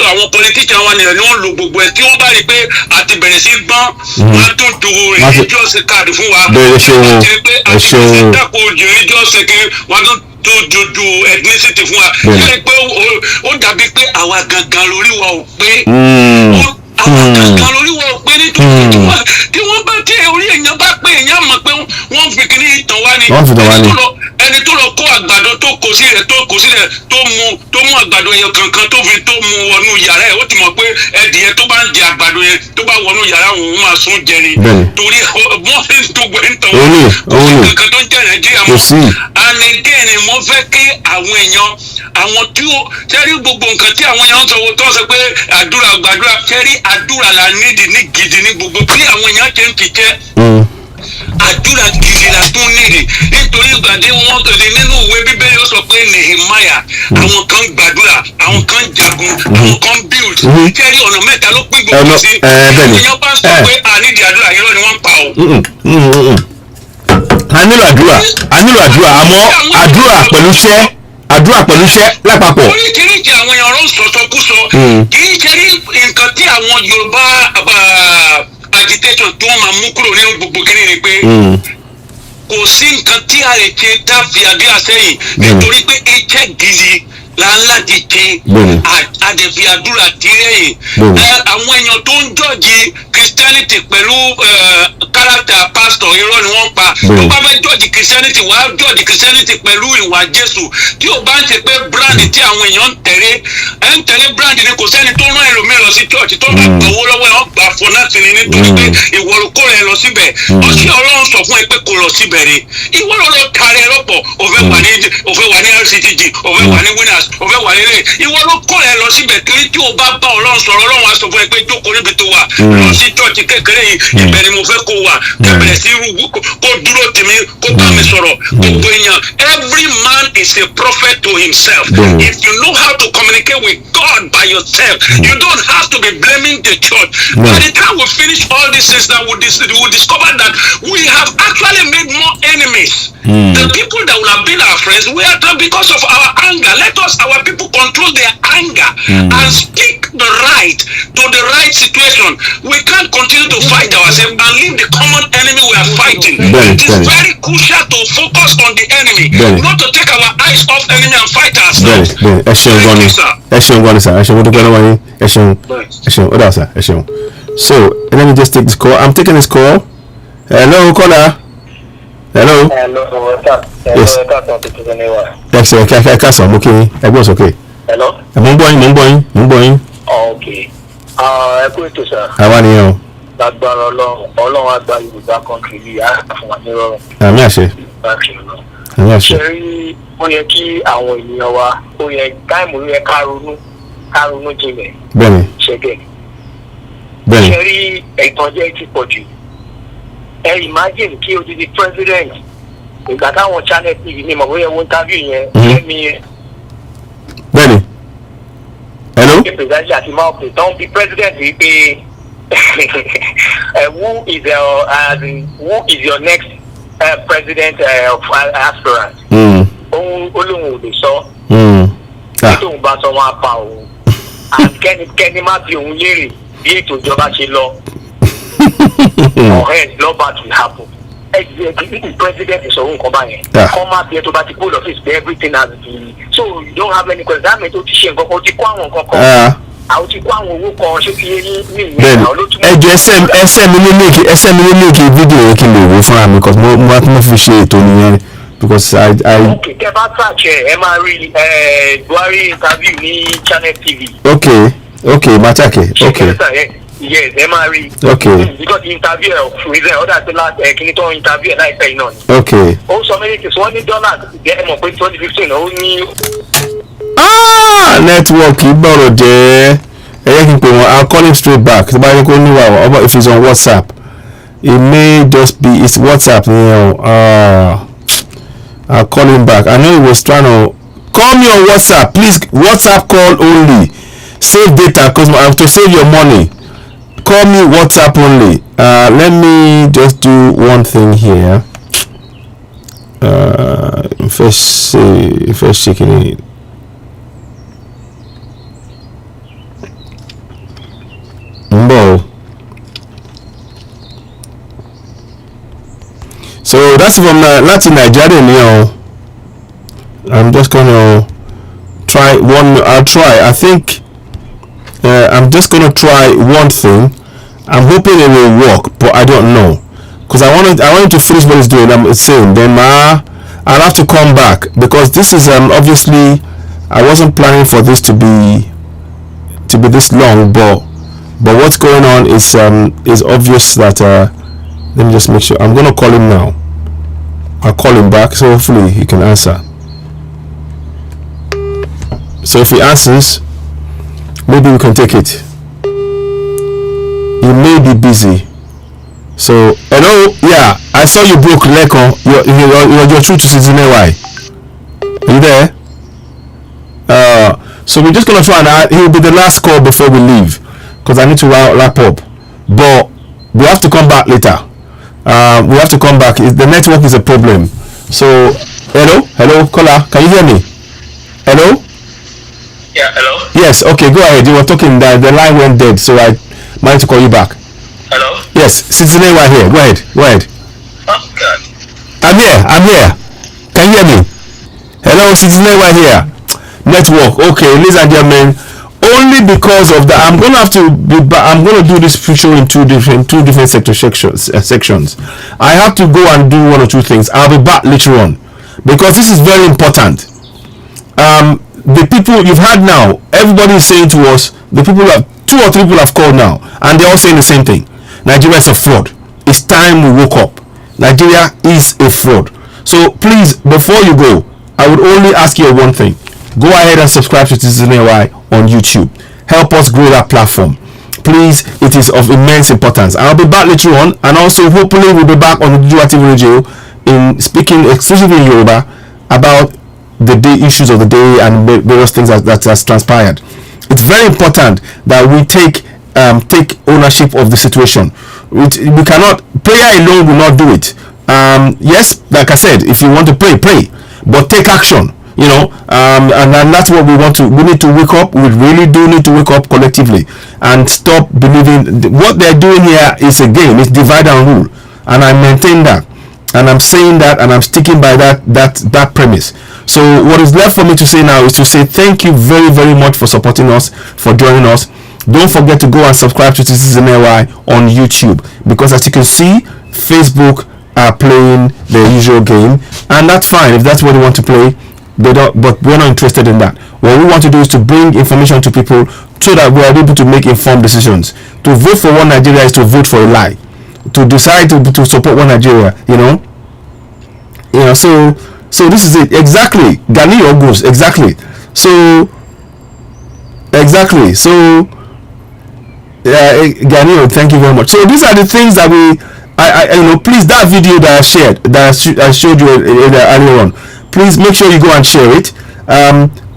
àwọn politician wa nìyẹn ni wọ́n lo gbogbo ẹ̀ tí wọ́n bá rí i pé àti bẹ̀rẹ̀ sí gbọ́n wọ́n á tún du religious card fún wa àti pé àti pé dàpọ̀ religious card wọ́n á tún dojú ethnicity fún wa yẹ́n pé ó dàbí pé àwa gangan lórí wa ò pé àwọn kankan lórí wọn pé nítorí tí wọ́n bá tẹ orí èèyàn bá pé èèyàn mọ̀ pé wọ́n fi kíní ìtàn wá ni ẹni tó lọ kó àgbàdo tó kó sílẹ̀ tó mú àgbàdo yẹn kankan tó mú wọnú yàrá ẹ̀ ó ti mọ̀ pé ẹdìyẹ tó bá ń jẹ àgbàdo yẹn tó bá wọnú yàrá òun máa sún jẹ ni torí wọ́n tó gbẹ ń tàn wọ́n kò sí kankan tó ń jẹ Nàìjíríà mọ́ and again ni mo fẹ́ kí àwọn èèyàn àwọn tí ó tẹ́rí gbogbo nǹkan tí àwọn èèyàn ń sọ tó ń sọ pé àdúrà gbàdúrà tẹ́rí àdúrà la nídìí ní gidi ní gbogbo bí àwọn èèyàn ṣe ń kíkẹ́ àdúrà gidi la tún nídìí nítorí ìgbàdé wọn tẹ̀lé nínú ìwé Bíbélì ó sọ pé Nehemiah àwọn kan gbàdúrà àwọn kan jagun àwọn kan build tẹ́rí ọ̀nà mẹ́ta ló pín gbogbo sí èèyàn bá sọ pé ànídìí àdúrà irọ́ ni wọ́n ń pa o. a nílò àdúrà àmọ́ àdúrà pẹ̀lú iṣẹ́ lápapọ̀. oríṣiríṣi àwọn èèyàn ló ń sọ̀sọ̀kúsọ kì í ṣe ní nǹkan tí àwọn Yorùbá agitation tó máa mú kúrò nínú gbogbo kiri ni pé kò sí nǹkan tí a lè ṣe tá a fi àdúrà sẹ́yìn nítorí pé iṣẹ́ gidi la ń láti ṣe àdẹ̀fi àdúrà tí lẹ́yìn àwọn èèyàn tó ń jọ́ọ̀jì Christianity pẹ̀lú character pastor irọ́ ni wọ́n pa tó bá fẹ́ judge Christianity wàá judge Christianity pẹ̀lú ìwà Jésù tí o bá ń ṣe pé brand tí àwọn èèyàn ń tẹ̀lé brand ni kò sẹ́ni tó rán ẹlòmíràn lọ sí church tó bá gbowó lọ́wọ́ ẹ̀ ọ́ gbà fún náà sí ni nítorí pé ìwọ ló kó rẹ̀ lọ síbẹ̀ ọ̀sẹ̀ Ọlọ́run sọ fún ẹ pé kò lọ síbẹ̀ rẹ̀ ìwọ ló lọ kárẹ̀ lọ́pọ̀ òfẹ́ wà ní LCTG òfẹ́ wà ní winners òfẹ́ wà ní rẹ̀ ìwọ ló kó rẹ̀ lọ síbẹ̀ torí tí o bá bá Ọlọ́run sọ̀rọ̀ Ọlọ́run á sọ fún ẹ pé jókòó níbi tó wà lọ sí church kékeré yìí ibẹ̀ ni mo fẹ́ kó wà kẹbẹ̀rẹ̀ sí kó dúró tèmi kó bá mi sọ̀rọ̀ gbogbo èèyàn every man is a prophet to himself if you know how to communicate with God by yourself you don't have to be blaming the church by the time we finish all these things now we will discover that we have actually made more enemies the people that would have been our friends we are done because of our anger let us our people control their anger and speak the right to the right situation we can't continue to fight ourselves and leave the common enemy we are fighting it is very crucial to focus on the enemy not to take our eyes off enemy and fight ourselves. ẹ ṣeun gan ni sir ẹ ṣeun mo dúpẹ́ lọ́wọ́ yín ẹ ṣeun ó dà sir ẹ ṣeun so let me just take this call I'm taking this call hello caller hello yes yes ẹ ká sọ mo kí yín ẹ gbọ́n sókè mo ń gbọ́ yín. ok ẹ kú ètò sir. àwa nìyẹn o. lágbára Ọlọ́run àgbà Yorùbá country yìí á fún wa ní rọrùn. àmì àṣẹ. àmì àṣẹ. ṣe rí ó yẹ kí àwọn ènìyàn wa ó yẹ táìmù ó yẹ ká ronú jinlẹ̀. bẹ́ẹ̀ni. ṣẹ́gẹ̀. bẹ́ẹ̀ni. ṣe rí ìtànjẹ ti pọ̀ jù. ẹ imagine kí odidi president ìgbà táwọn channel tv ní ìmọ̀ bóyá wọ́n interview yẹn lẹ́mi. bẹ́ẹ̀ni. hello. president àti máa pè tán bí president yìí pé who is your next president aspirant. Olóhùn ò lè sọ. Tóun bá sọ wọn á pa òun. Kẹ́ni má bi òun léèrè bí ètò ìjọba ṣe lọ. Ọ̀hẹ́ lọ́ba to happen. The president is ọ̀hún kan báyẹn. Kọ́ máa bí ẹ tó bá ti pull office pé everything has been so you don't have any question. That means o ti ṣe nǹkan kan o ti kó àwọn nǹkan kan. Àwọn ti kó àwọn owó kan ṣé fi yé ní ìyẹn àwọn ló túmọ̀. ẹ jọ ẹsẹ mi ní méèkì fídíò yẹn kí n lè wò fúnra mi because mo fi ṣe ètò nìyẹn because I. ok tẹ bá tàjẹ ẹ máa rí Buhari interview ní Channel TV. ok machake ok. yes ẹ máa rí. ok because interview ẹ reason ọ̀dà tó láti kìíní tó interview ẹ láìpẹ́ yìí náà ni. ok. ó sọ méjì tí wọ́n ní dọ́là ẹ mọ̀ pé 2015 ó ní. network gbọ́rọ̀ jẹ́ ẹ yẹ kí n pè wọ́n I'll call him straight back tí bá yẹ kó níwà ọba if it's on WhatsApp it may just be it's WhatsApp I'll call him back I know he was trying to call me on WhatsApp please WhatsApp call only save data because I have to save your money call me WhatsApp only let me just do one thing here first checking it. So that's from Latin Nigeria now. I'm just gonna try one. I'll try. I think I'm just gonna try one thing. I'm hoping it will work, but I don't know because I wanted to finish what it's doing. I'm saying then I'll have to come back because this is obviously I wasn't planning for this to be this long, but what's going on is obvious that let me just make sure. I'm gonna call him now. I'll call him back so hopefully he can answer. So if he answers, maybe we can take it. He may be busy. So hello, yeah, I saw you broke Leko. You're true to CitizenAY. Are you there? So we're just gonna try and he'll be the last call before we leave because I need to wrap up. But we have to come back later. We have to come back. The network is a problem. So hello caller, can you hear me? Hello? Yeah, hello? Yes, okay, go ahead. You were talking that the line went dead, so I might call you back. Hello? Yes, CitizenAY here. Go ahead. Oh God. I'm here. Can you hear me? Hello, CitizenAY here. Network. Okay, ladies and gentlemen, only because of that, I'm going to have to be I'm going to do this show in two different sections. I have to go and do one or two things. I'll be back later on because this is very important. The people you've had now, everybody is saying to us, the people have 2 or 3 people have called now, and they're all saying the same thing. Nigeria is a fraud. It's time we woke up. Nigeria is a fraud. So please, before you go, I would only ask you one thing. Go ahead and subscribe to CitizenAY on YouTube. Help us grow that platform. Please, it is of immense importance. I'll be back later on, and also hopefully we'll be back on the TV radio in speaking exclusively in Yoruba about the day issues of the day and various things that has transpired. It's very important that we take ownership of the situation. We cannot, prayer alone will not do it. Yes, like I said, if you want to pray, but take action. And that's what we want to. We need to wake up. We really do need to wake up collectively and stop believing what they're doing here is a game. It's divide and rule, and I maintain that, and I'm saying that, and I'm sticking by that premise. So what is left for me to say now is to say thank you very, very much for supporting us, for joining us. Don't forget to go and subscribe to CitizenAY on YouTube, because as you can see, Facebook are playing their usual game, and that's fine if that's what they want to play. They don't, but we're not interested in that. What we want to do is to bring information to people so that we are able to make informed decisions. To vote for one Nigeria is to vote for a lie. To decide to support one Nigeria, so this is it exactly. Gani or goes exactly. So Gani, thank you very much. So these are the things that please, that video that I shared, that I showed you earlier on, please make sure you go and share it.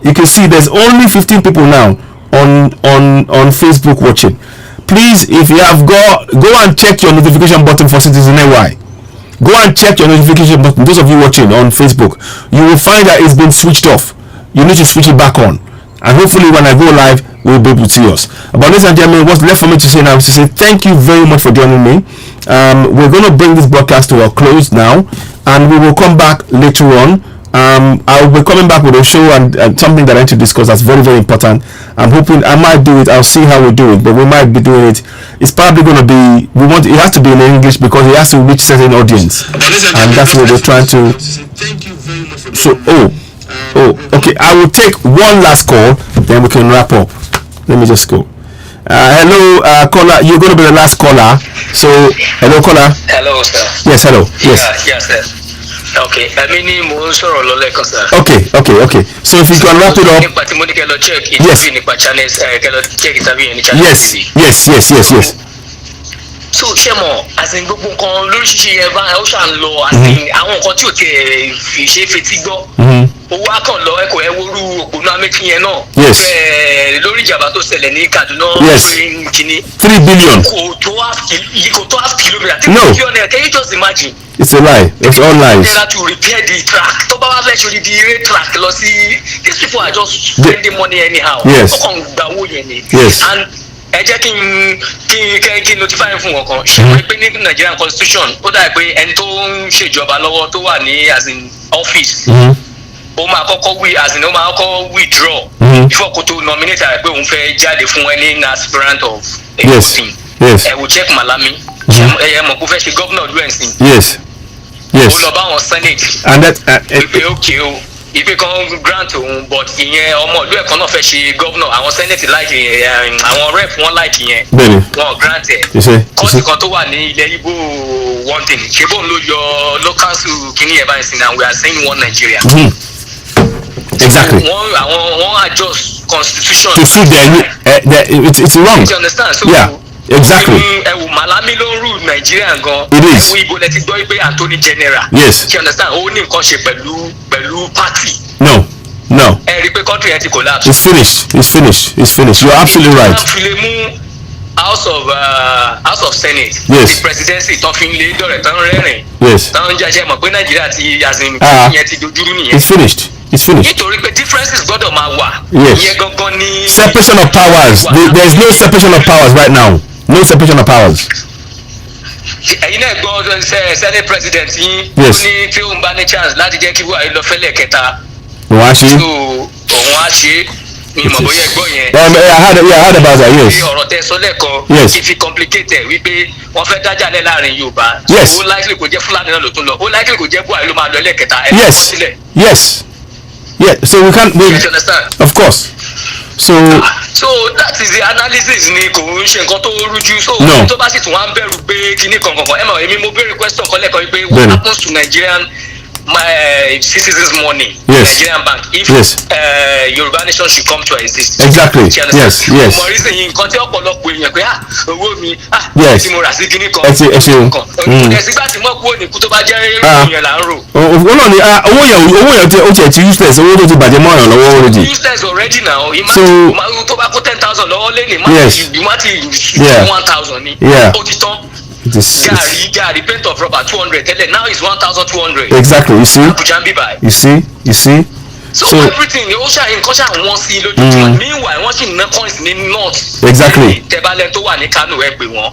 You can see there's only 15 people now on Facebook watching. Please, if you have go and check your notification button for CitizenAY. Go and check your notification button. Those of you watching on Facebook, you will find that it's been switched off. You need to switch it back on, and hopefully when I go live, we'll be able to see us. But ladies and gentlemen, what's left for me to say now is to say thank you very much for joining me. We're going to bring this broadcast to a close now, and we will come back later on. I'll be coming back with a show and something that I need to discuss that's very, very important. I'm hoping I might do it. I'll see how we do it, but we might be doing it. It's probably going to be, it has to be in English because it has to reach certain audience, and that's what we're trying to. So okay, I will take one last call, then we can wrap up. Let me just go. Hello, caller, you're going to be the last caller. So hello, caller. Hello, sir. Yes, hello. Yes. Yes, sir. Okay, sir. Okay. So if you can wrap it up. Yes. So Shemo, as in gbogbo nǹkan lóríṣiríṣi yẹn bá ó ṣàn lọ, as in àwọn nǹkan tí ò tiẹ̀ fi ṣe fetí gbọ́. Owó akàn lọ ẹ̀kọ́ ẹ̀ wóoru òpónà Amékí yẹn náà. Yes. Lórí ìjàmbá tó ṣẹlẹ̀ ní Kaduna. Yes. 3 billion. Kò tó half kilometre. No. Can you just imagine? It's a lie. It's all lies. They have to repair the track. Tó bá wá fẹ́ ṣe the rail track lọ sí. These people are just spending money anyhow. Yes. Ọkàn gba owó yẹn ni. Yes. And ẹ jẹ́ kí n notify fún wọn kan. Ṣé pé ní Nigerian constitution ó dà pé ẹni tó ń ṣèjọba lọ́wọ́ tó wà ní as in office. Ó máa kọ́kọ́ ó máa kọ́kọ́ withdraw. Before kó tó nominate àrẹ pé òun fẹ́ jáde fún any aspirant of a voting. Yes. Ẹ wò check Malami. Ẹ mọ̀ kó fẹ́ ṣe governor ọdún ẹ̀sìn. Yes. Ó lọ bá wọn senate. And that. Ìpè òkè o. Ìpè kan grant òun but ìyẹn ọmọ ìlú ẹ̀kan náà fẹ́ ṣe governor, àwọn senate like àwọn rep wọn like yẹn. Bẹ́ẹ̀ni. Wọn grant ẹ̀. Kọ́ọ̀tù kan tó wà ní ilẹ̀ Igbo one thing. Ṣé bóun ló yọ local council kìíní ẹ̀ báyìí sí and we are saying one Nigeria. Exactly. Wọ́n adjust constitution. To suit it's wrong. You understand? So, yeah. Exactly. Ẹ̀wù Malami ló ń rule Nigeria gan. It is. Ẹ̀wù Igbo lẹ ti gbọ́ pé Anthony General. Yes. You understand? Ó ní nǹkan ṣe pẹ̀lú party. No. Ẹ rí pé country yẹn ti collapse. It's finished. You're absolutely right. Àfilẹ̀ mú House of Senate. Yes. The presidency tán fi ń lé dọ̀rẹ̀ tán rẹ́rìn. Yes. Tán ń jẹ́ mọ̀ pé Nàìjíríà ti yẹn ti dojúrú nìyẹn. It's finished. Nítorí pé differences gbọ́dọ̀ máa wà. Yes. Ìyẹn gangan ni. Separation of powers. There's no separation of powers right now. No separation of powers. Ẹ̀yin náà gbọ́ Senate president yín. Yes. Ó ní tí òun bá ní chance láti jẹ́ kí Buhari lọ fẹ́lẹ̀ kẹta. Òun á ṣe. So òun á ṣe. I heard about that, yes. Yes. If you complicate it, we pay one for that in Yuba. Yes. Who likely could get Fulani who likely could get Yes. Yes. Yeah, so we can't. You understand? Of course. So that is the analysis ni kò ń ṣe nǹkan tó rújú. So tó bá sì tún wá ń bẹ̀rù pé kíní kankan èmi mo béèrè question kan lẹ́kọ̀ọ́ pé what happens to Nigerian citizens' money Nigerian bank if Yoruba nation should come to exist. Exactly. Yes. Mo rí sẹ́yìn nǹkan tí ọ̀pọ̀lọpọ̀ èèyàn pé owó mi tí mo rà sí kíní kan. Ẹ̀sìgbà tí mo kú òní kú tó bá jẹ́ èèyàn là ń rò. Owó náà ni owó yẹn ó tiẹ̀ ti useless owó tó ti bàjẹ́ mọ́ ọ̀yàn lọ́wọ́ already. Useless already now. Imagine tó bá kó 10,000 lọ́wọ́ lé ní má ti 1,000 ni. Ó ti tán. Gary paint of rubber 200 tẹ́lẹ̀ now is 1,200. Exactly, you see. So everything ó nǹkan ṣáà wọ́n sí lójoojúmọ́. Meanwhile wọ́n sì ná coins ní north. Exactly. Tẹ́bálẹ̀ tó wà ní Kano ẹ pè wọ́n.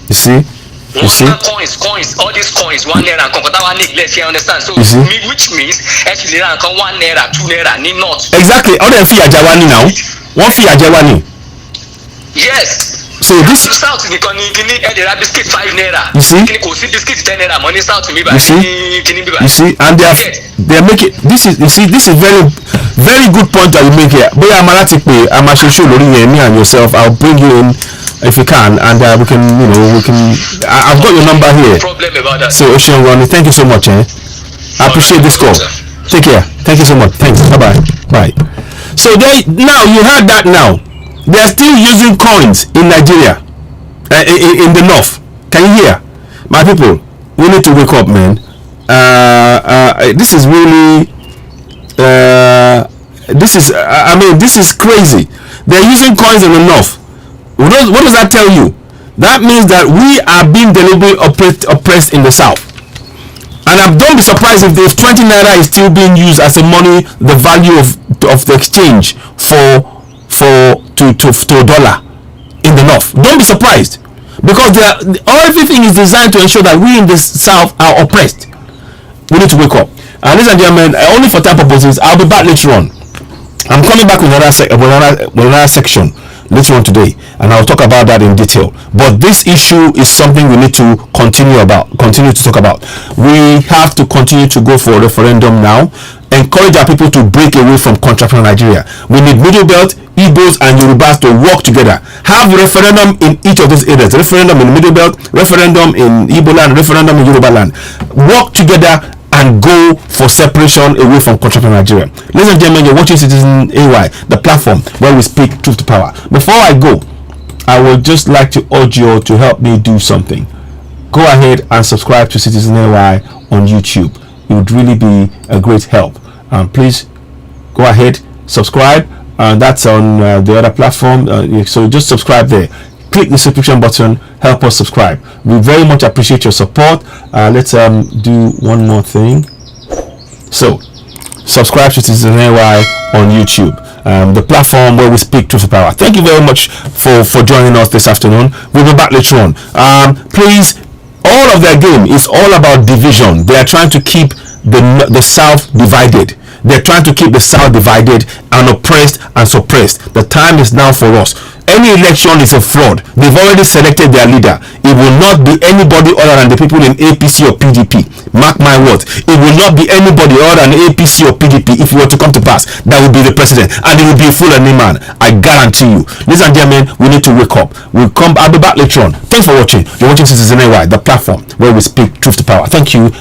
You see. Coins, all these coins, 1 naira, kankan neglect, you understand? So, which means, actually, 1 naira, 2 naira, ni not. Exactly. All them fee ajawani now. One fee ajawani. Yes. So this South ni biscuit 5 naira. You see? Biscuit 10 naira. Money South me You see? And they are making this is very very good point that you make here. Boya amalati pe amashoso lori yen me and yourself. I'll bring you in if you can, and we can, I've got your number here. No problem about that. So Ocean Ronnie, thank you so much. I appreciate this call. Take care. Thank you so much. Thanks. Bye. So now you heard that. Now they are still using coins in Nigeria, in the north. Can you hear, my people? We need to wake up, man. This is really. This is crazy. They're using coins in the north. What does that tell you? That means that we are being deliberately oppressed in the south. And don't be surprised if 20 naira is still being used as the money, the value of the exchange to a dollar in the north. Don't be surprised, because everything is designed to ensure that we in the south are oppressed. We need to wake up. And ladies and gentlemen, only for time purposes, I'll be back later on. I'm coming back with another section later on today, and I'll talk about that in detail. But this issue is something we need to continue to talk about. We have to continue to go for a referendum now. Encourage our people to break away from contract from Nigeria. We need Middle Belt, Igbos and Yorubas to work together. Have a referendum in each of these areas. Referendum in Middle Belt, referendum in Igbo land, referendum in Yoruba land. Work together and go for separation away from contract in Nigeria. Ladies and gentlemen, you're watching CitizenAY, the platform where we speak truth to power. Before I go, I would just like to urge you all to help me do something. Go ahead and subscribe to CitizenAY on YouTube. It would really be a great help. Please go ahead, subscribe. That's on the other platform. So just subscribe there. Click the subscription button, help us subscribe. We very much appreciate your support. Let's do one more thing. So subscribe to CitizenAY on YouTube, the platform where we speak truth to power. Thank you very much for joining us this afternoon. We'll be back later on. Please, all of their game is all about division. They are trying to keep the South divided. They're trying to keep the South divided and oppressed and suppressed. The time is now for us. Any election is a fraud. They've already selected their leader. It will not be anybody other than the people in APC or PDP. Mark my words. It will not be anybody other than APC or PDP if it were to come to pass. That will be the president. And it will be a Fulani man. I guarantee you. Ladies and gentlemen, we need to wake up. I'll be back later on. Thanks for watching. You're watching CitizenAY, the platform where we speak truth to power. Thank you